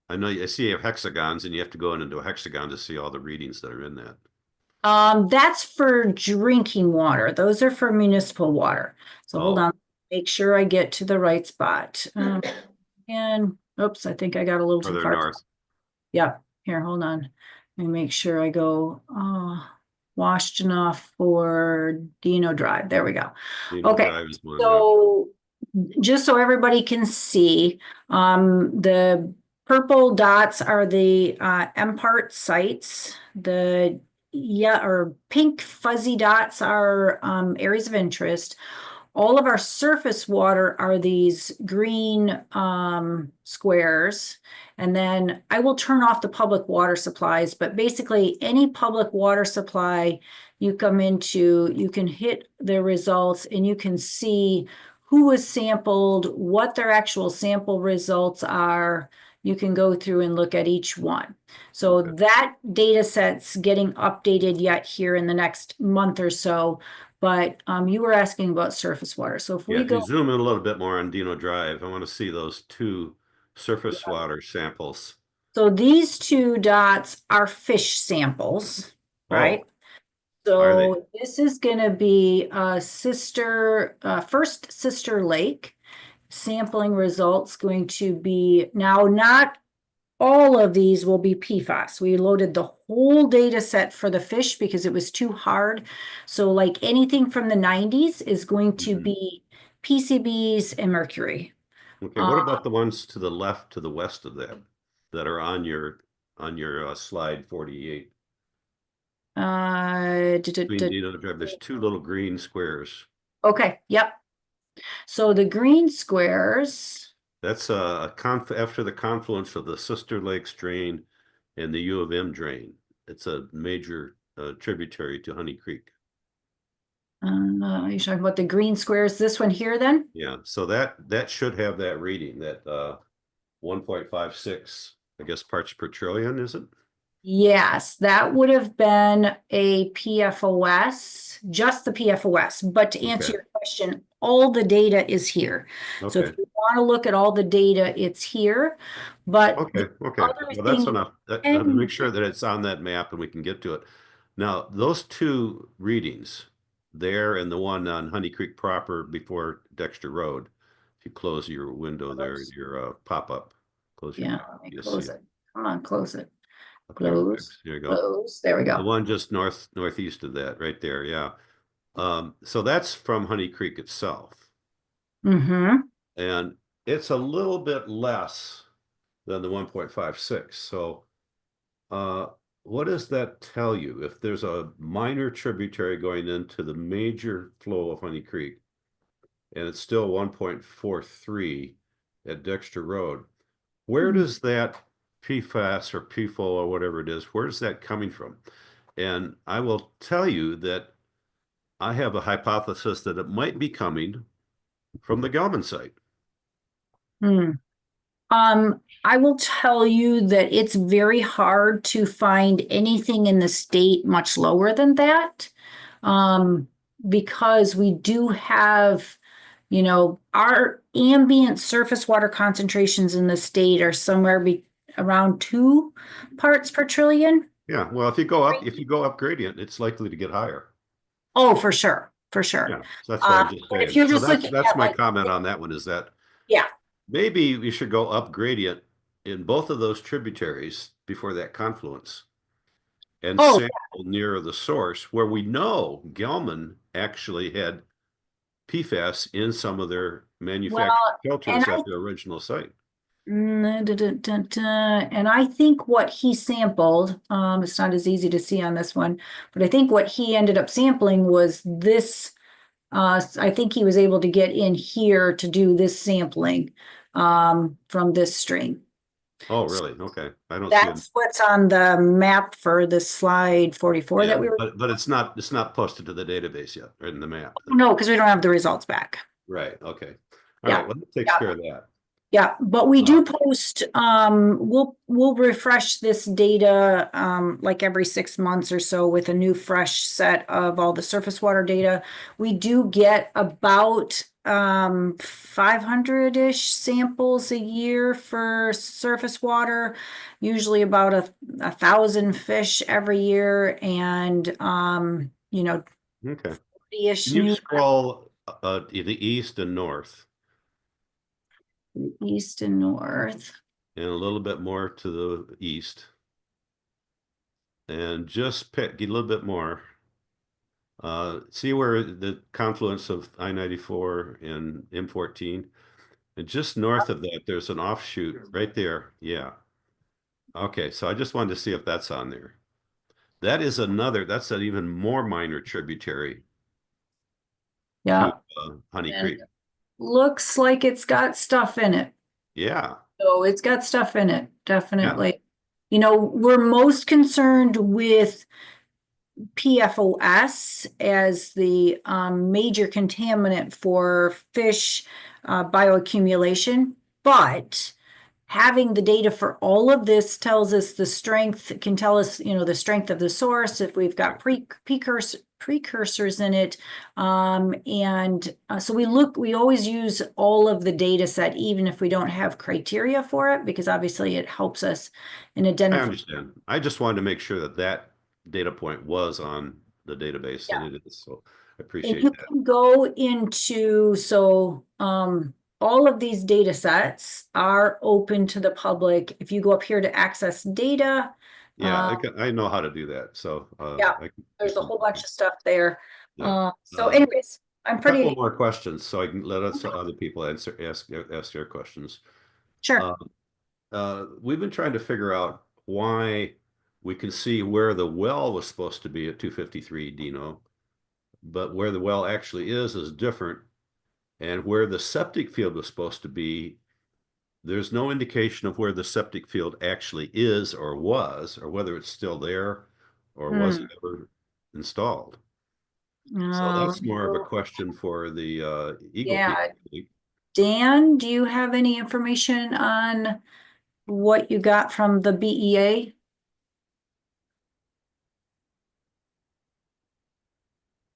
I know I see you have hexagons, and you have to go into a hexagon to see all the readings that are in that. That's for drinking water. Those are for municipal water. So hold on, make sure I get to the right spot. And oops, I think I got a little too Further far. north. Yep. Here, hold on. Let me make sure I go washed enough for Dino Drive. There we go. Dino Okay. Drive is one, So just so everybody can see, the purple dots are the MPART sites. The or pink fuzzy dots are areas of interest. All of our surface water are these green squares. And then I will turn off the public water supplies, but basically any public water supply you come into, you can hit the results and you can see who was sampled, what their actual sample results are. You can go through and look at each one. So that data set's getting updated yet here in the next month or so. But you were asking about surface water. So if we if go you zoom in a little bit more on Dino Drive, I want to see those two surface water samples. So these two dots are fish samples, right? So this is going to be first sister lake. Sampling results going to be now not all of these will be PFAS. We loaded the whole data set for the fish because it was too hard. So like anything from the 90s is going to Mhm. be PCBs and mercury. Okay, what about the ones to the left, to the west of that, that are on your slide 48? There's two little green squares. Okay, yep. So the green squares, That's after the confluence of the Sister Lakes drain and the U of M drain. It's a major tributary to Honey Creek. you're talking about the green squares, this one here then? Yeah, so that should have that reading, that 1.56, I guess, parts per trillion, is it? Yes, that would have been a PFOS, just the PFOS. But to answer Okay. your question, all the data is here. So Okay. if you want to look at all the data, it's here. But Okay, okay, other well, that's thing- enough. Make sure that it's on that map and we can get to it. Now, those two readings, there and the one on Honey Creek proper before Dexter Road, if you close your window there, your pop-up, close your. Yeah, let me you'll close see it. Come on, close it. up there. Close, There you go. close. There we The go. one just northeast of that, right there, yeah. So that's from Honey Creek itself. Mm-hmm. And it's a little bit less than the 1.56. So what does that tell you? If there's a minor tributary going into the major flow of Honey Creek, and it's still 1.43 at Dexter Road, where does that PFAS or PFOA or whatever it is, where's that coming from? And I will tell you that I have a hypothesis that it might be coming from the Gelman site. I will tell you that it's very hard to find anything in the state much lower than that. Because we do have, our ambient surface water concentrations in the state are somewhere around 2 parts per trillion. Yeah, well, if you go up gradient, it's likely to get higher. Oh, for sure, for sure. Yeah, so that's what I'm just but saying. if you're So just looking that's at my like, comment on that one, is that yeah, maybe we should go up gradient in both of those tributaries before that confluence and sample near the source, where we know Gelman actually had PFAS in some of their manufactured filters at the original site. And I think what he sampled, it's not as easy to see on this one, but I think what he ended up sampling was this. I think he was able to get in here to do this sampling from this stream. Oh, really? Okay. I don't see it. That's what's on the map for the slide 44 that we were. But it's not posted to the database yet, right, in the map. No, because we don't have the results back. Right. Okay. All right. Well, that takes care of that. Yeah, but we do post, we'll refresh this data like every 6 months or so with a new fresh set of all the surface water data. We do get about 500-ish samples a year for surface water, usually about 1,000 fish every year, and Okay. 40-ish. Can you scroll the east and north? East and north. And a little bit more to the east. And just get a little bit more. See where the confluence of I-94 and M14? And just north of that, there's an offshoot right there. Yeah. Okay, so I just wanted to see if that's on there. That's an even more minor tributary to Honey Creek. Looks like it's got stuff in it. Yeah. So it's got stuff in it, definitely. We're most concerned with PFOS as the major contaminant for fish bioaccumulation, but having the data for all of this tells us the strength, can tell us, the strength of the source, if we've got precursors in it. So we always use all of the data set, even if we don't have criteria for it, because obviously it helps us in identifying. I understand. I just wanted to make sure that data point was on the database, and it is. So I appreciate you that. can go into, all of these data sets are open to the public. If you go up here to access data, Yeah, I know how to do that. So, yeah, I there's a whole bunch of stuff there. Yeah. So anyways, I'm couple pretty more questions so I can let other people ask their questions. sure. We've been trying to figure out why we can see where the well was supposed to be at 253 Dino, but where the well actually is different. And where the septic field was supposed to be, there's no indication of where the septic field actually is or was, or whether it's still there or was it ever installed. So that's more of a question for the Eagle Yeah. people. Dan, do you have any information on what you got from the BEA?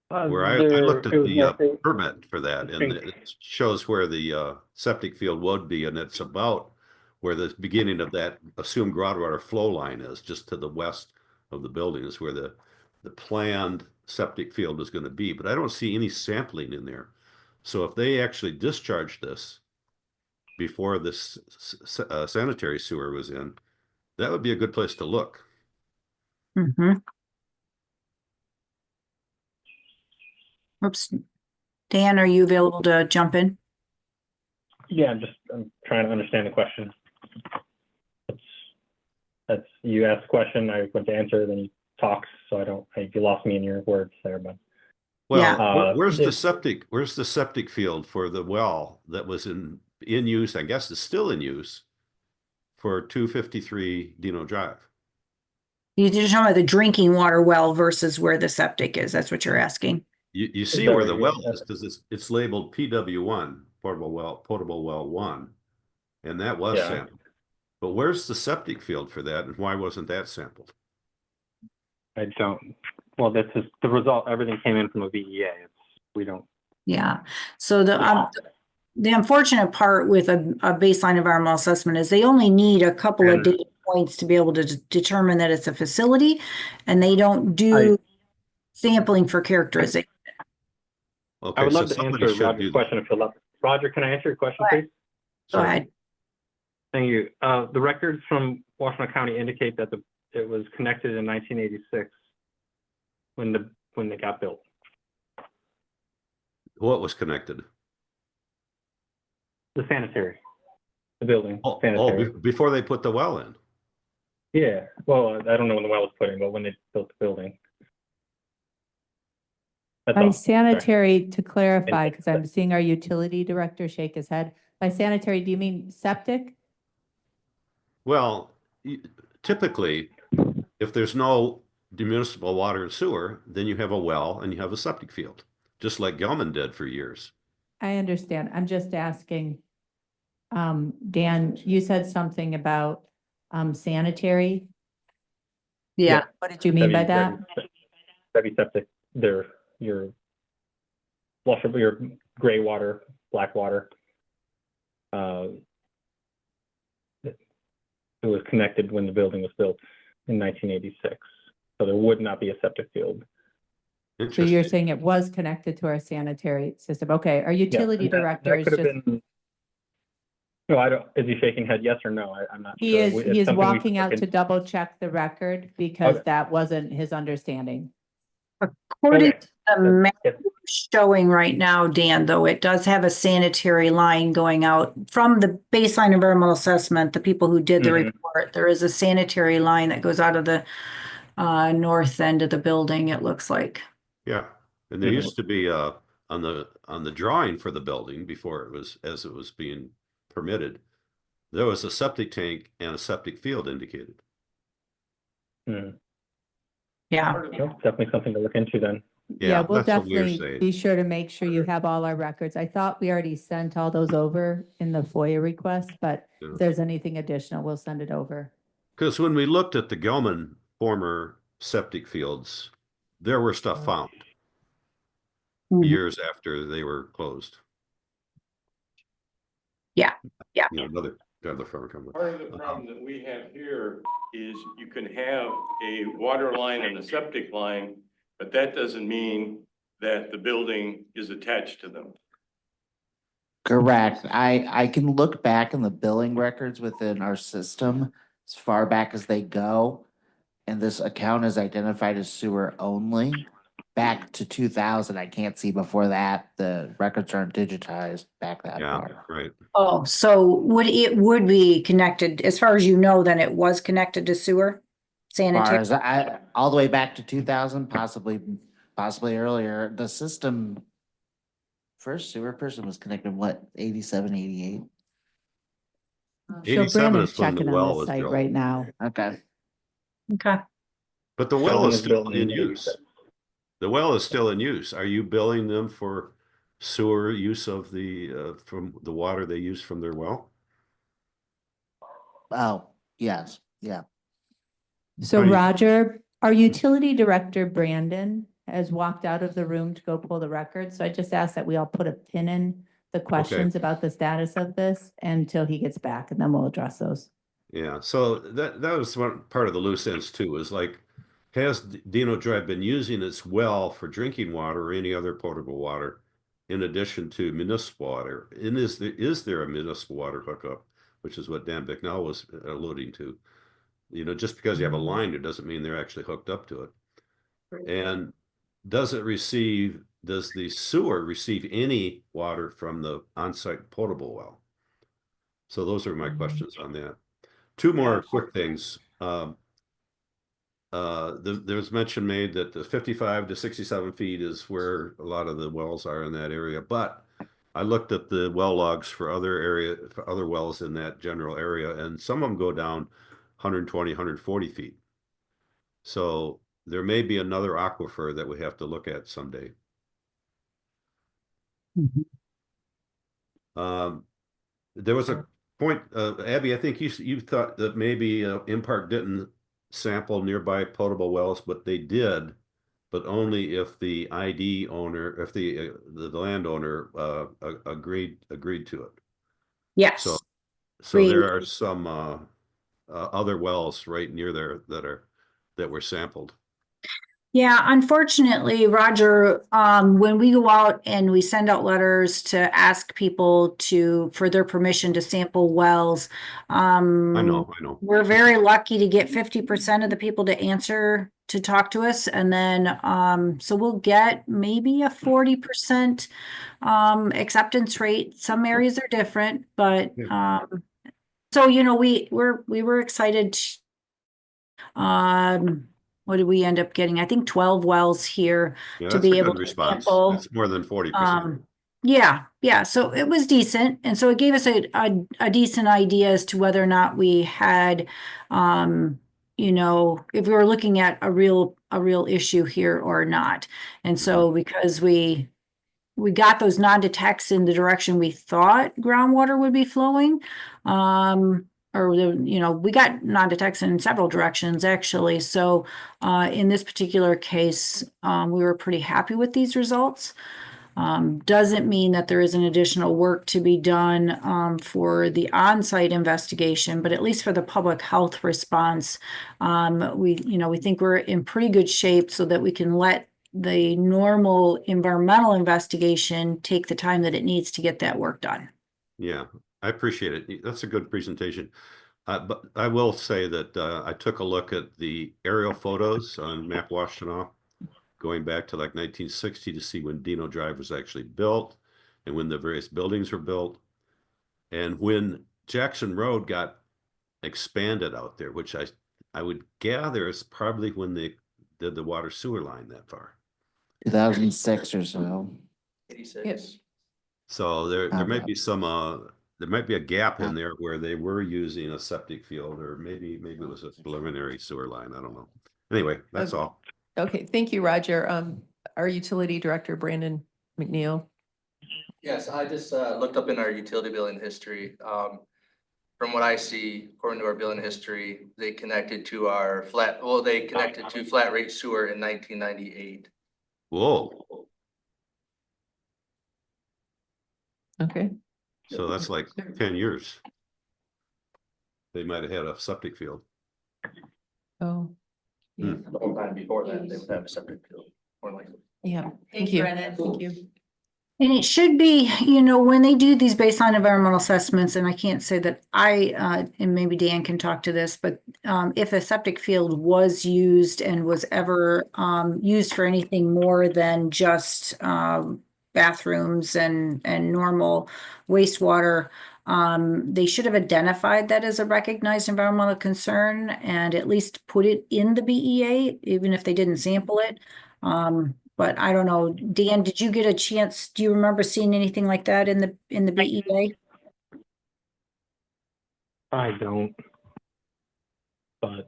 Where I looked at the permit for that, and it shows where the septic field would be, and it's about where the beginning of that assumed groundwater flow line is, just to the west of the building is where the planned septic field is going to be. But I don't see any sampling in there. So if they actually discharged this before this sanitary sewer was in, that would be a good place to look. Mm-hmm. Oops. Dan, are you available to jump in? Yeah, I'm trying to understand the question. That's you asked a question, I went to answer, then you talked, so you lost me in your words there, but. Well, where's the septic field for the well that was in use, I guess is still in use for 253 Dino Drive? You're talking about the drinking water well versus where the septic is. That's what you're asking. You see where the well is because it's labeled PW1, potable well 1, and that was sampled. But where's the septic field for that, and why wasn't that sampled? I don't. Well, this is the result. Everything came in from a VEA. We don't. Yeah. So the unfortunate part with a baseline environmental assessment is they only need a couple of data points to be able to determine that it's a facility, and they don't do sampling for characterization. Okay, I would love to answer Roger's question if you'll let. Roger, can I answer your question, please? Go ahead. Thank you. The records from Washington County indicate that it was connected in 1986 when they got built. What was connected? The building. Sanitary. Before they put the well in. Yeah. Well, I don't know when the well was put in, but when they built the building. By sanitary, to clarify, because I'm seeing our utility director shake his head. By sanitary, do you mean septic? Well, typically, if there's no municipal water and sewer, then you have a well and you have a septic field, just like Gelman did for years. I understand. I'm just asking. Dan, you said something about sanitary. Yeah. What did you mean by that? Heavy septic. Your flushable, your gray water, black water. It was connected when the building was built in 1986. So there would not be a septic field. So you're saying it was connected to our sanitary system. Okay, our utility director is just. No, I don't. Is he shaking head yes or no? I'm not he sure. He is walking out to double check the record because that wasn't his understanding. According to the map showing right now, Dan, though, it does have a sanitary line going out from the baseline environmental assessment, the people who did the report. There is a sanitary line that goes out of the north end of the building, it looks like. Yeah. And there used to be on the drawing for the building before as it was being permitted, there was a septic tank and a septic field indicated. Yeah. Definitely something to look into then. Yeah, we'll definitely be sure to make sure you have all our records. I thought we already sent all those over in the FOIA request, but if there's anything additional, we'll send it over. Because when we looked at the Gelman former septic fields, there were stuff found years after they were closed. Yeah, yeah. You know, another firm company. Part of the problem that we have here is you can have a water line and a septic line, but that doesn't mean that the building is attached to them. Correct. I can look back in the billing records within our system as far back as they go. And this account is identified as sewer only. Back to 2000, I can't see before that. The records aren't digitized back that Yeah, far. right. Oh, so would be connected, as far as you know, then it was connected to sewer? As far Sanitary? as all the way back to 2000, possibly earlier. The system, first sewer person was connected, what, 87, 88? So 87 Brandon's is when the checking on well this was site drilled. right now. Okay. Okay. But the well Building is is still built in in use. 87. The well is still in use. Are you billing them for sewer use of the, from the water they use from their well? Oh, yes, yeah. So How do you- Roger, our utility director, Brandon, has walked out of the room to go pull the record. So I just asked that we all put a pin in the questions about the status of this until he gets back, and then we'll address those. Yeah, so that was one part of the loose ends too, is like, has Dino Drive been using its well for drinking water or any other potable water in addition to municipal water? And is there a municipal water hookup, which is what Dan Bicknell was alluding to? You know, just because you have a line, it doesn't mean they're actually hooked up to it. And does the sewer receive any water from the on-site potable well? So those are my questions on that. Two more quick things. There's mention made that the 55 to 67 feet is where a lot of the wells are in that area, but I looked at the well logs for other wells in that general area, and some of them go down 120, 140 feet. So there may be another aquifer that we have to look at someday. There was a point, Abby, I think you thought that maybe MPART didn't sample nearby potable wells, but they did, but only if the ID owner, if the landowner agreed to it. Yes. So there are some other wells right near there that were sampled. Yeah, unfortunately, Roger, when we go out and we send out letters to ask people for their permission to sample wells, I know. we're very lucky to get 50% of the people to answer to talk to us. And then, so we'll get maybe a 40% acceptance rate. Some areas are different, but, so, you know, we were excited. What did we end up getting? I think 12 wells here Yeah, to that's be a able good to response. sample. It's more than 40%. Yeah. So it was decent. And so it gave us a decent idea as to whether or not we had, you know, if we were looking at a real issue here or not. And so because we got those non-detects in the direction we thought groundwater would be flowing, we got non-detects in several directions actually. So in this particular case, we were pretty happy with these results. Doesn't mean that there isn't additional work to be done for the on-site investigation, but at least for the public health response, we think we're in pretty good shape so that we can let the normal environmental investigation take the time that it needs to get that work done. Yeah, I appreciate it. That's a good presentation. But I will say that I took a look at the aerial photos on Map Washtenaw going back to like 1960 to see when Dino Drive was actually built and when the various buildings were built. And when Jackson Road got expanded out there, which I would gather is probably when they did the water sewer line that far. 2006 or so. 86. So there might be some there might be a gap in there where they were using a septic field, or maybe it was a preliminary sewer line. I don't know. Anyway, that's all. Okay, thank you, Roger. Our utility director, Brandon McNeil. Yes, I just looked up in our utility billing history. From what I see, according to our billing history, they connected to flat rate sewer in 1998. Whoa. Okay. So that's like 10 years. They might have had a septic field. Oh. Yeah. The whole time before that, they would have a septic field, more likely. Yeah, thank you. Brennan. Thank you. And it should be, when they do these baseline environmental assessments, and I can't say that and maybe Dan can talk to this, but if a septic field was used and was ever used for anything more than just bathrooms and normal wastewater, they should have identified that as a recognized environmental concern and at least put it in the BEA, even if they didn't sample it. But I don't know, Dan, did you get a chance? Do you remember seeing anything like that in the BEA? I don't. But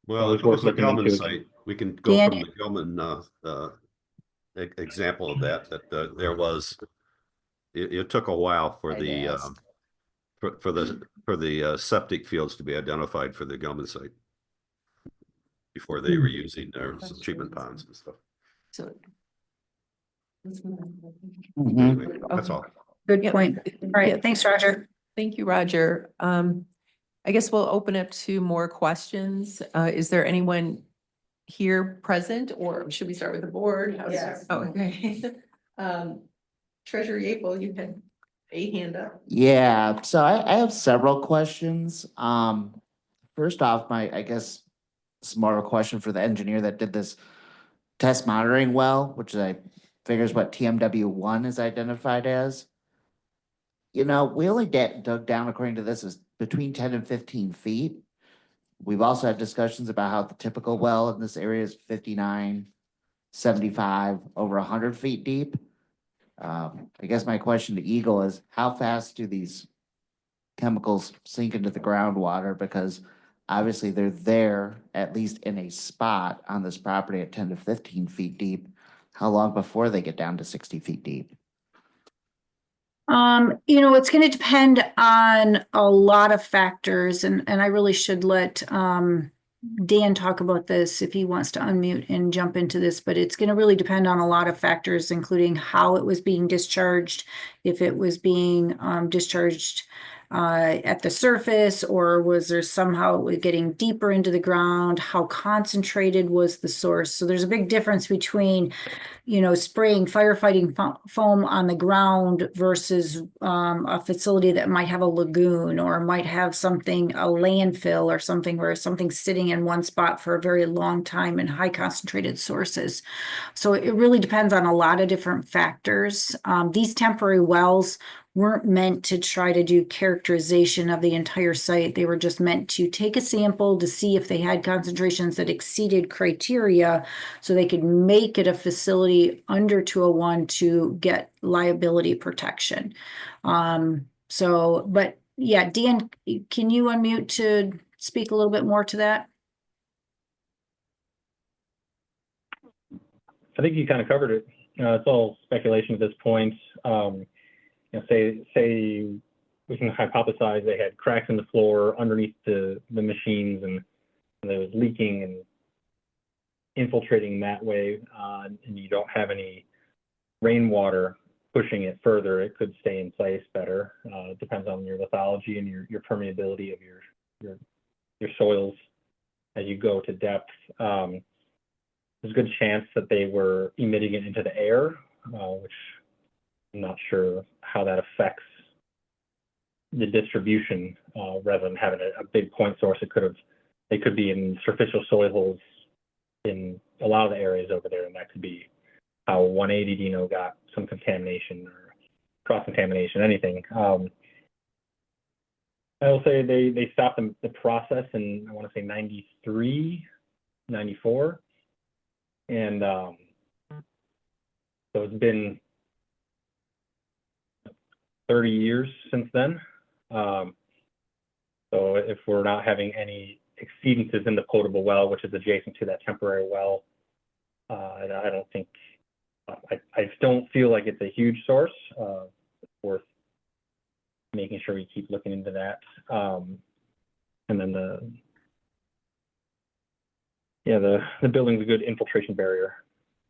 Well, it's if it was worth a looking Gelman into. site, we can go Dan? from the Gelman example of that there was, it took a while for the septic fields to be identified for the Gelman site before they were using their treatment ponds and stuff. So. Anyway, that's all. Good Yep. point. All right, thanks, Roger. Thank you, Roger. I guess we'll open up to more questions. Is there anyone here present, or should we start with the board? Yes. Oh, okay. Treasurer Yapel, you had a hand up. Yeah, so I have several questions. First off, I guess it's more of a question for the engineer that did this test monitoring well, which I figures what TMW1 is identified as. We only dug down, according to this, is between 10 and 15 feet. We've also had discussions about how the typical well in this area is 59, 75, over 100 feet deep. I guess my question to Eagle is, how fast do these chemicals sink into the groundwater? Because obviously they're there, at least in a spot on this property at 10 to 15 feet deep. How long before they get down to 60 feet deep? It's going to depend on a lot of factors, and I really should let Dan talk about this if he wants to unmute and jump into this, but it's going to really depend on a lot of factors, including how it was being discharged, if it was being discharged at the surface, or was there somehow it was getting deeper into the ground, how concentrated was the source. So there's a big difference between spraying firefighting foam on the ground versus a facility that might have a lagoon or might have a landfill or something where something's sitting in one spot for a very long time in high concentrated sources. So it really depends on a lot of different factors. These temporary wells weren't meant to try to do characterization of the entire site. They were just meant to take a sample to see if they had concentrations that exceeded criteria so they could make it a facility under 201 to get liability protection. But yeah, Dan, can you unmute to speak a little bit more to that? I think you kind of covered it. It's all speculation at this point. Say we can hypothesize they had cracks in the floor underneath the machines and it was leaking and infiltrating that way, and you don't have any rainwater pushing it further. It could stay in place better. It depends on your lithology and your permeability of your soils as you go to depth. There's a good chance that they were emitting it into the air, which I'm not sure how that affects the distribution. Rather than having a big point source, they could be in superficial soil holes in a lot of the areas over there, and that could be how 180 Dino got some contamination or cross-contamination, anything. I will say they stopped the process in, I want to say 93, 94. And so it's been 30 years since then. So if we're not having any exceedances in the potable well, which is adjacent to that temporary well, and I don't think, I just don't feel like it's a huge source. It's worth making sure we keep looking into that. And then the building's a good infiltration barrier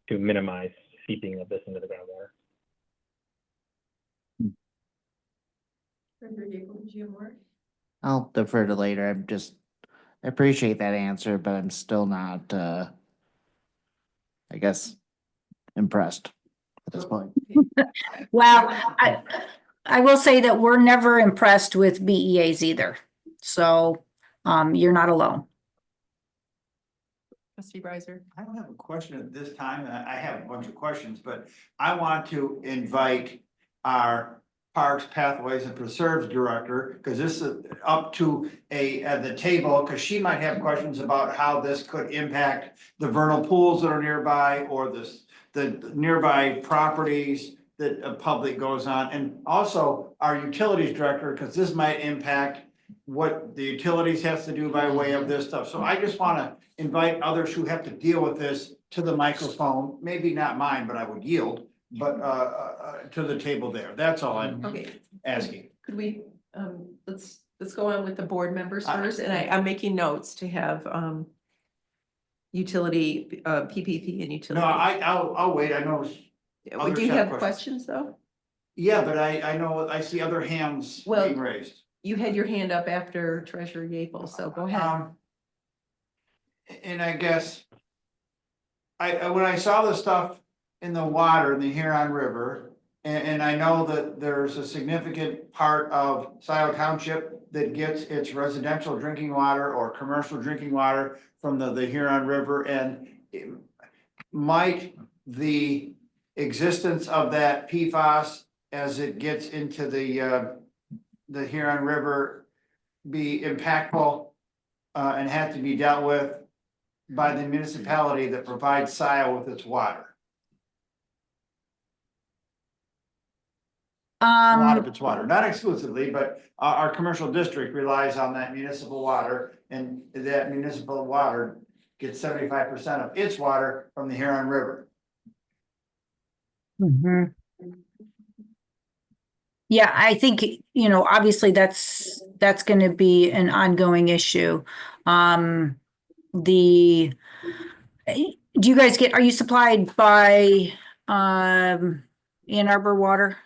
to minimize seeping of this into the groundwater. I'll defer to later. I appreciate that answer, but I'm still not, I guess, impressed at this point. Well, I will say that we're never impressed with BEAs either. So, you're not alone. Trustee Riser. I don't have a question at this time, and I have a bunch of questions, but I want to invite our Parks, Pathways and Preserves Director, because this is up to the table, because she might have questions about how this could impact the vernal pools that are nearby or the nearby properties that the public goes on, and also our Utilities Director, because this might impact what the utilities has to do by way of this stuff. So I just want to invite others who have to deal with this to the microphone, maybe not mine, but I would yield, but to the table there. That's all I'm Okay, asking. could we, let's go on with the board members first, and I'm making notes to have, utility, PPP and utility. No, I'll wait. I know. Would you have questions though? Yeah, but I know, I see other hands being raised. You had your hand up after Treasurer Gable, so go ahead. And I guess when I saw the stuff in the water in the Huron River, and I know that there's a significant part of Scio Township that gets its residential drinking water or commercial drinking water from the Huron River, and might the existence of that PFAS as it gets into the Huron River be impactful and have to be dealt with by the municipality that provides Scio with its water? A lot of its water, not exclusively, but our commercial district relies on that municipal water, and that municipal water gets 75% of its water from the Huron River. Yeah, I think, obviously that's going to be an ongoing issue. Do you guys are you supplied by, Ann Arbor Water?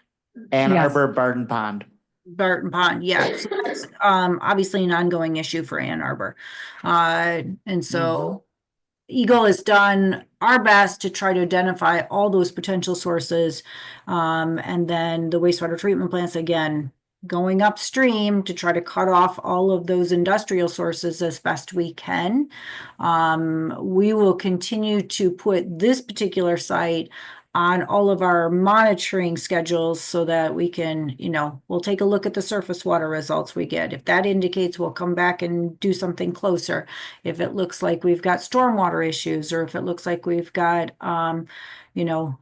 Ann Yes. Arbor, Barton Pond. Barton Pond, yeah. So that's, obviously an ongoing issue for Ann Arbor. And so Eagle has done our best to try to identify all those potential sources. And then the wastewater treatment plants, again, going upstream to try to cut off all of those industrial sources as best we can. We will continue to put this particular site on all of our monitoring schedules so that we can, we'll take a look at the surface water results we get. If that indicates, we'll come back and do something closer. If it looks like we've got stormwater issues, or if it looks like we've got, additional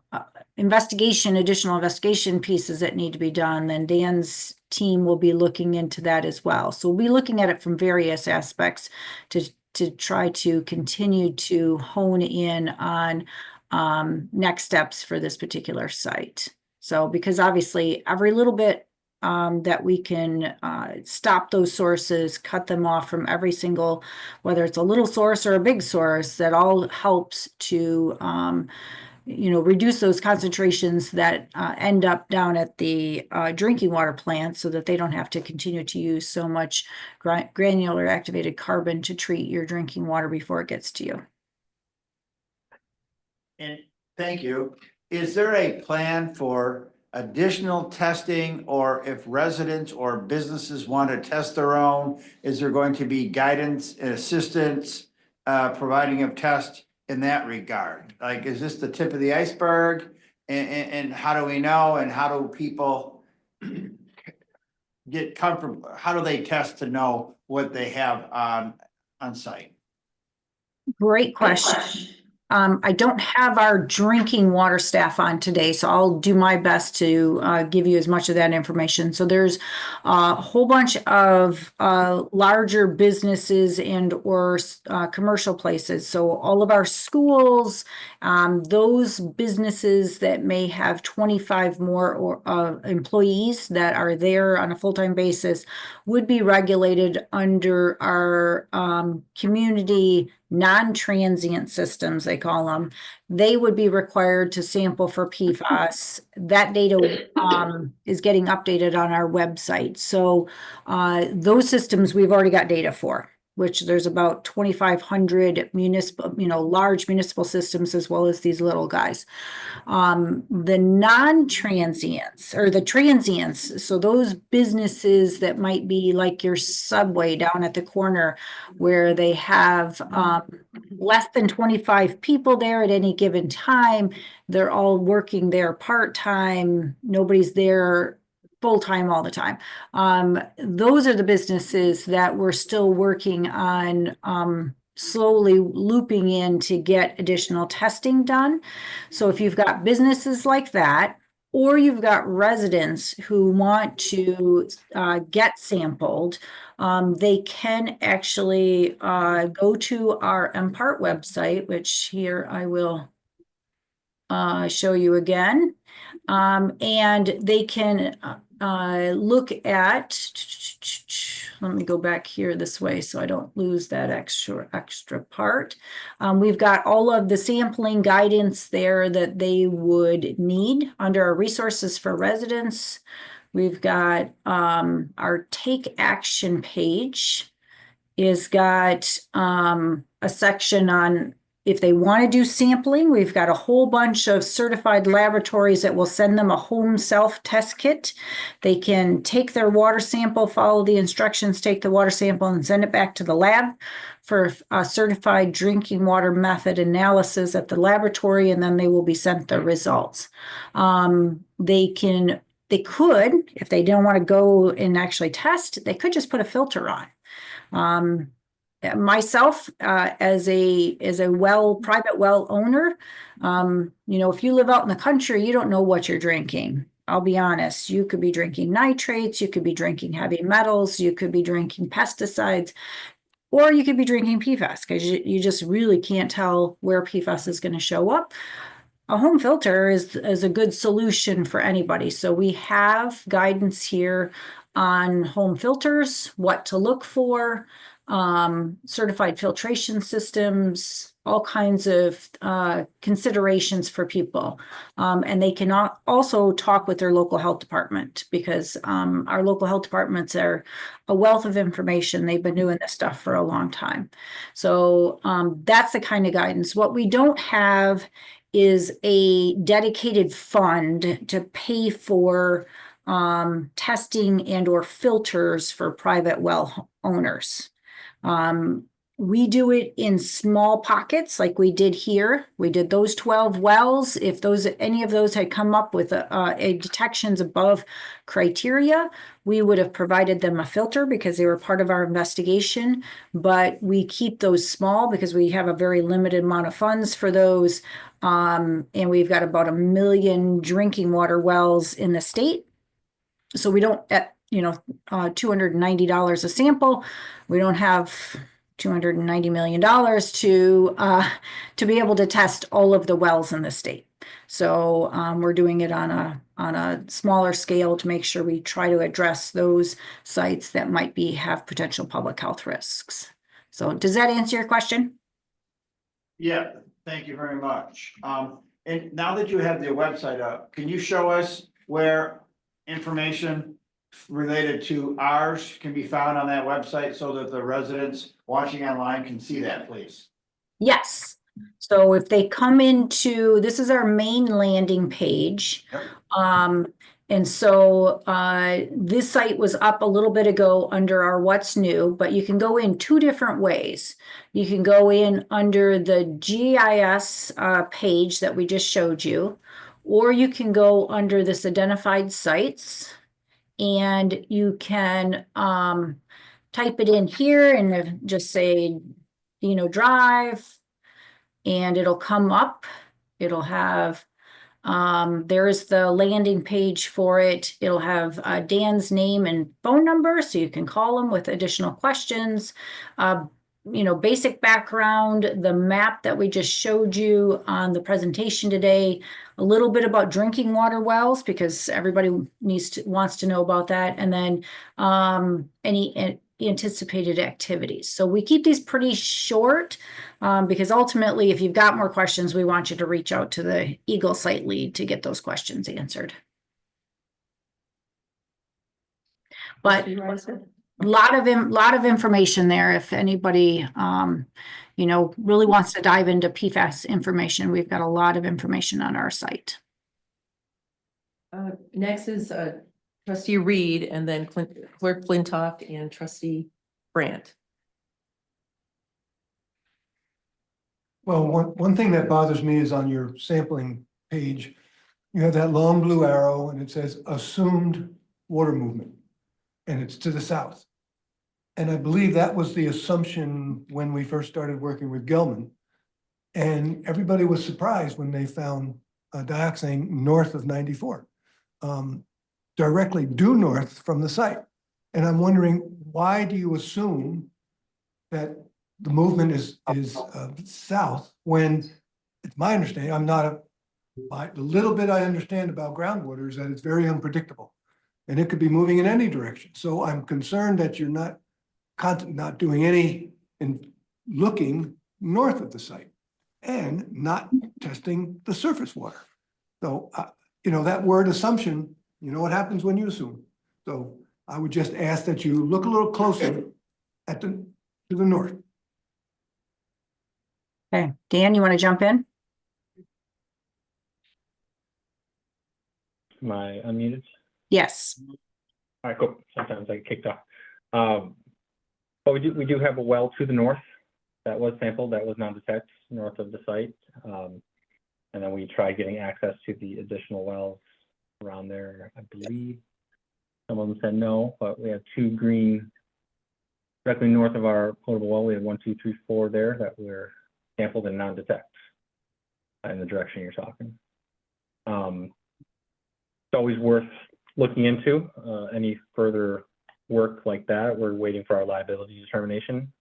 investigation pieces that need to be done, then Dan's team will be looking into that as well. So we'll be looking at it from various aspects to try to continue to hone in on next steps for this particular site. So, because obviously every little bit that we can stop those sources, cut them off from every single, whether it's a little source or a big source, that all helps to reduce those concentrations that end up down at the drinking water plant, so that they don't have to continue to use so much granular activated carbon to treat your drinking water before it gets to you. And thank you. Is there a plan for additional testing, or if residents or businesses want to test their own, is there going to be guidance and assistance providing of tests in that regard? Like, is this the tip of the iceberg? And how do we know, and how do people get comfortable? How do they test to know what they have on site? Great question. I don't have our drinking water staff on today, so I'll do my best to give you as much of that information. So there's a whole bunch of larger businesses and or commercial places. So all of our schools, those businesses that may have 25 more employees that are there on a full-time basis would be regulated under our community non-transient systems, they call them. They would be required to sample for PFAS. That data is getting updated on our website. So those systems we've already got data for. which there's about 2,500 municipal, large municipal systems as well as these little guys. The non-transients or the transients, so those businesses that might be like your Subway down at the corner where they have less than 25 people there at any given time. They're all working there part-time. Nobody's there full-time all the time. Those are the businesses that we're still working on slowly looping in to get additional testing done. So if you've got businesses like that, or you've got residents who want to get sampled, they can actually go to our MPART website, which here I will show you again. And they can look at, let me go back here this way so I don't lose that extra part. We've got all of the sampling guidance there that they would need under our resources for residents. We've got our take action page is got a section on if they want to do sampling. We've got a whole bunch of certified laboratories that will send them a home self-test kit. They can take their water sample, follow the instructions, take the water sample and send it back to the lab for a certified drinking water method analysis at the laboratory, and then they will be sent the results. They could, if they don't want to go and actually test, they could just put a filter on. Myself, as a private well owner, if you live out in the country, you don't know what you're drinking. I'll be honest, you could be drinking nitrates, you could be drinking heavy metals, you could be drinking pesticides, or you could be drinking PFAS because you just really can't tell where PFAS is going to show up. A home filter is a good solution for anybody. So we have guidance here on home filters, what to look for, certified filtration systems, all kinds of considerations for people. And they can also talk with their local health department because our local health departments are a wealth of information. They've been doing this stuff for a long time. So that's the kind of guidance. What we don't have is a dedicated fund to pay for testing and or filters for private well owners. We do it in small pockets like we did here. We did those 12 wells. If any of those had come up with a detections above criteria, we would have provided them a filter because they were part of our investigation. But we keep those small because we have a very limited amount of funds for those. And we've got about 1 million drinking water wells in the state. So we don't, at $290 a sample, we don't have $290 million to be able to test all of the wells in the state. So we're doing it on a smaller scale to make sure we try to address those sites that might have potential public health risks. So does that answer your question? Yeah, thank you very much. And now that you have the website up, can you show us where information related to ours can be found on that website so that the residents watching online can see that, please? Yes. So if they come into, this is our main landing page. Yep. And so this site was up a little bit ago under our what's new, but you can go in two different ways. You can go in under the GIS page that we just showed you, or you can go under this identified sites and you can type it in here and just say, Drive, and it'll come up. It'll have, there's the landing page for it. It'll have Dan's name and phone number, so you can call him with additional questions. Basic background, the map that we just showed you on the presentation today, a little bit about drinking water wells because everybody wants to know about that, and then any anticipated activities. So we keep these pretty short because ultimately, if you've got more questions, we want you to reach out to the EGLE site lead to get those questions answered. But lot of information there. If anybody, really wants to dive into PFAS information, we've got a lot of information on our site. Next is trustee Reed and then clerk Flintoff and trustee Brandt. Well, one thing that bothers me is on your sampling page, you have that long blue arrow and it says assumed water movement. And it's to the south. And I believe that was the assumption when we first started working with Gelman. And everybody was surprised when they found dioxane north of 94, directly due north from the site. And I'm wondering, why do you assume that the movement is south when it's my understanding, the little bit I understand about groundwater is that it's very unpredictable and it could be moving in any direction. So I'm concerned that you're not doing any in looking north of the site and not testing the surface water. So, that word assumption, what happens when you assume. So I would just ask that you look a little closer to the north. Okay, Dan, you want to jump in? Am I unmuted? Yes. All right, cool. Sometimes I get kicked off. But we do have a well to the north that was sampled, that was non-detect north of the site. And then we tried getting access to the additional wells around there. I believe some of them said no, but we have 2 green directly north of our potable well. We have 1, 2, 3, 4 there that were sampled and non-detect in the direction you're talking. It's always worth looking into any further work like that. We're waiting for our liability determination,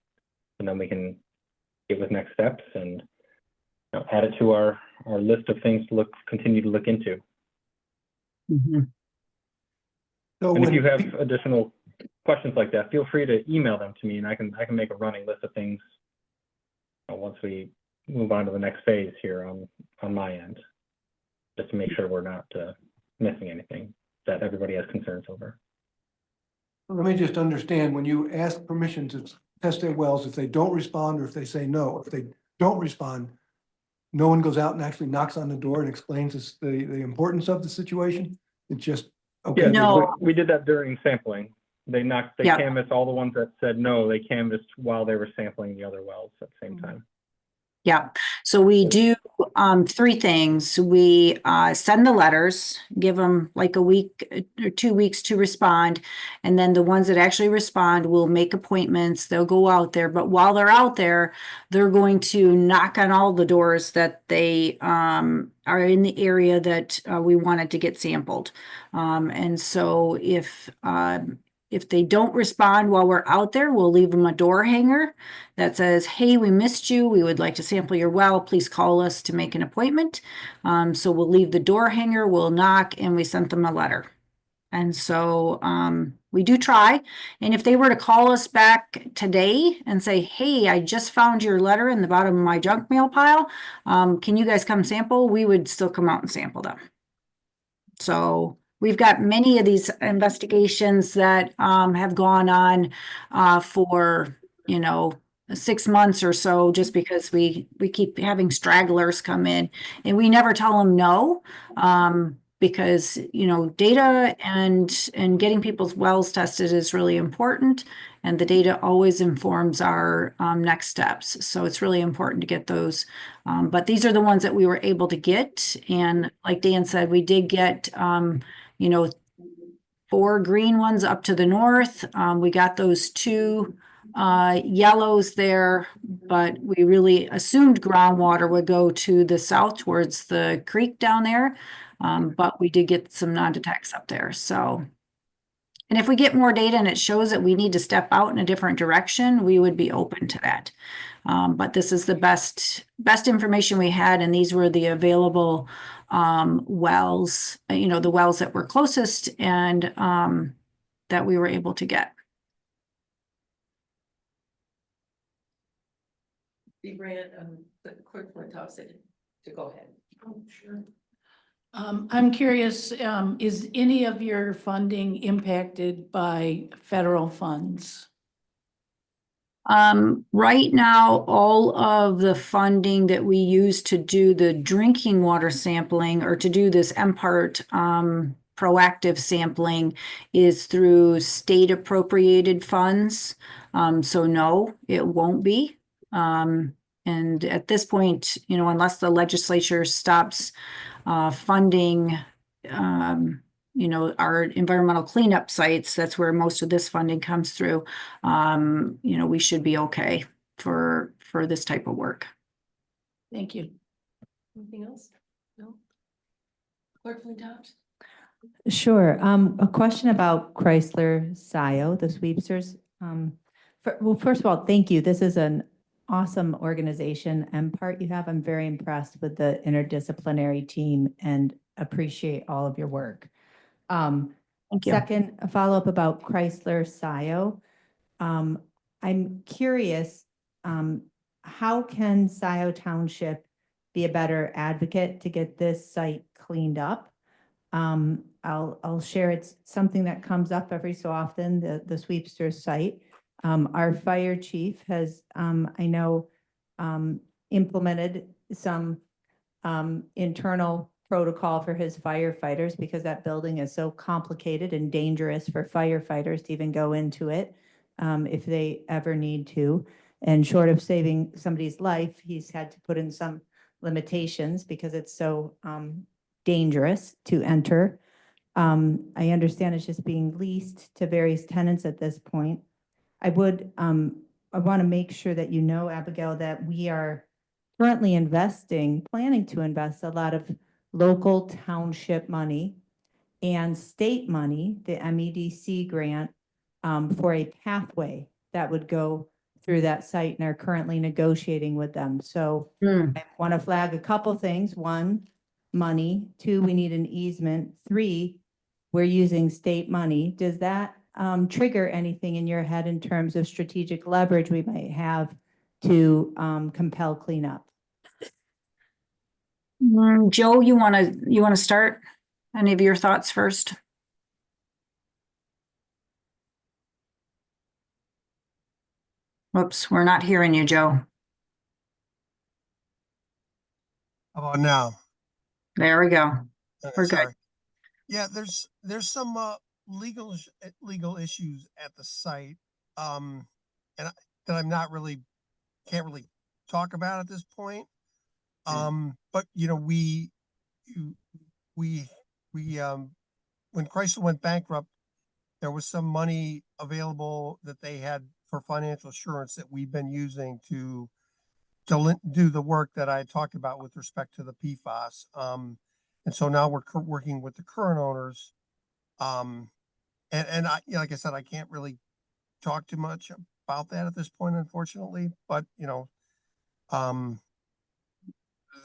and then we can get with next steps and add it to our list of things to continue to look into. Mm-hmm. So and if you have additional questions like that, feel free to email them to me, and I can make a running list of things once we move on to the next phase here on my end, just to make sure we're not missing anything that everybody has concerns over. Let me just understand, when you ask permission to test their wells, if they don't respond or if they say no, if they don't respond, no one goes out and actually knocks on the door and explains the importance of the situation? It's just, okay. Yeah, No. we did that during sampling. They canvassed all the ones that said no, they canvassed while they were sampling the other wells at the same time. Yeah, so we do 3 things. We send the letters, give them like a week or 2 weeks to respond. And then the ones that actually respond will make appointments. They'll go out there. But while they're out there, they're going to knock on all the doors that they are in the area that we wanted to get sampled. And so if they don't respond while we're out there, we'll leave them a door hanger that says, hey, we missed you. We would like to sample your well. Please call us to make an appointment. So we'll leave the door hanger, we'll knock, and we sent them a letter. And so we do try. And if they were to call us back today and say, hey, I just found your letter in the bottom of my junk mail pile. Can you guys come sample? We would still come out and sample them. So we've got many of these investigations that have gone on for, 6 months or so, just because we keep having stragglers come in, and we never tell them no, because data and getting people's wells tested is really important, and the data always informs our next steps. So it's really important to get those. But these are the ones that we were able to get, and like Dan said, we did get 4 green ones up to the north. We got those 2 yellows there, but we really assumed groundwater would go to the south towards the creek down there. But we did get some non-detects up there. So, and if we get more data and it shows that we need to step out in a different direction, we would be open to that. But this is the best information we had, and these were the available wells, the wells that were closest and that we were able to get. The Brandt, the clerk Flintoff said to go ahead. Oh, sure. I'm curious, is any of your funding impacted by federal funds? Right now, all of the funding that we use to do the drinking water sampling or to do this MPART, proactive sampling is through state appropriated funds. So no, it won't be. And at this point, you know, unless the legislature stops, funding, you know, our environmental cleanup sites, that's where most of this funding comes through. You know, we should be okay for this type of work. Thank you. Anything else? No? Clerk Flintoff? Sure. A question about Chrysler Scio, the Sweepsters. Well, first of all, thank you. This is an awesome organization, MPART you have. I'm very impressed with the interdisciplinary team and appreciate all of your work. Thank you. Second, a follow-up about Chrysler Scio. I'm curious, how can Scio Township be a better advocate to get this site cleaned up? I'll share, it's something that comes up every so often, the Sweepsters site. Our fire chief has, I know, implemented some internal protocol for his firefighters because that building is so complicated and dangerous for firefighters to even go into it if they ever need to. And short of saving somebody's life, he's had to put in some limitations because it's so dangerous to enter. I understand it's just being leased to various tenants at this point. I want to make sure that you know, Abigail, that we are currently planning to invest a lot of local township money and state money, the MEDC grant, for a pathway that would go through that site and are currently negotiating with them. So I want to flag a couple things. One, money. Two, we need an easement. Three, we're using state money. Does that trigger anything in your head in terms of strategic leverage we might have to compel cleanup? Joe, you want to start? Any of your thoughts first? Whoops, we're not hearing you, Joe. How about now? There we go. We're Sorry. good. Yeah, there's some legal issues at the site, and that I'm not really can't really talk about at this point. But you know, we when Chrysler went bankrupt, there was some money available that they had for financial assurance that we've been using to do the work that I talked about with respect to the PFAS. And so now we're working with the current owners. And I, you know, like I said, I can't really talk too much about that at this point, unfortunately, but you know,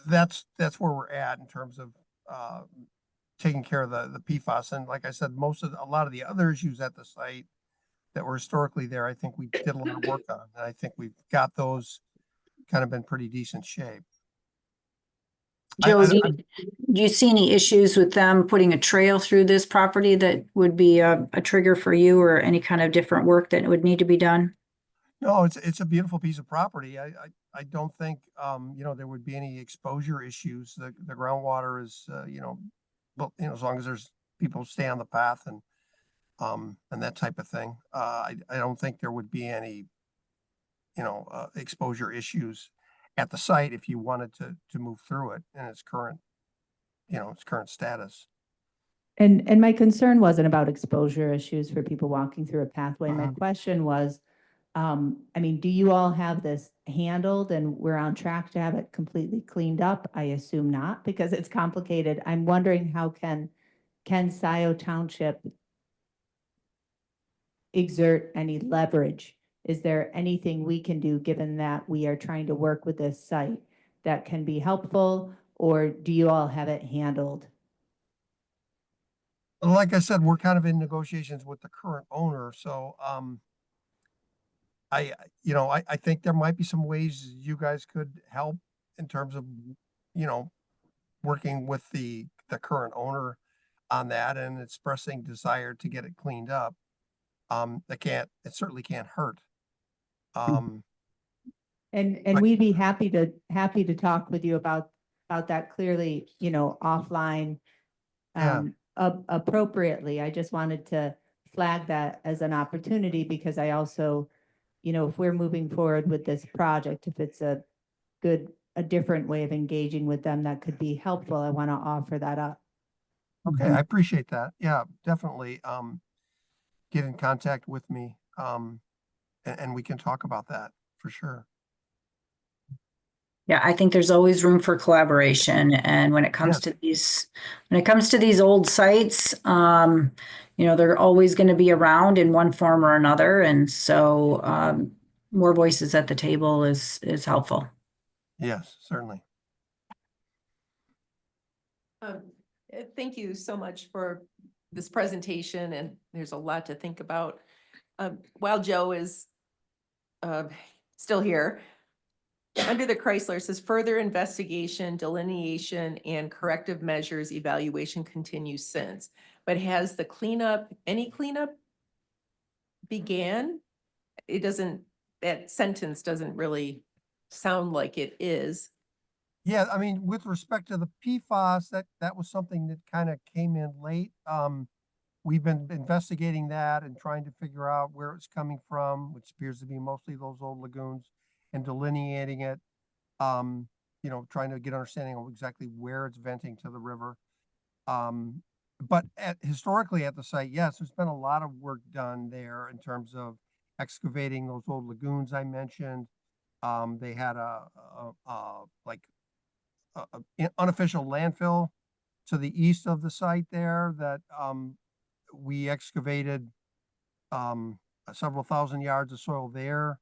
that's where we're at in terms of, taking care of the PFAS. And like I said, a lot of the other issues at the site that were historically there, I think we did a lot of work on, and I think we've got those kind of in pretty decent shape. Joe, do you see any issues with them putting a trail through this property that would be a trigger for you, or any kind of different work that would need to be done? No, it's a beautiful piece of property. I don't think, you know, there would be any exposure issues. The groundwater is, you know, but you know, as long as there's people stay on the path and that type of thing, I don't think there would be any, you know, exposure issues at the site if you wanted to move through it in its current, you know, its current status. And my concern wasn't about exposure issues for people walking through a pathway. My question was, I mean, do you all have this handled and we're on track to have it completely cleaned up? I assume not, because it's complicated. I'm wondering how can Scio Township exert any leverage? Is there anything we can do, given that we are trying to work with this site, that can be helpful, or do you all have it handled? Like I said, we're kind of in negotiations with the current owner, so you know, I think there might be some ways you guys could help in terms of, you know, working with the the current owner on that and expressing desire to get it cleaned up. It certainly can't hurt. And we'd be happy to talk with you about that clearly, offline. Yeah. Appropriately. I just wanted to flag that as an opportunity because I also, if we're moving forward with this project, if it's a different way of engaging with them that could be helpful, I want to offer that up. Okay, I appreciate that. Yeah, definitely. Get in contact with me. And we can talk about that for sure. Yeah, I think there's always room for collaboration. And when it comes to these old sites, they're always going to be around in one form or another. And so more voices at the table is helpful. Yes, certainly. Thank you so much for this presentation, and there's a lot to think about. While Joe is still here, under the Chrysler, it says further investigation, delineation, and corrective measures evaluation continues since. But has any cleanup began? That sentence doesn't really sound like it is. Yeah, I mean, with respect to the PFAS, that was something that kind of came in late. We've been investigating that and trying to figure out where it's coming from, which appears to be mostly those old lagoons, and delineating it, trying to get understanding of exactly where it's venting to the river. But historically at the site, yes, there's been a lot of work done there in terms of excavating those old lagoons I mentioned. They had an unofficial landfill to the east of the site there that we excavated several thousand yards of soil there,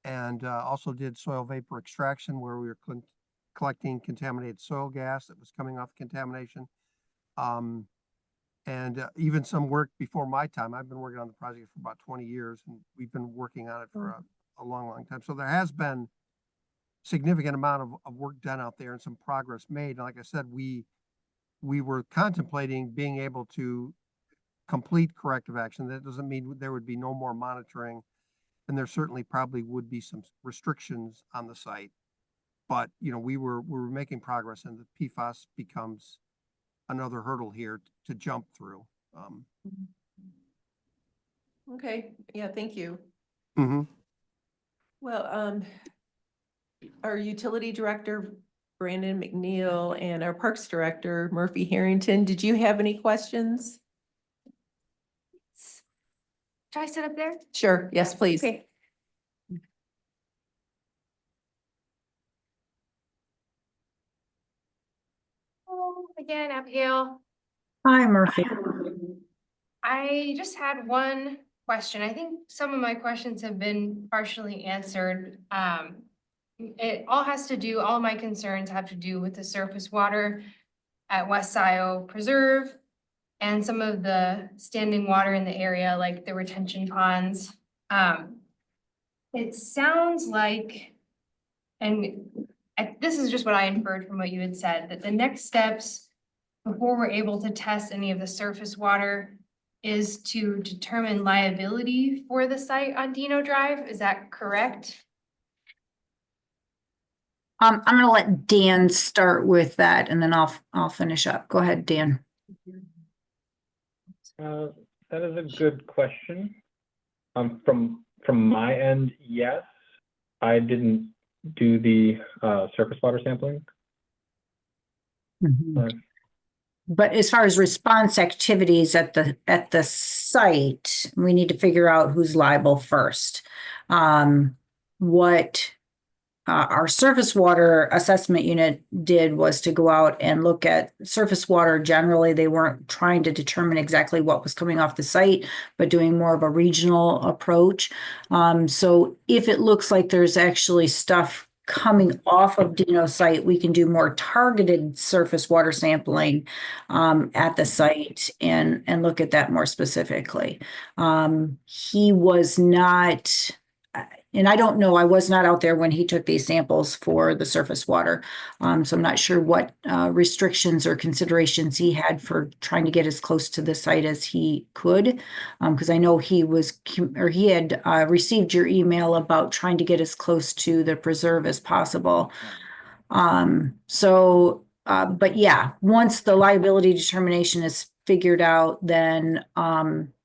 and also did soil vapor extraction where we were collecting contaminated soil gas that was coming off contamination. And even some work before my time. I've been working on the project for about 20 years, and we've been working on it for a long, long time. So there has been significant amount of work done out there and some progress made. And like I said, we were contemplating being able to complete corrective action. That doesn't mean there would be no more monitoring, and there certainly probably would be some restrictions on the site. But we were making progress, and the PFAS becomes another hurdle here to jump through. Okay, yeah, thank you. Mm-hmm. Well, our utility director, Brandon McNeil, and our parks director, Murphy Harrington, did you have any questions? Should I sit up there? Sure, yes, please. Okay. Hello again, Abigail. Hi, Murphy. I just had one question. I think some of my questions have been partially answered. All of my concerns have to do with the surface water at West Scio Preserve and some of the standing water in the area, like the retention ponds. It sounds like, this is just what I inferred from what you had said, that the next steps before we're able to test any of the surface water is to determine liability for the site on Dino Drive. Is that correct? I'm going to let Dan start with that, and then I'll finish up. Go ahead, Dan. That is a good question. From my end, yes, I didn't do the surface water sampling. But as far as response activities at the site, we need to figure out who's liable first. What our surface water assessment unit did was to go out and look at surface water generally. They weren't trying to determine exactly what was coming off the site, but doing more of a regional approach. So if it looks like there's actually stuff coming off of Dino's site, we can do more targeted surface water sampling at the site and look at that more specifically. He was not, and I don't know, I was not out there when he took these samples for the surface water. So I'm not sure what restrictions or considerations he had for trying to get as close to the site as he could. Because I know he had received your email about trying to get as close to the preserve as possible. But yeah, once the liability determination is figured out, then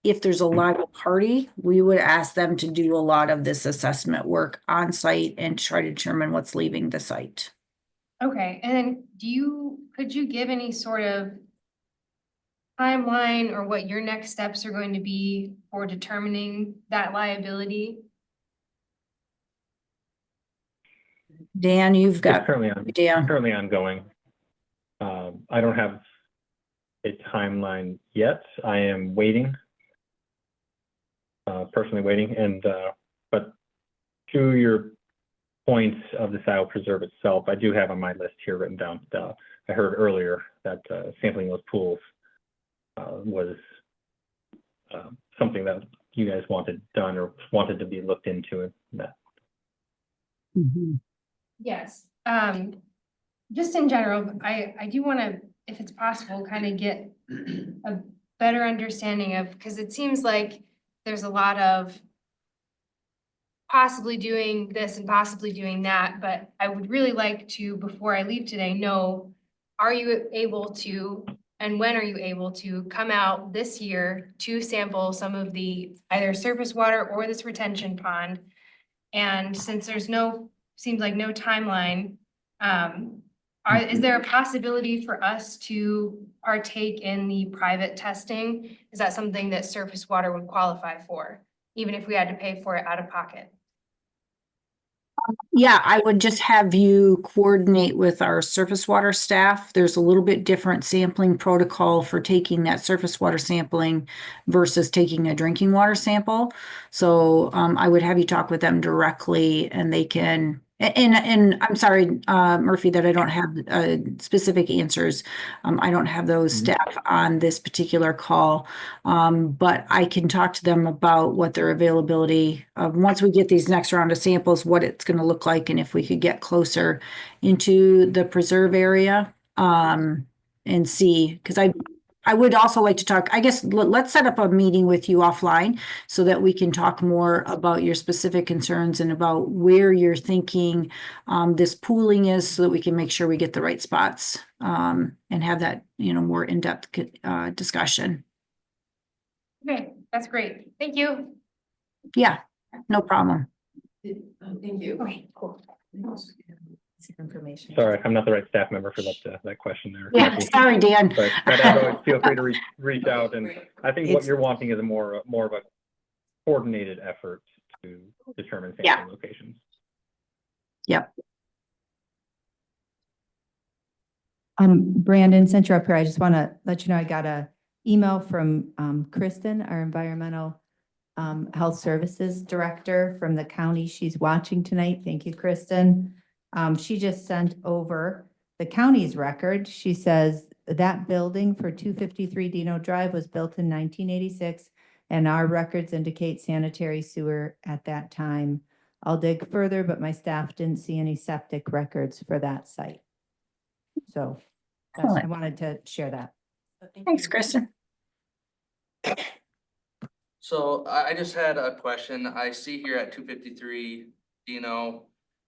if there's a liable party, we would ask them to do a lot of this assessment work on site and try to determine what's leaving the site. Okay, and then could you give any sort of timeline or what your next steps are going to be for determining that liability? Dan, you've got. Currently ongoing. I don't have a timeline yet. I am waiting, personally waiting, and but to your points of the Scio preserve itself, I do have on my list here written down. I heard earlier that sampling those pools was something that you guys wanted done or wanted to be looked into in that. Yes, just in general, I do want to, if it's possible, kind of get a better understanding of, because it seems like there's a lot of possibly doing this and possibly doing that, but I would really like to, before I leave today, know, are you able to, and when are you able to come out this year to sample some of the either surface water or this retention pond? And since there's seems like no timeline, is there a possibility for us to partake in the private testing? Is that something that surface water would qualify for, even if we had to pay for it out of pocket? Yeah, I would just have you coordinate with our surface water staff. There's a little bit different sampling protocol for taking that surface water sampling versus taking a drinking water sample. So I would have you talk with them directly, and they can. And I'm sorry, Murphy, that I don't have specific answers. I don't have those staff on this particular call, but I can talk to them about what their availability of once we get these next round of samples, what it's going to look like, and if we could get closer into the preserve area and see, because I would also like to talk, I guess, let's set up a meeting with you offline so that we can talk more about your specific concerns and about where you're thinking this pooling is, so that we can make sure we get the right spots and have that, more in-depth discussion. Okay, that's great. Thank you. Yeah, no problem. Thank you. Okay, cool. Information. Sorry, I'm not the right staff member for that question there. Yeah, sorry, Dan. But as always, feel free to reach out, and I think what you're wanting is more of a coordinated effort to determine sampling locations. Yep. Brandon, since you're up here, I just want to let you know I got a email from Kristen, our environmental health services director from the county. She's watching tonight. Thank you, Kristen. She just sent over the county's record. She says that building for 253 Dino Drive was built in 1986, and our records indicate sanitary sewer at that time. I'll dig further, but my staff didn't see any septic records for that site. So I wanted to share that. Thanks, Kristen. So I just had a question. I see here at 253 Dino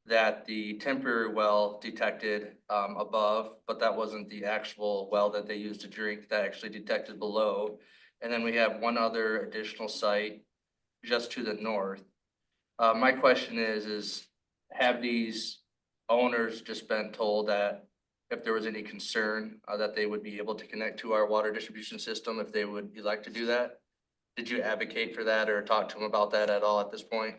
that the temporary well detected above, but that wasn't the actual well that they used to drink. That actually detected below. And then we have one other additional site just to the north. My question is have these owners just been told that if there was any concern that they would be able to connect to our water distribution system if they would elect to do that? Did you advocate for that or talk to them about that at all at this point?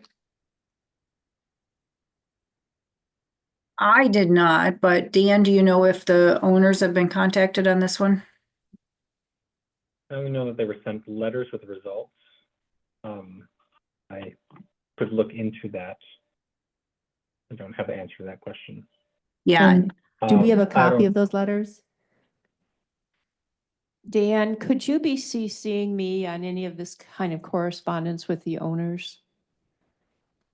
I did not, but Dan, do you know if the owners have been contacted on this one? I only know that they were sent letters with results. I could look into that. I don't have the answer to that question. Yeah. Do we have a copy of those letters? Dan, could you be CCing me on any of this kind of correspondence with the owners?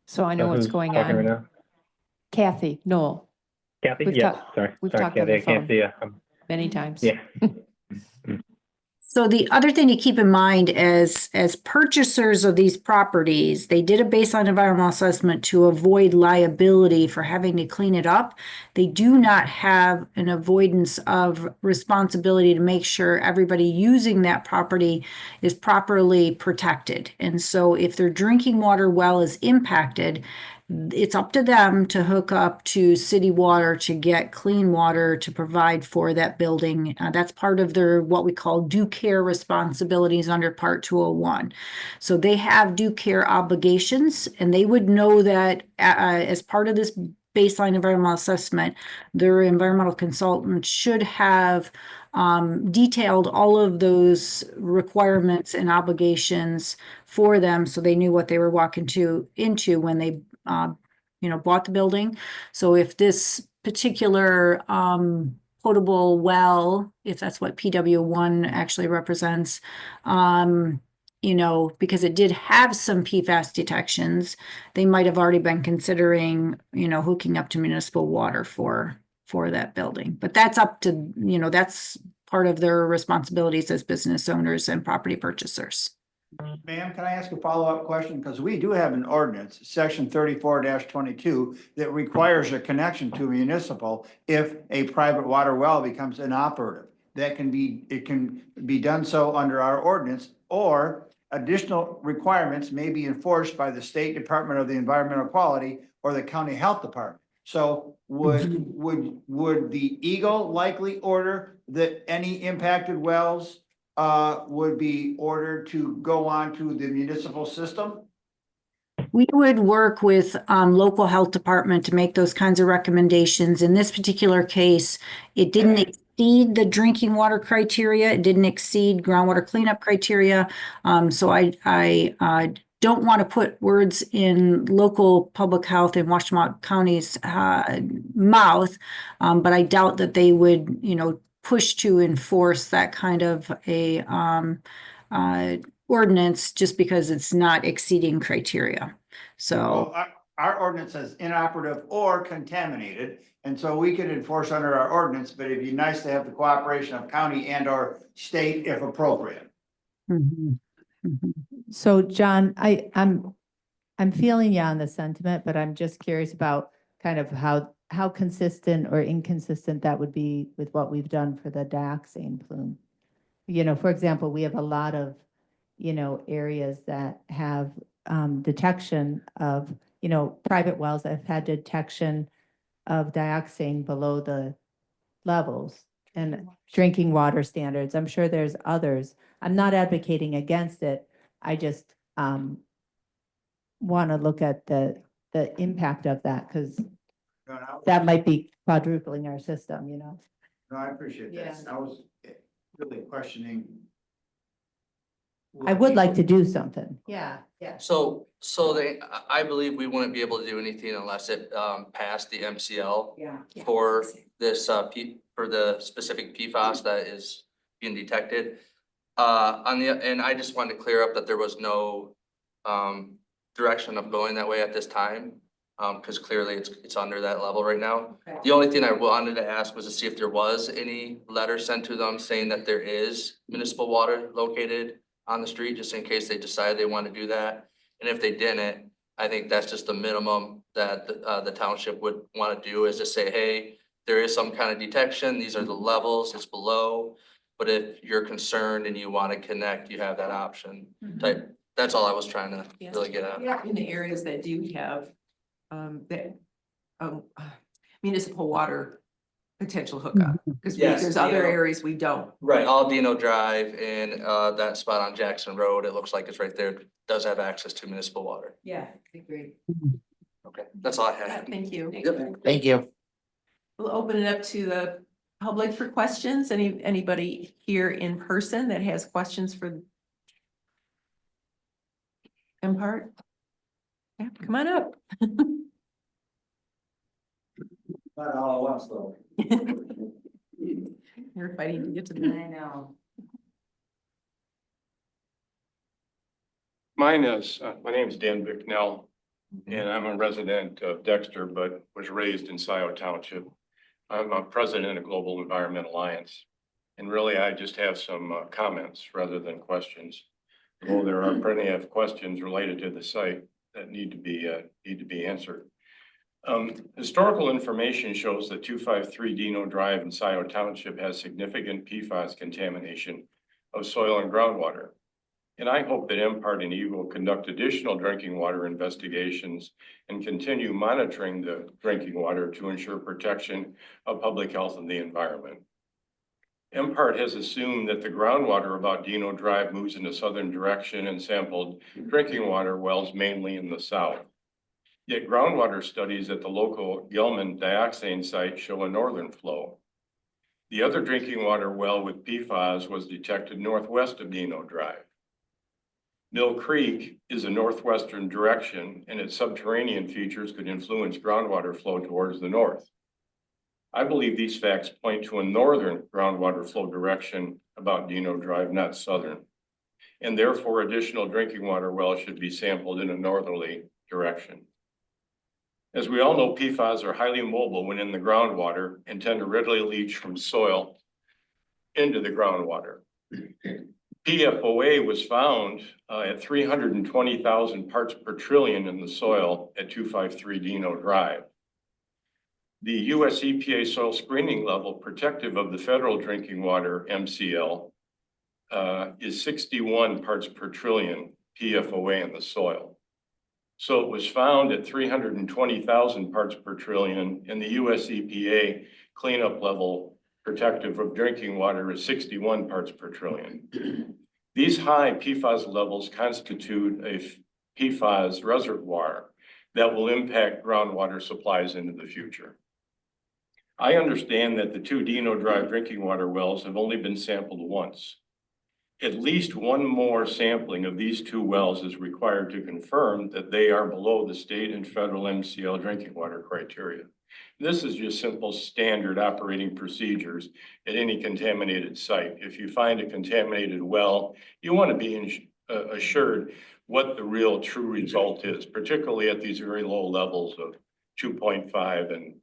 So I know what's Who's going talking right on. now? Kathy, Noel, Kathy? We've Yes, talked- sorry. we've Sorry, talked on Kathy, the I can't phone. see you. many times. Yeah. So the other thing to keep in mind as purchasers of these properties, they did a baseline environmental assessment to avoid liability for having to clean it up. They do not have an avoidance of responsibility to make sure everybody using that property is properly protected. And so if their drinking water well is impacted, it's up to them to hook up to city water to get clean water to provide for that building. That's part of their what we call due care responsibilities under Part 201. So they have due care obligations, and they would know that as part of this baseline environmental assessment, their environmental consultant should have detailed all of those requirements and obligations for them, so they knew what they were walking into when they bought the building. So if this particular potable well, if that's what PW1 actually represents, because it did have some PFAS detections, they might have already been considering, hooking up to municipal water for that building. But that's up to, that's part of their responsibilities as business owners and property purchasers. Ma'am, can I ask a follow-up question? Because we do have an ordinance, section 34-22, that requires a connection to municipal if a private water well becomes inoperative. It can be done so under our ordinance, or additional requirements may be enforced by the State Department of the Environmental Quality or the County Health Department. So would the EGLE likely order that any impacted wells would be ordered to go on to the municipal system? We would work with local health department to make those kinds of recommendations. In this particular case, it didn't exceed the drinking water criteria. It didn't exceed groundwater cleanup criteria. So I don't want to put words in local public health in Washtenaw County's mouth, but I doubt that they would, push to enforce that kind of a ordinance just because it's not exceeding criteria. So Well, our ordinance says inoperative or contaminated, and so we could enforce under our ordinance, but it'd be nice to have the cooperation of county and or state if appropriate. So John, I'm feeling you on the sentiment, but I'm just curious about kind of how consistent or inconsistent that would be with what we've done for the dioxane plume. For example, we have a lot of, areas that have detection of, private wells that have had detection of dioxane below the levels and drinking water standards. I'm sure there's others. I'm not advocating against it. I just want to look at the impact of that, because that might be quadrupling our system, No, I appreciate that. Yeah. I was really questioning. I would like to do something. Yeah. So I believe we wouldn't be able to do anything unless it passed the MCL Yeah. for this for the specific PFAS that is being detected. And I just wanted to clear up that there was no direction of going that way at this time, because clearly it's under that level right now. Okay. The only thing I wanted to ask was to see if there was any letter sent to them saying that there is municipal water located on the street, just in case they decide they want to do that. And if they didn't, I think that's just the minimum that the township would want to do, is to say, hey, there is some kind of detection. These are the levels, it's below. But if you're concerned and you want to connect, you have that option type. That's all I was trying to really get at. In the areas that do have municipal water potential hookup, because Yes, there's other Dino. areas we don't. Right, Aldino Drive and that spot on Jackson Road, it looks like it's right there, does have access to municipal water. Yeah, I agree. Okay, that's all I had. Thank you. Yep. Thank you. We'll open it up to the public for questions. Anybody here in person that has questions for MPART? Yeah, come on up. Not all at once, though. You're fighting to get to the. I know. Mine is, my name is Dan Bicknell. and I'm a resident of Dexter, but was raised in Scio Township. I'm a president of Global Environment Alliance. And really, I just have some comments rather than questions. Although there are plenty of questions related to the site that need to be answered. Historical information shows that 253 Dino Drive in Scio Township has significant PFAS contamination of soil and groundwater. And I hope that MPART and EGLE conduct additional drinking water investigations and continue monitoring the drinking water to ensure protection of public health and the environment. MPART has assumed that the groundwater about Dino Drive moves in a southern direction and sampled drinking water wells mainly in the south. Yet groundwater studies at the local Gelman dioxane site show a northern flow. The other drinking water well with PFAS was detected northwest of Dino Drive. Mill Creek is a northwestern direction, and its subterranean features could influence groundwater flow towards the north. I believe these facts point to a northern groundwater flow direction about Dino Drive, not southern. And therefore, additional drinking water wells should be sampled in a northerly direction. As we all know, PFAS are highly mobile when in the groundwater and tend to readily leach from soil into the groundwater. PFOA was found at 320,000 parts per trillion in the soil at 253 Dino Drive. The US EPA soil screening level protective of the federal drinking water MCL is 61 parts per trillion PFOA in the soil. So it was found at 320,000 parts per trillion, and the US EPA cleanup level protective of drinking water is 61 parts per trillion. These high PFAS levels constitute a PFAS reservoir that will impact groundwater supplies into the future. I understand that the 2 Dino Drive drinking water wells have only been sampled once. At least one more sampling of these 2 wells is required to confirm that they are below the state and federal MCL drinking water criteria. This is just simple standard operating procedures at any contaminated site. If you find a contaminated well, you want to be assured what the real true result is, particularly at these very low levels of 2.5 and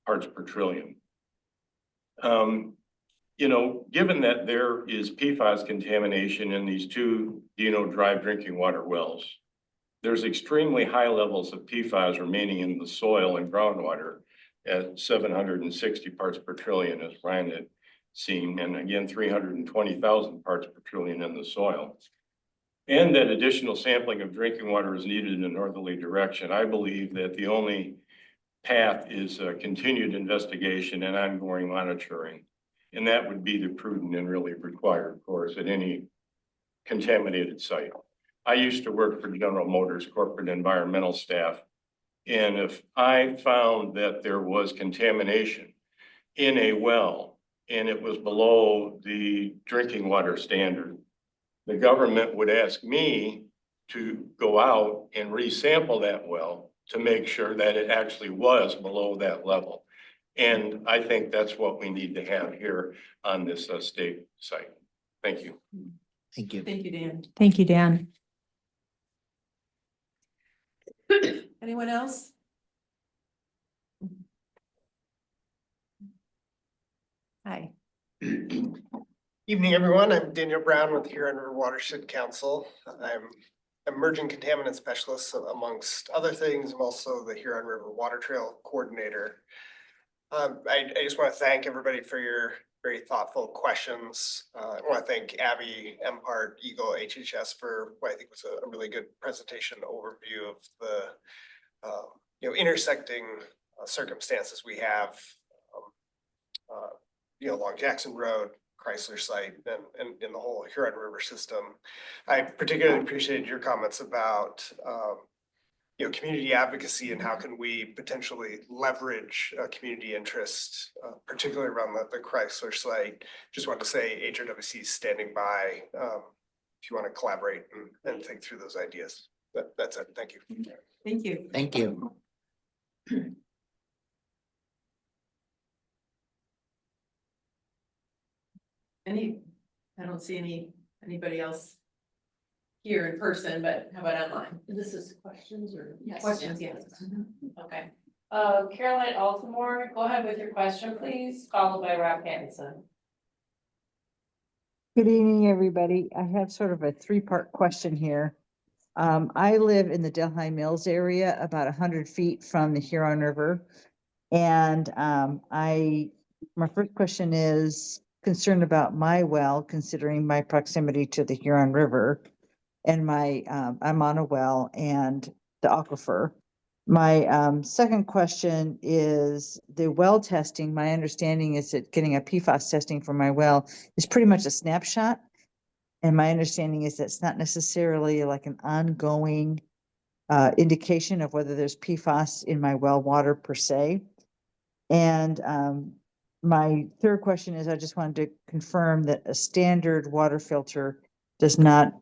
parts per trillion. You know, given that there is PFAS contamination in these 2 Dino Drive drinking water wells, there's extremely high levels of PFAS remaining in the soil and groundwater at 760 parts per trillion, as Ryan had seen, and again, 320,000 parts per trillion in the soil. And that additional sampling of drinking water is needed in a northerly direction. I believe that the only path is continued investigation and ongoing monitoring. And that would be the prudent and really required course at any contaminated site. I used to work for General Motors corporate environmental staff. And if I found that there was contamination in a well and it was below the drinking water standard, the government would ask me to go out and resample that well to make sure that it actually was below that level. And I think that's what we need to have here on this state site. Thank you. Thank you. Thank you, Dan. Thank you, Dan. Anyone else? Hi. Evening, everyone. I'm Daniel Brown with the Huron River Watershed Council. I'm emerging contaminant specialist amongst other things. I'm also the Huron River Water Trail Coordinator. I just want to thank everybody for your very thoughtful questions. I want to thank Abby, MPART, EGLE, HHS for what I think was a really good presentation overview of the intersecting circumstances we have along Jackson Road, Chrysler site, and in the whole Huron River system. I particularly appreciated your comments about community advocacy and how can we potentially leverage community interest, particularly around the Chrysler site. Just want to say HRWC is standing by if you want to collaborate and think through those ideas. That's it. Thank you. Thank you. Thank you. I don't see anybody else here in person, but how about online? This is questions or? Yes. Questions, Yes. Okay. Caroline Altamore, go ahead with your question, please, followed by Rob Pattinson. Good evening, everybody. I have sort of a three-part question here. I live in the Delhi Mills area, about 100 feet from the Huron River. And my first question is concerned about my well, considering my proximity to the Huron River. And I'm on a well and the aquifer. My second question is the well testing. My understanding is that getting a PFAS testing for my well is pretty much a snapshot. And my understanding is that it's not necessarily like an ongoing indication of whether there's PFAS in my well water per se. And my third question is, I just wanted to confirm that a standard water filter does not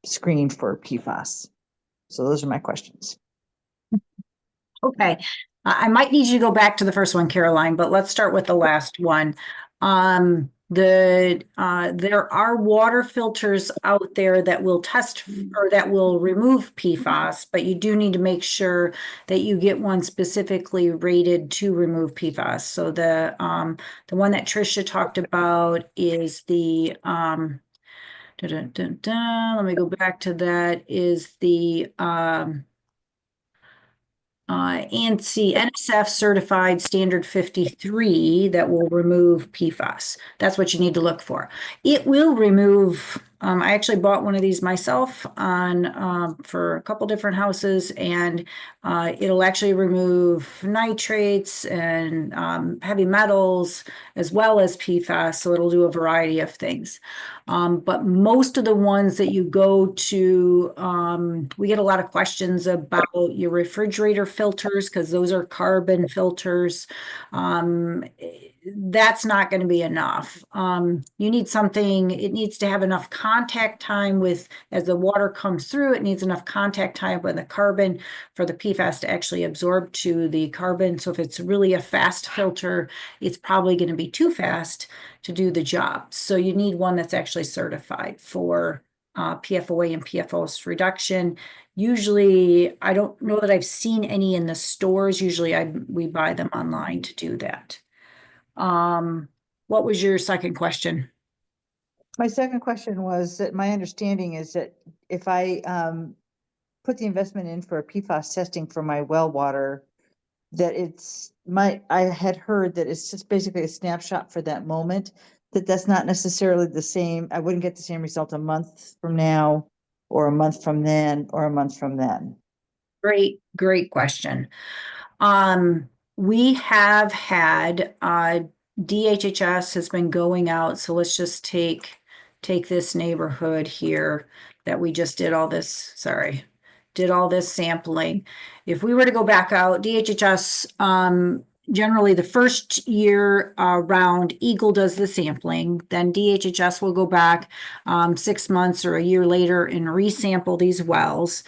screen for PFAS. So those are my questions. Okay, I might need you to go back to the first one, Caroline, but let's start with the last one. There are water filters out there that will test or that will remove PFAS, but you do need to make sure that you get one specifically rated to remove PFAS. So the one that Tricia talked about is the let me go back to that, is the ANSI NSF certified standard 53 that will remove PFAS. That's what you need to look for. It will remove, I actually bought one of these myself on for a couple different houses, and it'll actually remove nitrates and heavy metals as well as PFAS. So it'll do a variety of things. But most of the ones that you go to, we get a lot of questions about your refrigerator filters because those are carbon filters. That's not going to be enough. You need something, it needs to have enough contact time with, as the water comes through, it needs enough contact time with the carbon for the PFAS to actually absorb to the carbon. So if it's really a fast filter, it's probably going to be too fast to do the job. So you need one that's actually certified for PFOA and PFOS reduction. Usually, I don't know that I've seen any in the stores. Usually we buy them online to do that. What was your second question? My second question was that my understanding is that if I put the investment in for a PFAS testing for my well water, that I had heard that it's just basically a snapshot for that moment, that's not necessarily the same. I wouldn't get the same result a month from now or a month from then or a month from then. Great question. We have had DHHS has been going out. So let's just take this neighborhood here that we just did all this sampling. If we were to go back out, DHHS, generally the first year round, EGLE does the sampling, then DHHS will go back 6 months or a year later and resample these wells.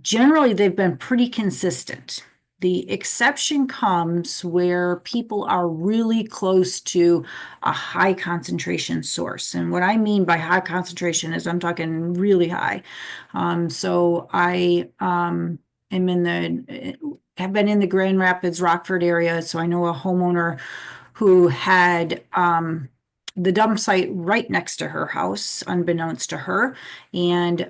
Generally, they've been pretty consistent. The exception comes where people are really close to a high concentration source. And what I mean by high concentration is I'm talking really high. So I have been in the Grand Rapids, Rockford area. So I know a homeowner who had the dump site right next to her house, unbeknownst to her. And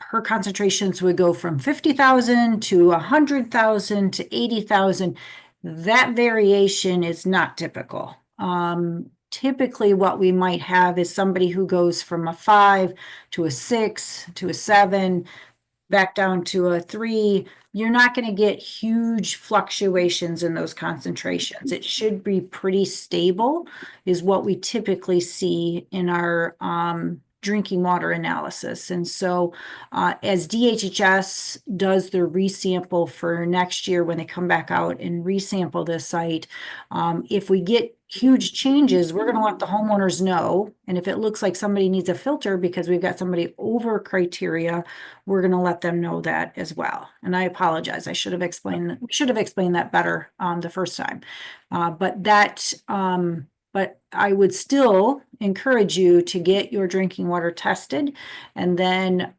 her concentrations would go from 50,000 to 100,000 to 80,000. That variation is not typical. Typically what we might have is somebody who goes from a 5 to a 6 to a 7, back down to a 3. You're not going to get huge fluctuations in those concentrations. It should be pretty stable, is what we typically see in our drinking water analysis. And so as DHHS does their resample for next year when they come back out and resample this site, if we get huge changes, we're going to let the homeowners know. And if it looks like somebody needs a filter because we've got somebody over criteria, we're going to let them know that as well. And I apologize. I should have explained that better the first time. But I would still encourage you to get your drinking water tested. And then,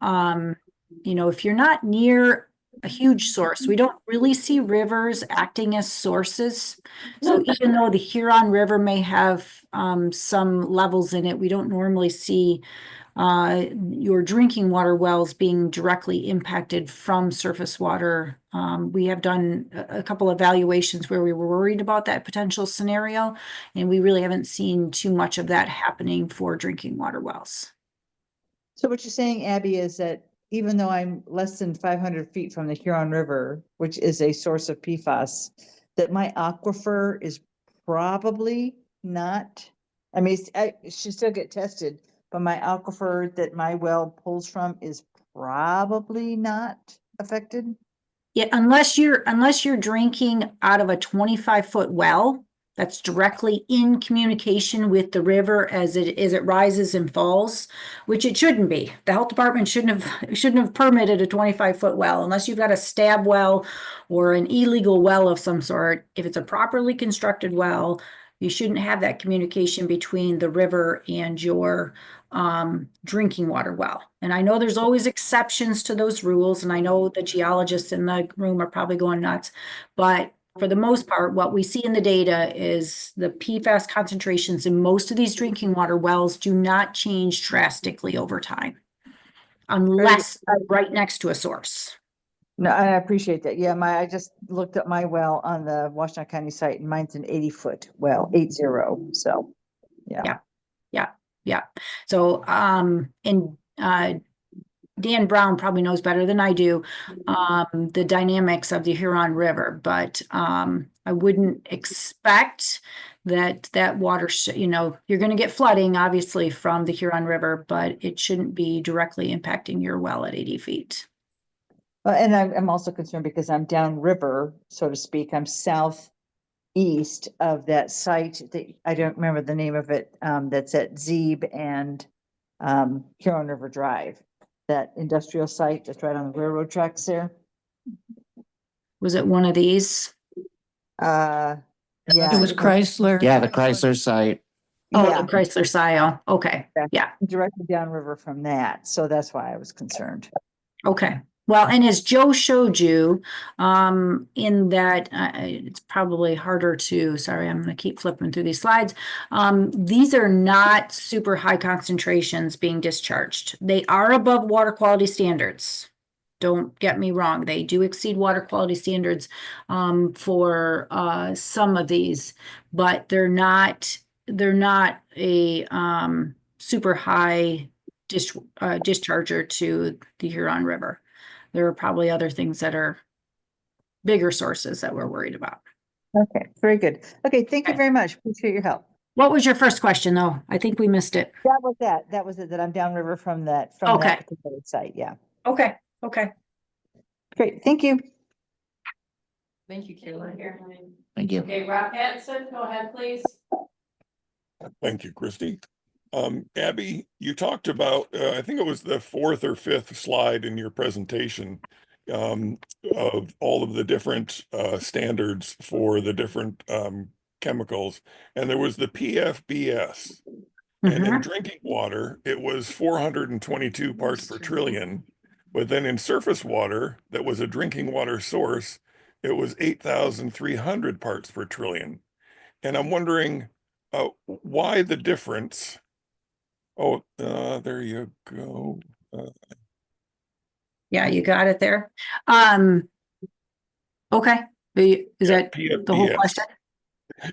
if you're not near a huge source, we don't really see rivers acting as sources. So even though the Huron River may have some levels in it, we don't normally see your drinking water wells being directly impacted from surface water. We have done a couple of evaluations where we were worried about that potential scenario, and we really haven't seen too much of that happening for drinking water wells. So what you're saying, Abby, is that even though I'm less than 500 feet from the Huron River, which is a source of PFAS, that my aquifer is probably not, I mean, I should still get tested, but my aquifer that my well pulls from is probably not affected? Yeah, unless you're drinking out of a 25-foot well that's directly in communication with the river as it rises and falls, which it shouldn't be. The health department shouldn't have permitted a 25-foot well unless you've got a stab well or an illegal well of some sort. If it's a properly constructed well, you shouldn't have that communication between the river and your drinking water well. And I know there's always exceptions to those rules, and I know the geologists in the room are probably going nuts, but for the most part, what we see in the data is the PFAS concentrations in most of these drinking water wells do not change drastically over time, unless right next to a source. No, I appreciate that. Yeah, I just looked up my well on the Washington County site, and mine's an 80-foot well, 80. So, yeah. Yeah. So, Dan Brown probably knows better than I do, the dynamics of the Huron River, but, I wouldn't expect that water, you're going to get flooding obviously from the Huron River, but it shouldn't be directly impacting your well at 80 feet. And I'm also concerned because I'm downriver, so to speak. I'm southeast of that site that I don't remember the name of it. That's at Zeeb and Huron River Drive, that industrial site that's right on the railroad tracks there. Was it one of these? Yeah, It was Chrysler. Yeah, the Chrysler site. Oh, yeah, the Chrysler Scio. Okay. Yeah. directly downriver from that. So that's why I was concerned. Okay. Well, and as Joe showed you, in that it's probably harder to, sorry, I'm going to keep flipping through these slides. These are not super high concentrations being discharged. They are above water quality standards. Don't get me wrong. They do exceed water quality standards for some of these, but they're not a super high discharger to the Huron River. There are probably other things that are bigger sources that we're worried about. Okay, very good. Okay, thank you very much. Appreciate your help. What was your first question, though? I think we missed it. That was it, that I'm downriver from that particular site. Yeah. Okay. Great, thank you. Thank you, Caroline. Thank you. Okay, Rob Pattinson, go ahead, please. Thank you, Christy. Abby, you talked about, I think it was the 4th or 5th slide in your presentation, of all of the different standards for the different chemicals. And there was the PFBS. And in drinking water, it was 422 parts per trillion. But then in surface water, that was a drinking water source, it was 8,300 parts per trillion. And I'm wondering why the difference. Oh, there you go. Yeah, you got it there. Okay. Is that the whole question?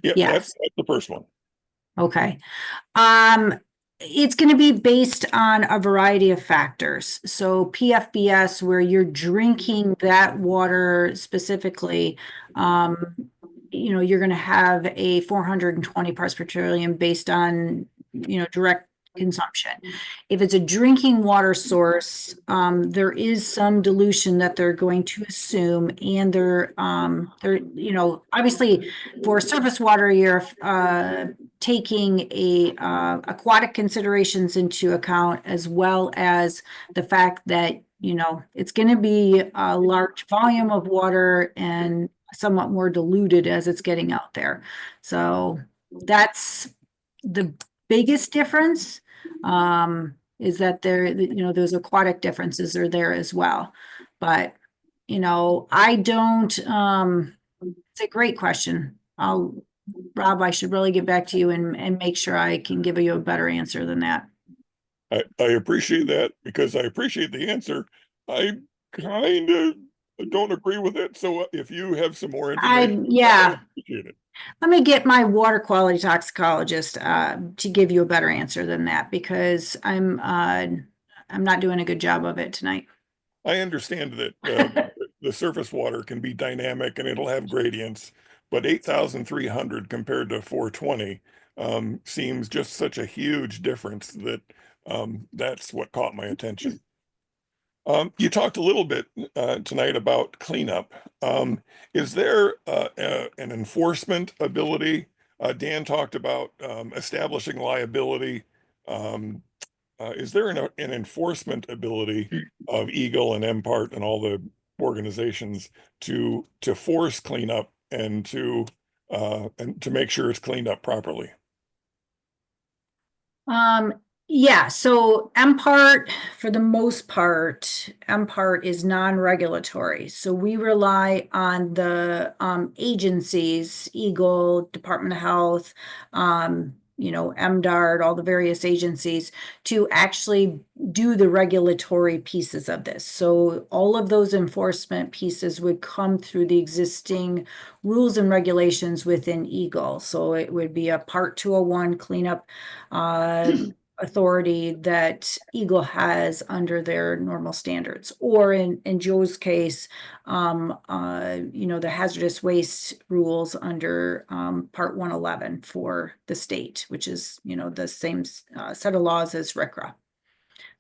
Yeah, that's the first one. Okay. It's going to be based on a variety of factors. So PFBS, where you're drinking that water specifically, you're going to have a 420 parts per trillion based on, direct consumption. If it's a drinking water source, there is some dilution that they're going to assume, and they're obviously for surface water, you're taking aquatic considerations into account, as well as the fact that it's going to be a large volume of water and somewhat more diluted as it's getting out there. So that's the biggest difference is that those aquatic differences are there as well. But, I don't, it's a great question. Rob, I should really get back to you and make sure I can give you a better answer than that. I appreciate that because I appreciate the answer. I kind of don't agree with it. So if you have some more information, I appreciate it. Let me get my water quality toxicologist to give you a better answer than that, because I'm not doing a good job of it tonight. I understand that the surface water can be dynamic and it'll have gradients, but 8,300 compared to 420 seems just such a huge difference that that's what caught my attention. You talked a little bit tonight about cleanup. Is there an enforcement ability? Dan talked about establishing liability. Is there an enforcement ability of EGLE and MPART and all the organizations to force cleanup and to make sure it's cleaned up properly? Yeah, so MPART, for the most part, MPART is non-regulatory. So we rely on the agencies, EGLE, Department of Health, MDART, all the various agencies, to actually do the regulatory pieces of this. So all of those enforcement pieces would come through the existing rules and regulations within EGLE. So it would be a Part 201 cleanup authority that EGLE has under their normal standards, or in Joe's case, the hazardous waste rules under Part 111 for the state, which is the same set of laws as RCRA.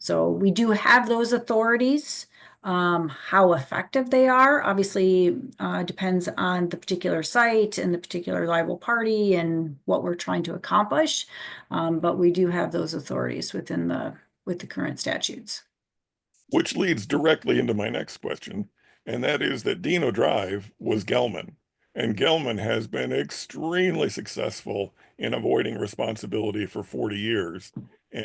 So we do have those authorities. How effective they are obviously depends on the particular site and the particular liable party and what we're trying to accomplish. But we do have those authorities with the current statutes. Which leads directly into my next question, and that is that Dino Drive was Gelman, and Gelman has been extremely successful in avoiding responsibility for 40 years.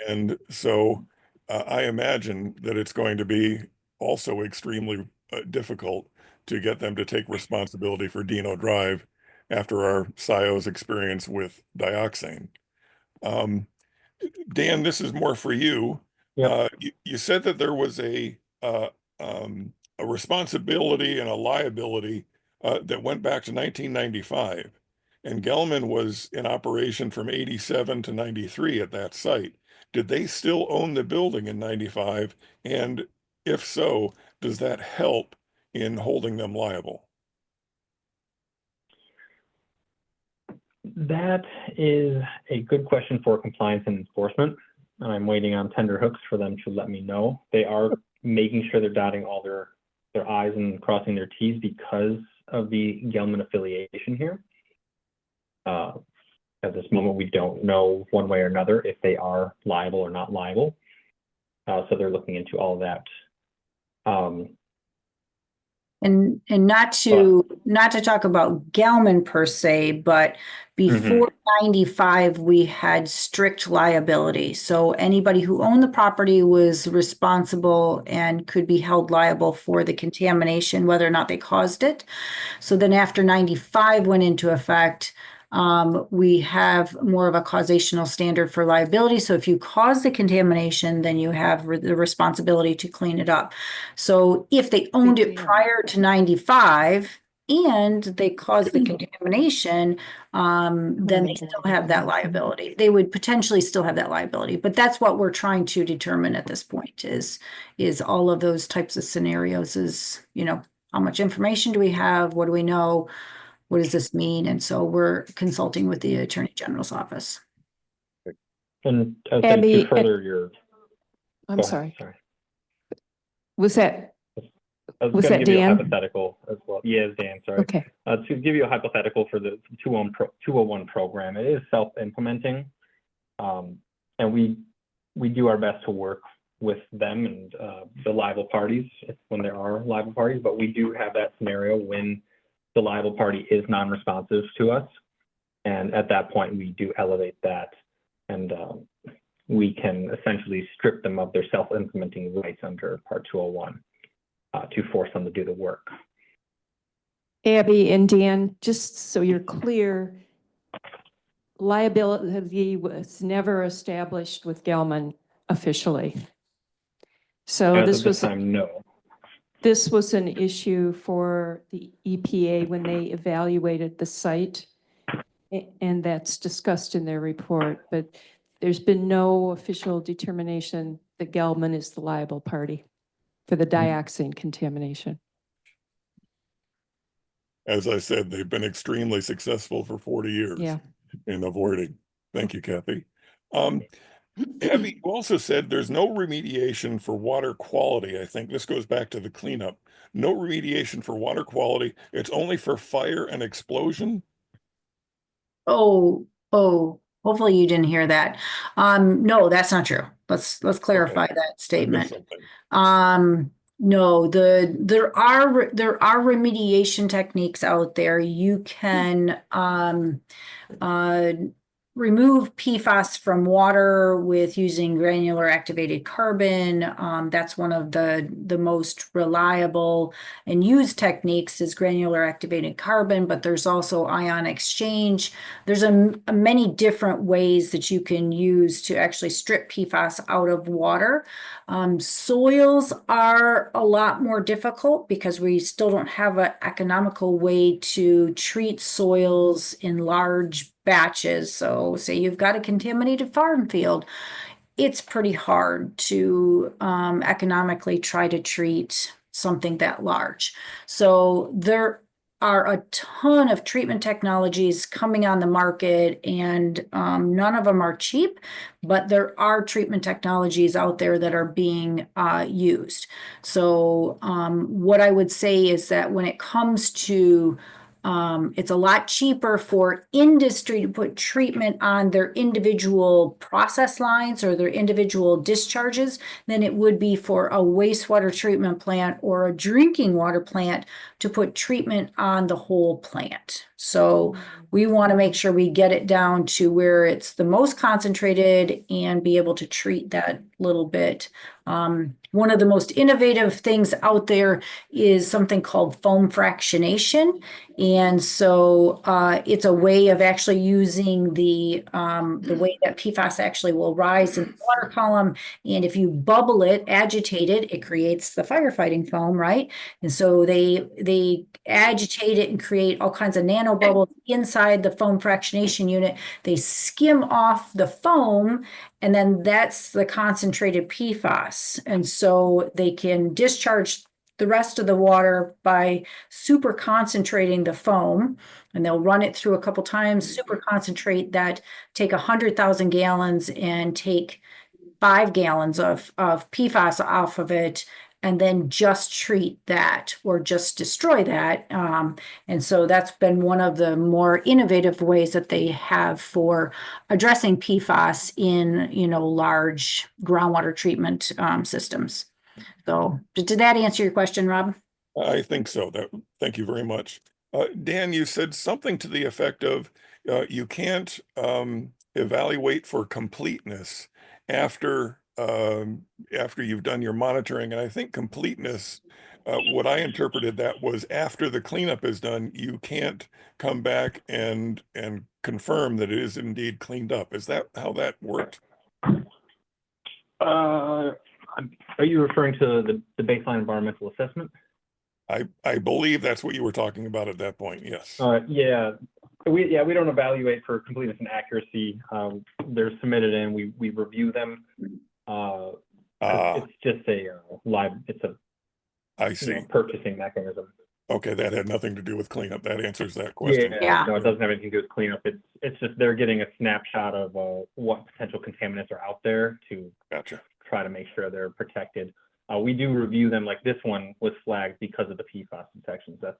And so I imagine that it's going to be also extremely difficult to get them to take responsibility for Dino Drive after our Scio's experience with dioxane. Dan, this is more for you. You said that there was a responsibility and a liability that went back to 1995, and Gelman was in operation from 87 to 93 at that site. Did they still own the building in 95? And if so, does that help in holding them liable? That is a good question for compliance and enforcement. And I'm waiting on tender hooks for them to let me know. They are making sure they're dotting all their I's and crossing their T's because of the Gelman affiliation here. At this moment, we don't know one way or another if they are liable or not liable. So they're looking into all of that. And not to talk about Gelman per se, but before 95, we had strict liability. So anybody who owned the property was responsible and could be held liable for the contamination, whether or not they caused it. So then after 95 went into effect, we have more of a causational standard for liability. So if you cause the contamination, then you have the responsibility to clean it up. So if they owned it prior to 95 and they caused the contamination, then they still have that liability. They would potentially still have that liability. But that's what we're trying to determine at this point is all of those types of scenarios is, how much information do we have? What do we know? What does this mean? And so we're consulting with the Attorney General's office. And Abby, to further your, I'm sorry. Was that Dan? Give you a hypothetical as well. Yes, Dan, sorry. Okay. To give you a hypothetical for the 201 program, it is self-implementing. And we do our best to work with them and the liable parties when there are liable parties, but we do have that scenario when the liable party is non-responsive to us. And at that point, we do elevate that And we can essentially strip them of their self-implementing rights under Part 201 to force them to do the work. Abby and Dan, just so you're clear, liability was never established with Gelman officially. So As this of this was time, no. this was an issue for the EPA when they evaluated the site, and that's discussed in their report, but there's been no official determination that Gelman is the liable party for the dioxin contamination. As I said, they've been extremely successful for 40 years Yeah. in avoiding. Thank you, Kathy. Abby, you also said there's no remediation for water quality. I think this goes back to the cleanup. No remediation for water quality. It's only for fire and explosion. Oh, hopefully you didn't hear that. No, that's not true. Let's clarify that I missed statement. something. No, there are remediation techniques out there. You can remove PFAS from water with using granular activated carbon. That's one of the most reliable and used techniques is granular activated carbon, but there's also ion exchange. There's many different ways that you can use to actually strip PFAS out of water. Soils are a lot more difficult because we still don't have an economical way to treat soils in large batches. So say you've got a contaminated farm field, it's pretty hard to economically try to treat something that large. So there are a ton of treatment technologies coming on the market, and none of them are cheap, but there are treatment technologies out there that are being used. So what I would say is that when it comes to it's a lot cheaper for industry to put treatment on their individual process lines or their individual discharges than it would be for a wastewater treatment plant or a drinking water plant to put treatment on the whole plant. So we want to make sure we get it down to where it's the most concentrated and be able to treat that little bit. One of the most innovative things out there is something called foam fractionation. And so it's a way of actually using the way that PFAS actually will rise in the water column. And if you bubble it, agitate it, it creates the firefighting foam, right? And so they agitate it and create all kinds of nanobubbles inside the foam fractionation unit. They skim off the foam, and then that's the concentrated PFAS. And so they can discharge the rest of the water by super concentrating the foam, and they'll run it through a couple times, super concentrate that, take 100,000 gallons and take 5 gallons of PFAS off of it, and then just treat that or just destroy that. And so that's been one of the more innovative ways that they have for addressing PFAS in, large groundwater treatment systems. So did that answer your question, Rob? I think so. Thank you very much. Dan, you said something to the effect of you can't evaluate for completeness after you've done your monitoring. And I think completeness, what I interpreted that was after the cleanup is done, you can't come back and confirm that it is indeed cleaned up. Is that how that worked? Are you referring to the baseline environmental assessment? I believe that's what you were talking about at that point. Yes. Yeah. We don't evaluate for completeness and accuracy. They're submitted in. We review them. It's just I see. Purchasing mechanism. Okay, that had nothing to do with cleanup. That answers that question. Yeah. No, it doesn't have anything to do with cleanup. It's just they're getting a snapshot of what potential contaminants are out there to try to make sure they're protected. We do review them. Like this one was flagged because of the PFAS detections. That's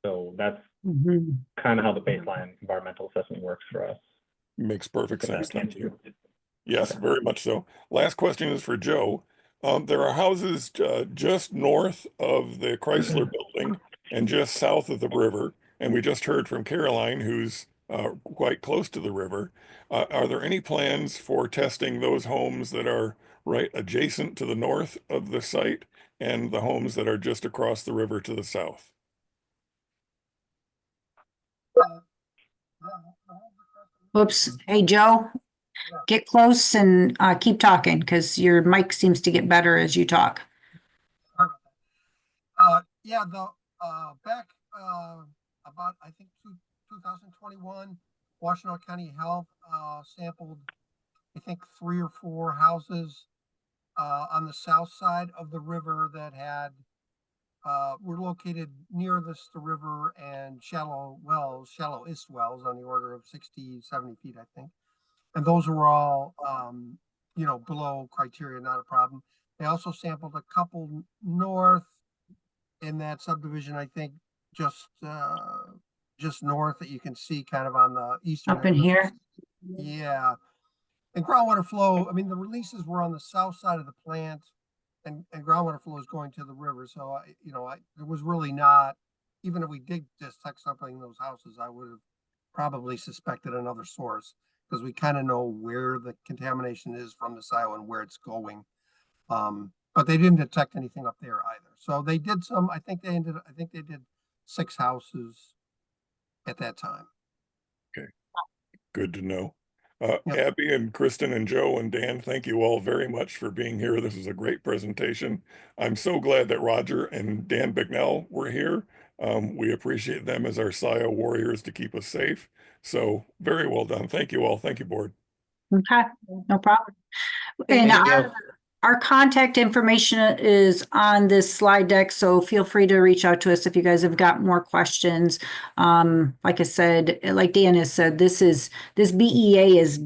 kind of how the baseline environmental assessment works for us. Makes perfect sense. Thank you. Yes, very much so. Last question is for Joe. There are houses just north of the Chrysler building and just south of the river. And we just heard from Caroline, who's quite close to the river. Are there any plans for testing those homes that are right adjacent to the north of the site and the homes that are just across the river to the south? Whoops. Hey, Joe, get close and keep talking because your mic seems to get better as you talk. Yeah, back about, I think, 2021, Washtenaw County Health sampled, I think, 3 or 4 houses on the south side of the river that had were located near the river and shallow-ist wells on the order of 60, 70 feet, I think. And those were all, below criteria, not a problem. They also sampled a couple north in that subdivision, I think, just north that you can see kind of on the eastern. Up in here? Yeah. And groundwater flow, I mean, the releases were on the south side of the plant and groundwater flow is going to the river. So, there was really not, even if we did detect something in those houses, I would have probably suspected another source because we kind of know where the contamination is from the Scio and where it's going. But they didn't detect anything up there either. So they did some, I think they did 6 houses at that time. Okay, good to know. Abby and Kristen and Joe and Dan, thank you all very much for being here. This is a great presentation. I'm so glad that Roger and Dan Bignell were here. We appreciate them as our Scio warriors to keep us safe. So very well done. Thank you all. Thank you, board. Okay, no problem. And our contact information is on this slide deck, so feel free to reach out to us if you guys have got more questions. Like I said, like Dan has said, this BEA is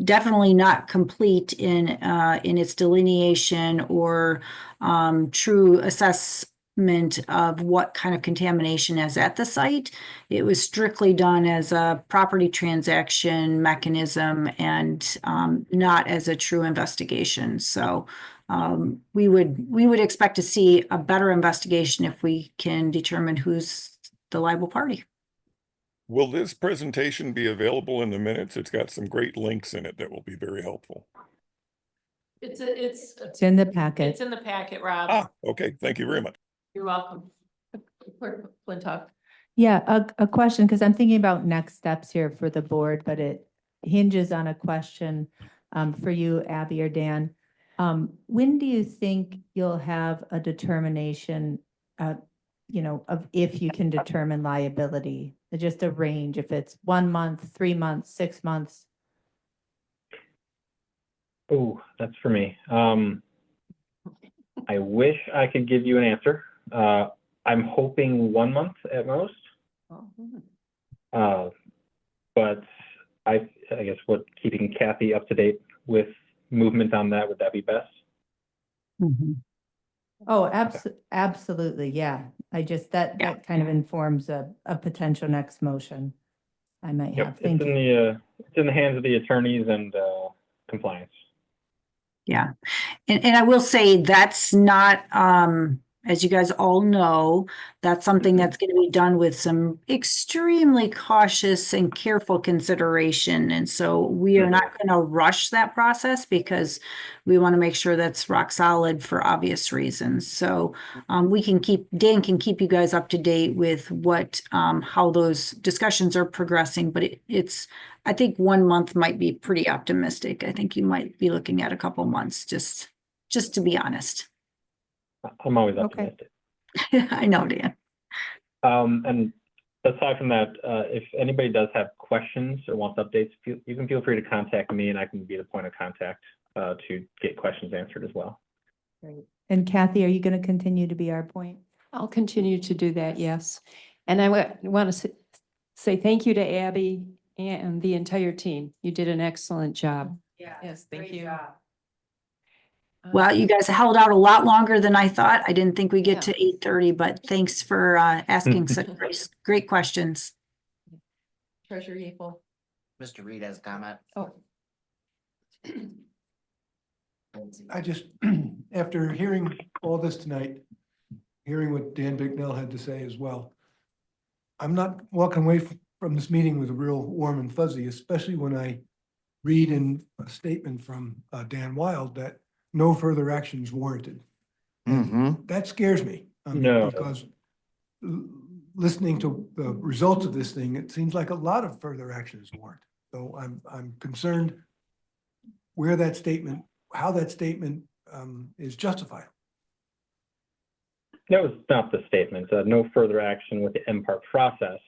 definitely not complete in its delineation or true assessment of what kind of contamination is at the site. It was strictly done as a property transaction mechanism and not as a true investigation. So we would expect to see a better investigation if we can determine who's the liable party. Will this presentation be available in the minutes? It's got some great links in it that will be very helpful. It's in the packet. It's in the packet, Rob. Ah, okay. Thank you very much. You're welcome. Flintoff. Yeah, a question, because I'm thinking about next steps here for the board, but it hinges on a question for you, Abby or Dan. When do you think you'll have a determination, of if you can determine liability? Just a range, if it's 1 month, 3 months, 6 months? Oh, that's for me. I wish I could give you an answer. I'm hoping 1 month at most. But I guess keeping Kathy up to date with movement on that, would that be best? Oh, absolutely. Yeah. I just, that kind of informs a potential next motion I might have. Thank you. It's in the hands of the attorneys and compliance. Yeah. And I will say that's not, as you guys all know, that's something that's going to be done with some extremely cautious and careful consideration. And so we are not going to rush that process because we want to make sure that's rock solid for obvious reasons. So Dan can keep you guys up to date with how those discussions are progressing, but I think 1 month might be pretty optimistic. I think you might be looking at a couple months, just to be honest. I'm always optimistic. Okay. I know, Dan. And aside from that, if anybody does have questions or wants updates, you can feel free to contact me and I can be the point of contact to get questions answered as well. Great. And Kathy, are you going to continue to be our point? I'll continue to do that, yes. And I want to say thank you to Abby and the entire team. You did an excellent job. Yeah. Yes, thank you. Well, you guys held out a lot longer than I thought. I didn't think we'd get to 8:30, but thanks for asking such great questions. Treasurer Yeaple. Mr. Reed has a comment. Oh. I just, after hearing all this tonight, hearing what Dan Bignell had to say as well, I'm not walking away from this meeting was real warm and fuzzy, especially when I read in a statement from Dan Wild that no further action is warranted. Mm-hmm. That scares me. I mean, No. because listening to the results of this thing, it seems like a lot of further action is warranted. So I'm concerned where that statement, how that statement is justified. That was not the statement. No further action with the MPART process.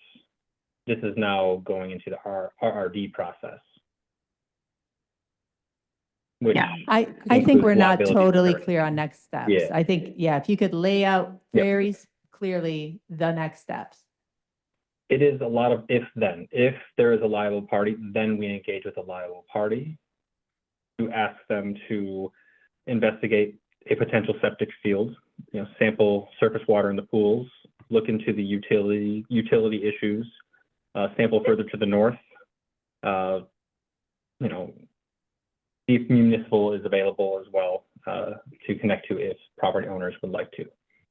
This is now going into the RRD process. Which Yeah, I think includes we're not liability totally insurance. clear on next steps. Yeah. I think, yeah, if you could lay out Yep. very clearly the next steps. It is a lot of if then. If there is a liable party, then we engage with a liable party to ask them to investigate a potential septic field, sample surface water in the pools, look into the utility issues, sample further to the north. See if municipal is available as well to connect to if property owners would like to.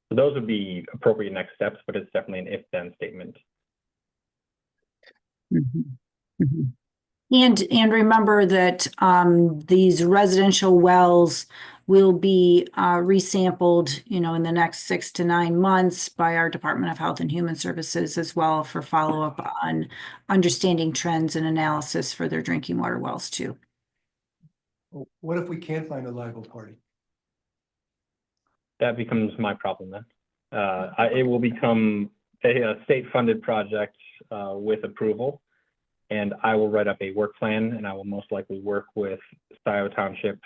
So those would be appropriate next steps, but it's definitely an if-then statement. And remember that these residential wells will be resampled, in the next 6 to 9 months by our Department of Health and Human Services as well for follow-up on understanding trends and analysis for their drinking water wells too. What if we can't find a liable party? That becomes my problem then. It will become a state-funded project with approval. And I will write up a work plan, and I will most likely work with Scio Township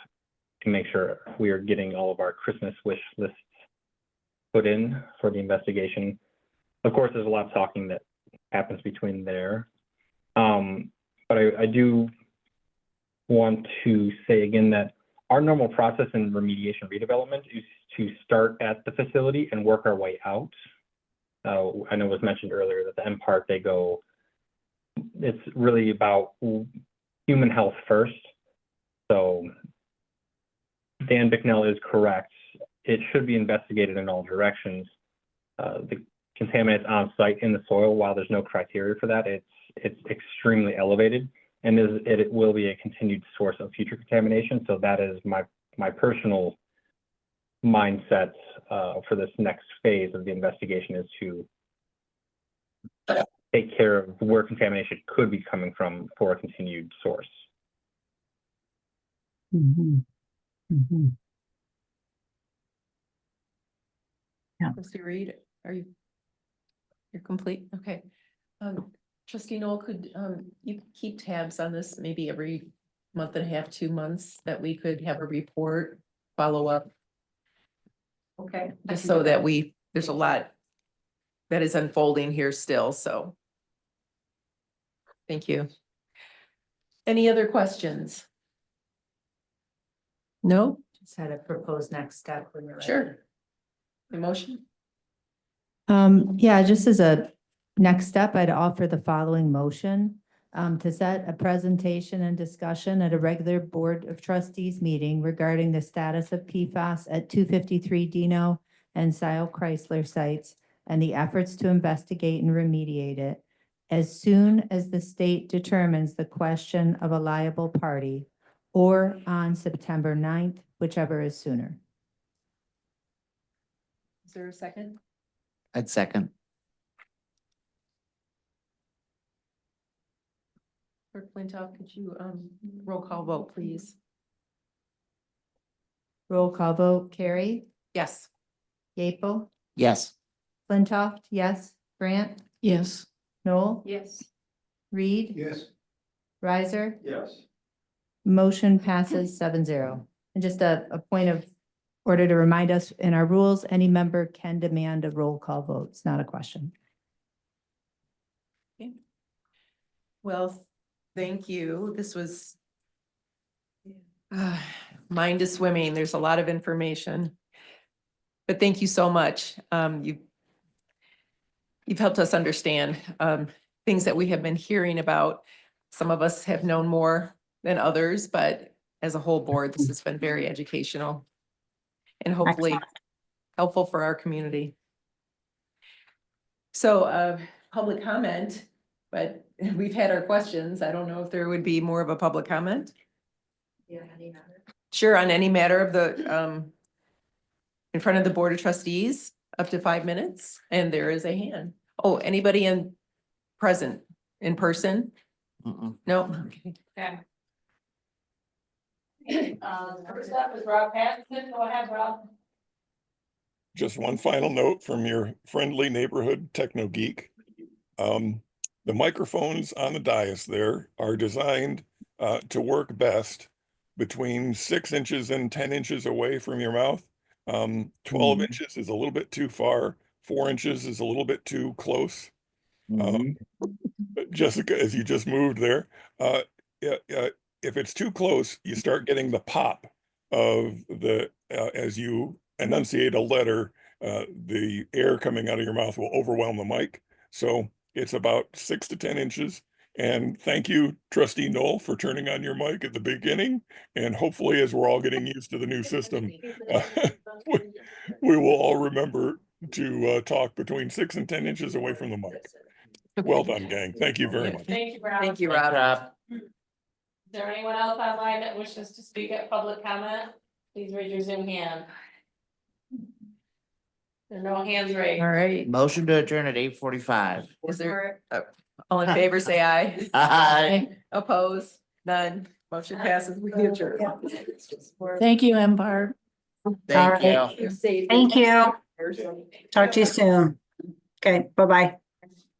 to make sure we are getting all of our Christmas wish lists put in for the investigation. Of course, there's a lot of talking that happens between there. But I do want to say again that our normal process in remediation redevelopment is to start at the facility and work our way out. I know it was mentioned earlier that the MPART, it's really about human health first. So Dan Bicknell is correct. It should be investigated in all directions. The contaminants on site in the soil, while there's no criteria for that, it's extremely elevated, and it will be a continued source of future contamination. So that is my personal mindset for this next phase of the investigation, is to take care of where contamination could be coming from for a continued source. Yeah. Trustee Reed, you're complete? Okay. Trustee Noel, could you keep tabs on this maybe every month and a half, 2 months, that we could have a report, follow up? Okay. Just so that there's a lot that is unfolding here still, so. Thank you. Any other questions? No? Just had a proposed next step when you're ready. Sure. The motion? Yeah, just as a next step, I'd offer the following motion to set a presentation and discussion at a regular Board of Trustees meeting regarding the status of PFAS at 253 Dino and Scio Chrysler sites and the efforts to investigate and remediate it as soon as the state determines the question of a liable party, or on September 9th, whichever is sooner. Is there a second? I'd second. Clerk Flintoff, could you roll call vote, please? Roll call vote, Carrie, Yes. Yeaple, Yes. Flintoff, yes, Grant, Yes. Noel, Yes. Reed, Yes. Riser. Yes. Motion passes 7-0. And just a point of order to remind us, in our rules, any member can demand a roll call vote. It's not a question. Okay. Well, thank you. This was mind is swimming. There's a lot of information. But thank you so much. You've helped us understand things that we have been hearing about. Some of us have known more than others, but as a whole board, this has been very educational and hopefully Excellent. helpful for our community. So public comment, But we've had our questions. I don't know if there would be more of a public comment. Yeah, any matter. Sure, on any matter of the, in front of the Board of Trustees, up to 5 minutes, and there is a hand. Oh, anybody present in person? No? Okay. Okay. First up is Rob Pattinson. Go ahead, Rob. Just one final note from your friendly neighborhood techno geek. The microphones on the dais there are designed to work best between 6 inches and 10 inches away from your mouth. 12 inches is a little bit too far. 4 inches is a little bit too close. Jessica, as you just moved there, if it's too close, you start getting the pop of the, as you enunciate a letter, the air coming out of your mouth will overwhelm the mic. So it's about 6 to 10 inches. And thank you, Trustee Knoll, for turning on your mic at the beginning. And hopefully, as we're all getting used to the new system, we will all remember to talk between 6 and 10 inches away from the mic. Well done, gang. Thank you very much. Thank you, Rob. Thank you, Rob. Is there anyone else online that wishes to speak at public comment? Please raise your Zoom hand. There are no hands raised. All right. Motion to adjourn at 8:45. Is there, all in favor, say aye. Aye. Oppose? None. Motion passes. We adjourn. Thank you, MPART. Thank you. Thank you. Talk to you soon. Okay, bye-bye.